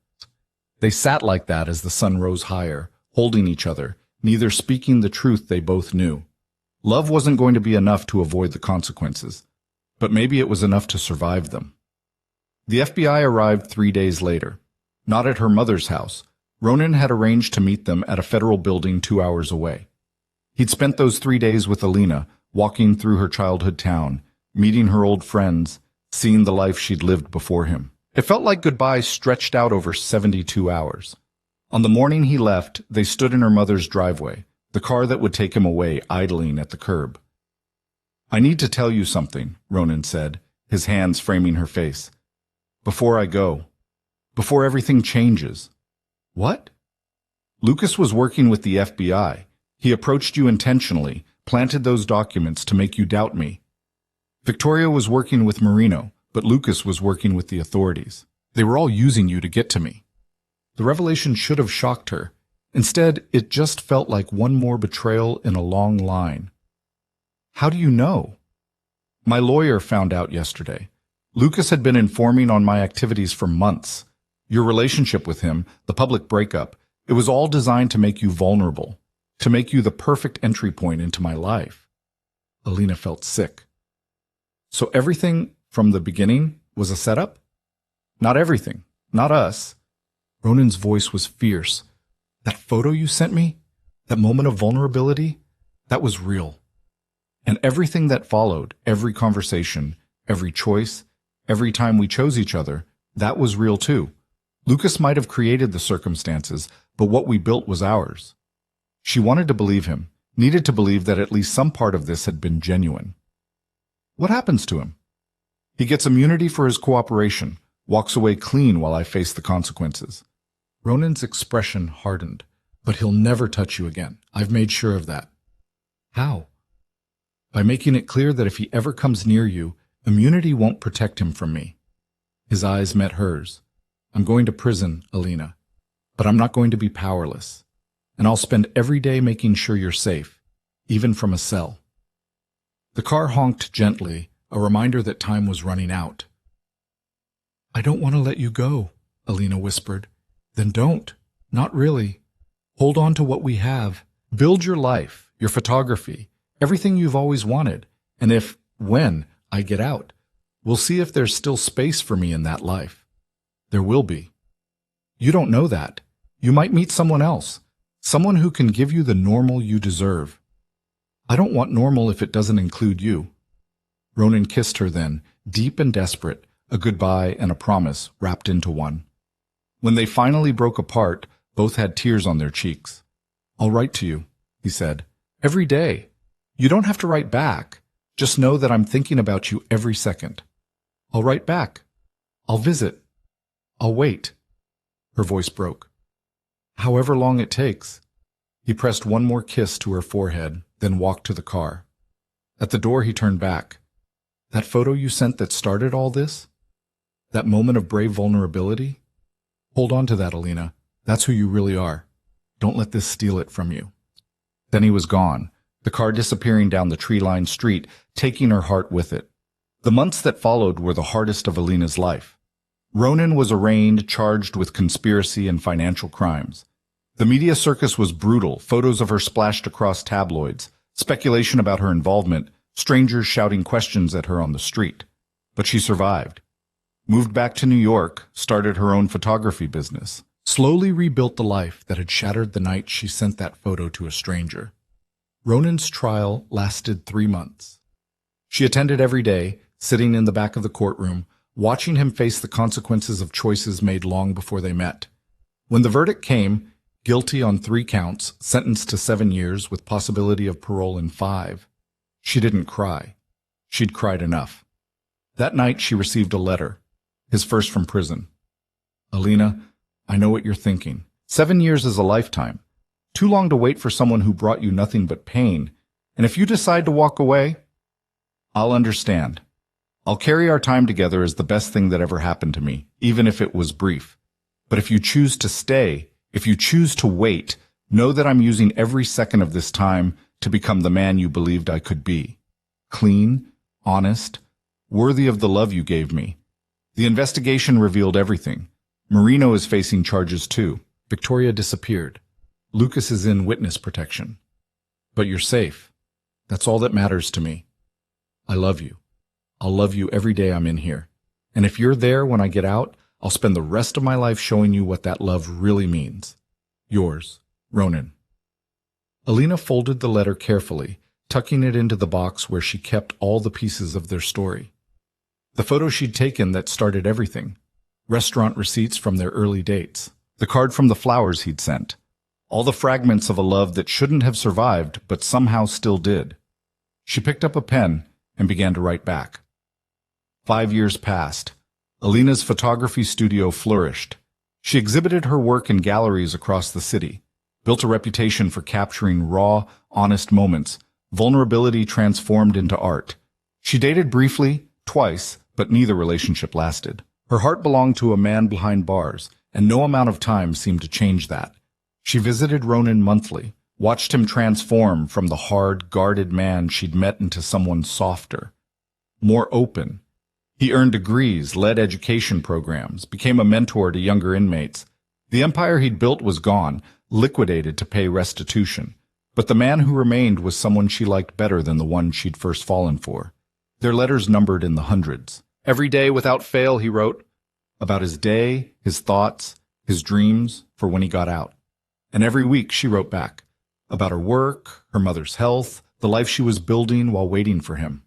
They sat like that as the sun rose higher, holding each other, neither speaking the truth they both knew. Love wasn't going to be enough to avoid the consequences, but maybe it was enough to survive them. The FBI arrived 3 days later. Not at her mother's house. Ronan had arranged to meet them at a federal building 2 hours away. He'd spent those 3 days with Alina, walking through her childhood town, meeting her old friends, seeing the life she'd lived before him. It felt like goodbye stretched out over 72 hours. On the morning he left, they stood in her mother's driveway, the car that would take him away idling at the curb. I need to tell you something, Ronan said, his hands framing her face. Before I go. Before everything changes. What? Lucas was working with the FBI. He approached you intentionally, planted those documents to make you doubt me. Victoria was working with Marino, but Lucas was working with the authorities. They were all using you to get to me. The revelation should have shocked her. Instead, it just felt like one more betrayal in a long line. How do you know? My lawyer found out yesterday. Lucas had been informing on my activities for months. Your relationship with him, the public breakup, it was all designed to make you vulnerable, to make you the perfect entry point into my life. Alina felt sick. So everything from the beginning was a setup? Not everything. Not us. Ronan's voice was fierce. That photo you sent me? That moment of vulnerability? That was real. And everything that followed, every conversation, every choice, every time we chose each other, that was real too. Lucas might have created the circumstances, but what we built was ours. She wanted to believe him, needed to believe that at least some part of this had been genuine. What happens to him? He gets immunity for his cooperation, walks away clean while I face the consequences. Ronan's expression hardened. But he'll never touch you again. I've made sure of that. How? By making it clear that if he ever comes near you, immunity won't protect him from me. His eyes met hers. I'm going to prison, Alina, but I'm not going to be powerless. And I'll spend every day making sure you're safe, even from a cell. The car honked gently, a reminder that time was running out. I don't want to let you go, Alina whispered. Then don't. Not really. Hold on to what we have. Build your life, your photography, everything you've always wanted. And when I get out, we'll see if there's still space for me in that life. There will be. You don't know that. You might meet someone else, someone who can give you the normal you deserve. I don't want normal if it doesn't include you. Ronan kissed her then, deep and desperate, a goodbye and a promise wrapped into one. When they finally broke apart, both had tears on their cheeks. I'll write to you, he said, every day. You don't have to write back. Just know that I'm thinking about you every second. I'll write back. I'll visit. I'll wait. Her voice broke. However long it takes. He pressed one more kiss to her forehead, then walked to the car. At the door he turned back. That photo you sent that started all this? That moment of brave vulnerability? Hold on to that, Alina. That's who you really are. Don't let this steal it from you. Then he was gone, the car disappearing down the tree-lined street, taking her heart with it. The months that followed were the hardest of Alina's life. Ronan was arraigned, charged with conspiracy and financial crimes. The media circus was brutal, photos of her splashed across tabloids, speculation about her involvement, strangers shouting questions at her on the street. But she survived. Moved back to New York, started her own photography business, slowly rebuilt the life that had shattered the night she sent that photo to a stranger. Ronan's trial lasted 3 months. She attended every day, sitting in the back of the courtroom, watching him face the consequences of choices made long before they met. When the verdict came, guilty on 3 counts, sentenced to 7 years with possibility of parole in 5, she didn't cry. She'd cried enough. That night she received a letter, his first from prison. Alina, I know what you're thinking. 7 years is a lifetime. Too long to wait for someone who brought you nothing but pain. And if you decide to walk away, I'll understand. I'll carry our time together as the best thing that ever happened to me, even if it was brief. But if you choose to stay, if you choose to wait, know that I'm using every second of this time to become the man you believed I could be. Clean, honest, worthy of the love you gave me. The investigation revealed everything. Marino is facing charges too. Victoria disappeared. Lucas is in witness protection. But you're safe. That's all that matters to me. I love you. I'll love you every day I'm in here. And if you're there when I get out, I'll spend the rest of my life showing you what that love really means. Yours, Ronan. Alina folded the letter carefully, tucking it into the box where she kept all the pieces of their story. The photo she'd taken that started everything. Restaurant receipts from their early dates. The card from the flowers he'd sent. All the fragments of a love that shouldn't have survived, but somehow still did. She picked up a pen and began to write back. 5 years passed. Alina's photography studio flourished. She exhibited her work in galleries across the city, built a reputation for capturing raw, honest moments, vulnerability transformed into art. She dated briefly, twice, but neither relationship lasted. Her heart belonged to a man behind bars, and no amount of time seemed to change that. She visited Ronan monthly, watched him transform from the hard, guarded man she'd met into someone softer, more open. He earned degrees, led education programs, became a mentor to younger inmates. The empire he'd built was gone, liquidated to pay restitution. But the man who remained was someone she liked better than the one she'd first fallen for. Their letters numbered in the hundreds. Every day without fail he wrote about his day, his thoughts, his dreams for when he got out. And every week she wrote back about her work, her mother's health, the life she was building while waiting for him.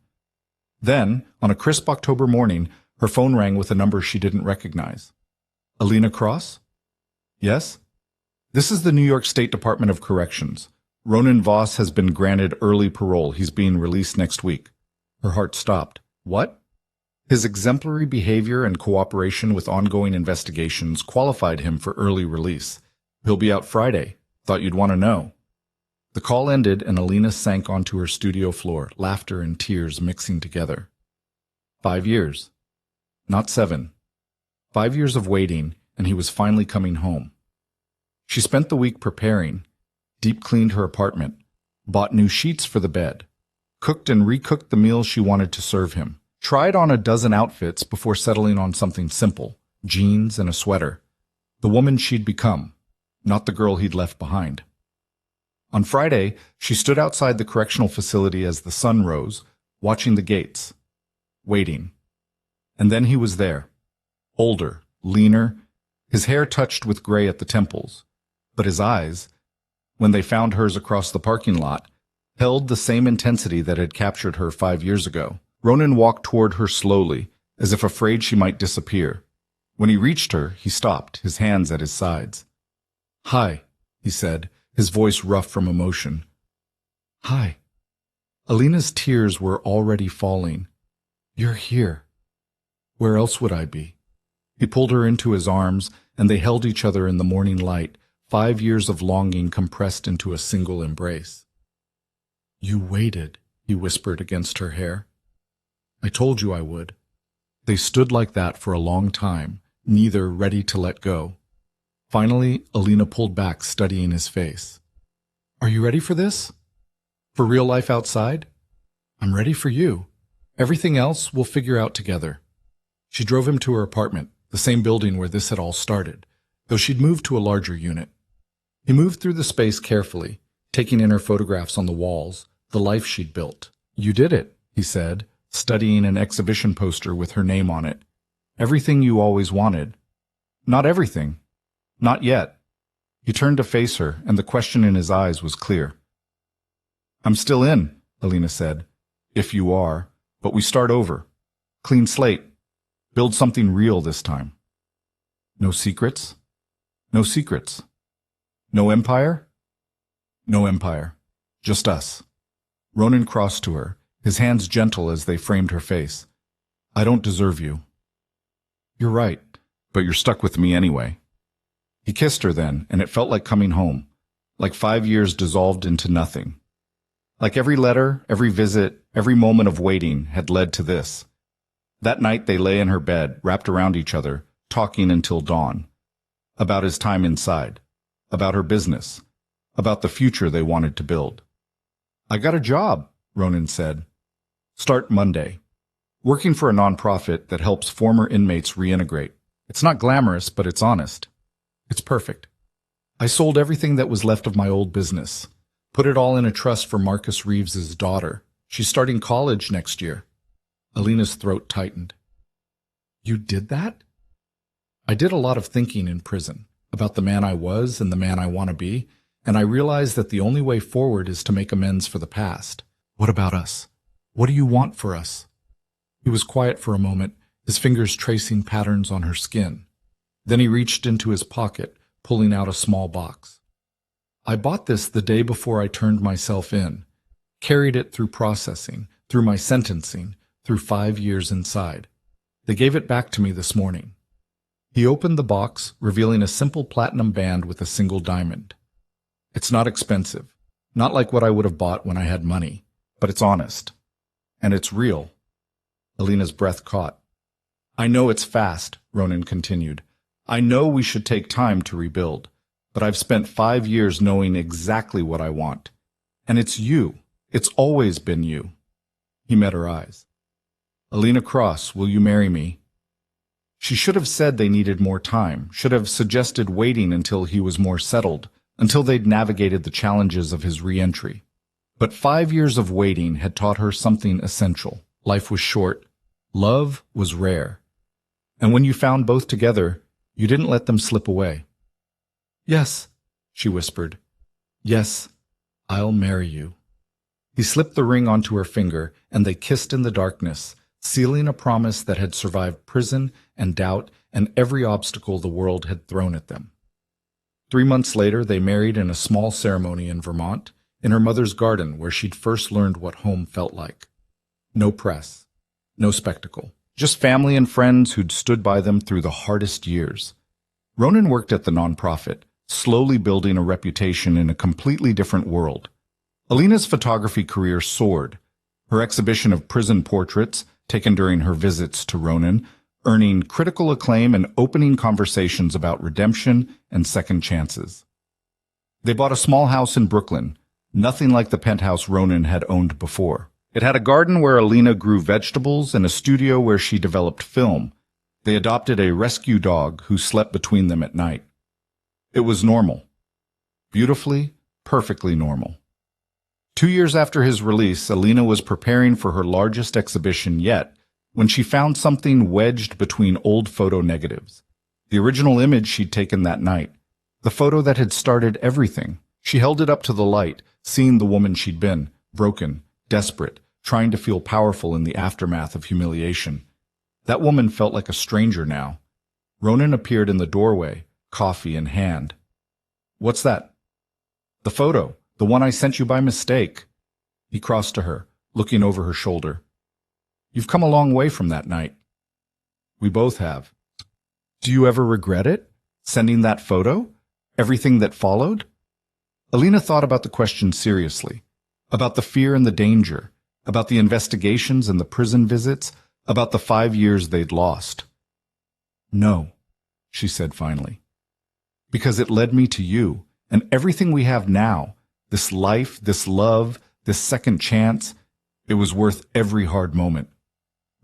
Then, on a crisp October morning, her phone rang with a number she didn't recognize. Alina Cross? Yes? This is the New York State Department of Corrections. Ronan Voss has been granted early parole. He's being released next week. Her heart stopped. What? His exemplary behavior and cooperation with ongoing investigations qualified him for early release. He'll be out Friday. Thought you'd want to know. The call ended and Alina sank onto her studio floor, laughter and tears mixing together. 5 years. Not 7. 5 years of waiting, and he was finally coming home. She spent the week preparing, deep-cleaned her apartment, bought new sheets for the bed, cooked and recooked the meals she wanted to serve him, tried on a dozen outfits before settling on something simple, jeans and a sweater. The woman she'd become, not the girl he'd left behind. On Friday, she stood outside the correctional facility as the sun rose, watching the gates, waiting. And then he was there, older, leaner, his hair touched with gray at the temples, but his eyes, when they found hers across the parking lot, held the same intensity that had captured her 5 years ago. Ronan walked toward her slowly, as if afraid she might disappear. When he reached her, he stopped, his hands at his sides. "Hi," he said, his voice rough from emotion. "Hi." Alina's tears were already falling. "You're here. Where else would I be?" He pulled her into his arms, and they held each other in the morning light, 5 years of longing compressed into a single embrace. "You waited," he whispered against her hair. "I told you I would." They stood like that for a long time, neither ready to let go. Finally, Alina pulled back, studying his face. "Are you ready for this? For real life outside?" "I'm ready for you. Everything else we'll figure out together." She drove him to her apartment, the same building where this had all started, though she'd moved to a larger unit. He moved through the space carefully, taking in her photographs on the walls, the life she'd built. "You did it," he said, studying an exhibition poster with her name on it. "Everything you always wanted." "Not everything. Not yet." He turned to face her, and the question in his eyes was clear. I'm still in, Alina said. If you are, but we start over. Clean slate. Build something real this time. No secrets? No secrets. No empire? No empire. Just us. Ronan crossed to her, his hands gentle as they framed her face. I don't deserve you. You're right, but you're stuck with me anyway. He kissed her then, and it felt like coming home, like 5 years dissolved into nothing. Like every letter, every visit, every moment of waiting had led to this. That night they lay in her bed, wrapped around each other, talking until dawn. About his time inside, about her business, about the future they wanted to build. I got a job, Ronan said. Start Monday. Working for a nonprofit that helps former inmates reintegrate. It's not glamorous, but it's honest. It's perfect. I sold everything that was left of my old business. Put it all in a trust for Marcus Reeves's daughter. She's starting college next year. Alina's throat tightened. You did that? I did a lot of thinking in prison about the man I was and the man I want to be, and I realized that the only way forward is to make amends for the past. What about us? What do you want for us? He was quiet for a moment, his fingers tracing patterns on her skin. Then he reached into his pocket, pulling out a small box. I bought this the day before I turned myself in, carried it through processing, through my sentencing, through 5 years inside. They gave it back to me this morning. He opened the box, revealing a simple platinum band with a single diamond. It's not expensive, not like what I would have bought when I had money, but it's honest. And it's real. Alina's breath caught. I know it's fast, Ronan continued. I know we should take time to rebuild, but I've spent 5 years knowing exactly what I want. And it's you. It's always been you. He met her eyes. Alina Cross, will you marry me? She should have said they needed more time, should have suggested waiting until he was more settled, until they'd navigated the challenges of his re-entry. But 5 years of waiting had taught her something essential. Life was short. Love was rare. And when you found both together, you didn't let them slip away. Yes, she whispered. Yes, I'll marry you. He slipped the ring onto her finger, and they kissed in the darkness, sealing a promise that had survived prison and doubt and every obstacle the world had thrown at them. 3 months later, they married in a small ceremony in Vermont, in her mother's garden where she'd first learned what home felt like. No press, no spectacle, just family and friends who'd stood by them through the hardest years. Ronan worked at the nonprofit, slowly building a reputation in a completely different world. Alina's photography career soared, her exhibition of prison portraits, taken during her visits to Ronan, earning critical acclaim and opening conversations about redemption and second chances. They bought a small house in Brooklyn, nothing like the penthouse Ronan had owned before. It had a garden where Alina grew vegetables and a studio where she developed film. They adopted a rescue dog who slept between them at night. It was normal. Beautifully, perfectly normal. 2 years after his release, Alina was preparing for her largest exhibition yet when she found something wedged between old photo negatives. The original image she'd taken that night. The photo that had started everything. She held it up to the light, seeing the woman she'd been, broken, desperate, trying to feel powerful in the aftermath of humiliation. That woman felt like a stranger now. Ronan appeared in the doorway, coffee in hand. What's that? The photo, the one I sent you by mistake. He crossed to her, looking over her shoulder. You've come a long way from that night. We both have. Do you ever regret it? Sending that photo? Everything that followed? Alina thought about the question seriously. About the fear and the danger. About the investigations and the prison visits. About the 5 years they'd lost. No, she said finally. Because it led me to you, and everything we have now, this life, this love, this second chance, it was worth every hard moment.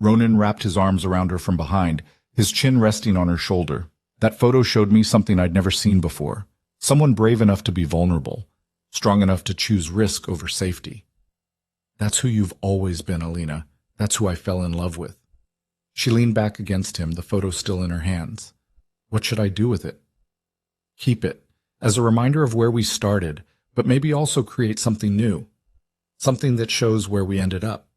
Ronan wrapped his arms around her from behind, his chin resting on her shoulder. That photo showed me something I'd never seen before. Someone brave enough to be vulnerable, strong enough to choose risk over safety. That's who you've always been, Alina. That's who I fell in love with. She leaned back against him, the photo still in her hands. What should I do with it? Keep it, as a reminder of where we started, but maybe also create something new. something that shows where we ended up.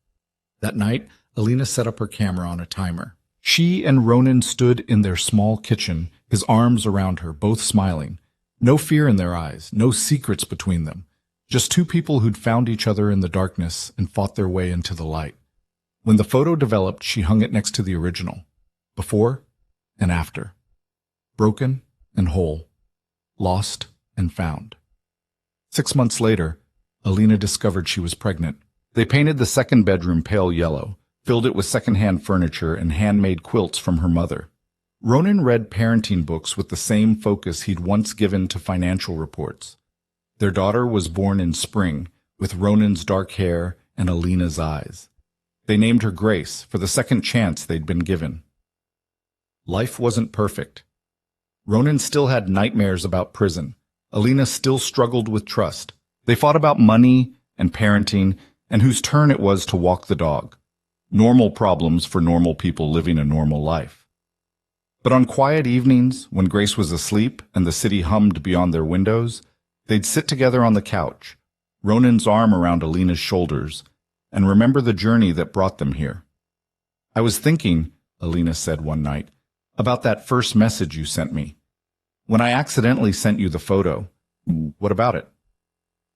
That night, Alina set up her camera on a timer. She and Ronan stood in their small kitchen, his arms around her, both smiling. No fear in their eyes, no secrets between them. Just two people who'd found each other in the darkness and fought their way into the light. When the photo developed, she hung it next to the original. Before and after. Broken and whole. Lost and found. 6 months later, Alina discovered she was pregnant. They painted the second bedroom pale yellow, filled it with secondhand furniture and handmade quilts from her mother. Ronan read parenting books with the same focus he'd once given to financial reports. Their daughter was born in spring, with Ronan's dark hair and Alina's eyes. They named her Grace for the second chance they'd been given. Life wasn't perfect. Ronan still had nightmares about prison. Alina still struggled with trust. They fought about money and parenting and whose turn it was to walk the dog. Normal problems for normal people living a normal life. But on quiet evenings, when Grace was asleep and the city hummed beyond their windows, they'd sit together on the couch, Ronan's arm around Alina's shoulders, and remember the journey that brought them here. "I was thinking," Alina said one night, "about that first message you sent me. When I accidentally sent you the photo." "What about it?"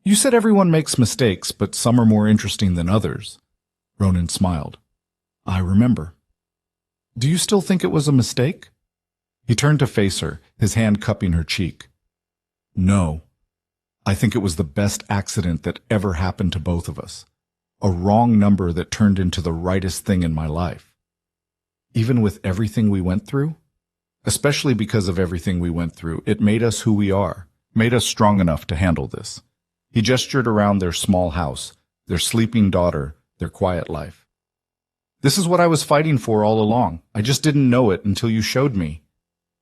"You said everyone makes mistakes, but some are more interesting than others." Ronan smiled. "I remember." "Do you still think it was a mistake?" He turned to face her, his hand cupping her cheek. "No. I think it was the best accident that ever happened to both of us. A wrong number that turned into the rightest thing in my life. Even with everything we went through? Especially because of everything we went through, it made us who we are, made us strong enough to handle this." He gestured around their small house, their sleeping daughter, their quiet life. "This is what I was fighting for all along. I just didn't know it until you showed me."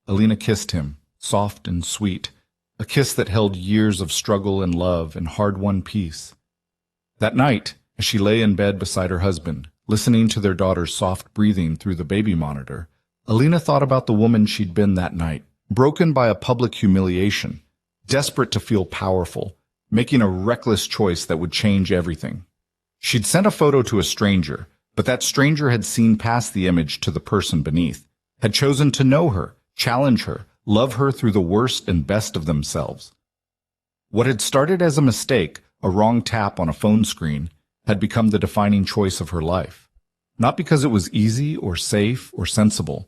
Alina kissed him, soft and sweet, a kiss that held years of struggle and love and hard-won peace. That night, as she lay in bed beside her husband, listening to their daughter's soft breathing through the baby monitor, Alina thought about the woman she'd been that night, broken by a public humiliation, desperate to feel powerful, making a reckless choice that would change everything. She'd sent a photo to a stranger, but that stranger had seen past the image to the person beneath, had chosen to know her, challenge her, love her through the worst and best of themselves. What had started as a mistake, a wrong tap on a phone screen, had become the defining choice of her life. Not because it was easy or safe or sensible,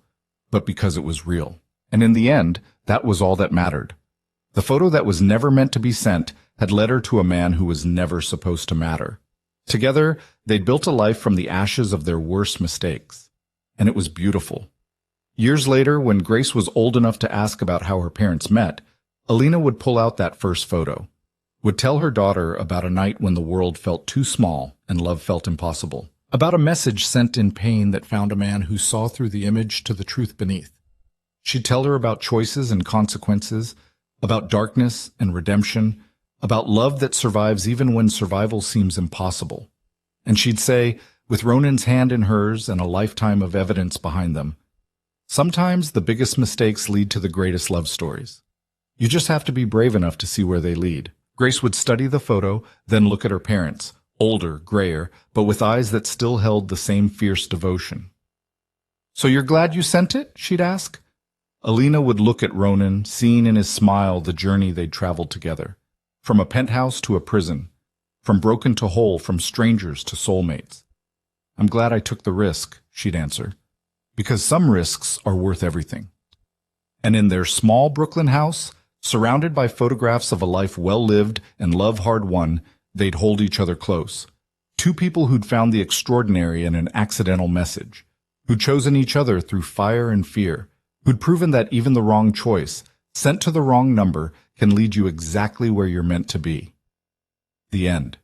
but because it was real. And in the end, that was all that mattered. The photo that was never meant to be sent had led her to a man who was never supposed to matter. Together, they'd built a life from the ashes of their worst mistakes. And it was beautiful. Years later, when Grace was old enough to ask about how her parents met, Alina would pull out that first photo, would tell her daughter about a night when the world felt too small and love felt impossible, about a message sent in pain that found a man who saw through the image to the truth beneath. She'd tell her about choices and consequences, about darkness and redemption, about love that survives even when survival seems impossible. And she'd say, with Ronan's hand in hers and a lifetime of evidence behind them, "Sometimes the biggest mistakes lead to the greatest love stories. You just have to be brave enough to see where they lead." Grace would study the photo, then look at her parents, older, grayer, but with eyes that still held the same fierce devotion. "So you're glad you sent it?" she'd ask. Alina would look at Ronan, seeing in his smile the journey they'd traveled together. From a penthouse to a prison, from broken to whole, from strangers to soulmates. "I'm glad I took the risk," she'd answer, "because some risks are worth everything." And in their small Brooklyn house, surrounded by photographs of a life well lived and love hard won, they'd hold each other close. Two people who'd found the extraordinary in an accidental message, who'd chosen each other through fire and fear, who'd proven that even the wrong choice, sent to the wrong number, can lead you exactly where you're meant to be. The end.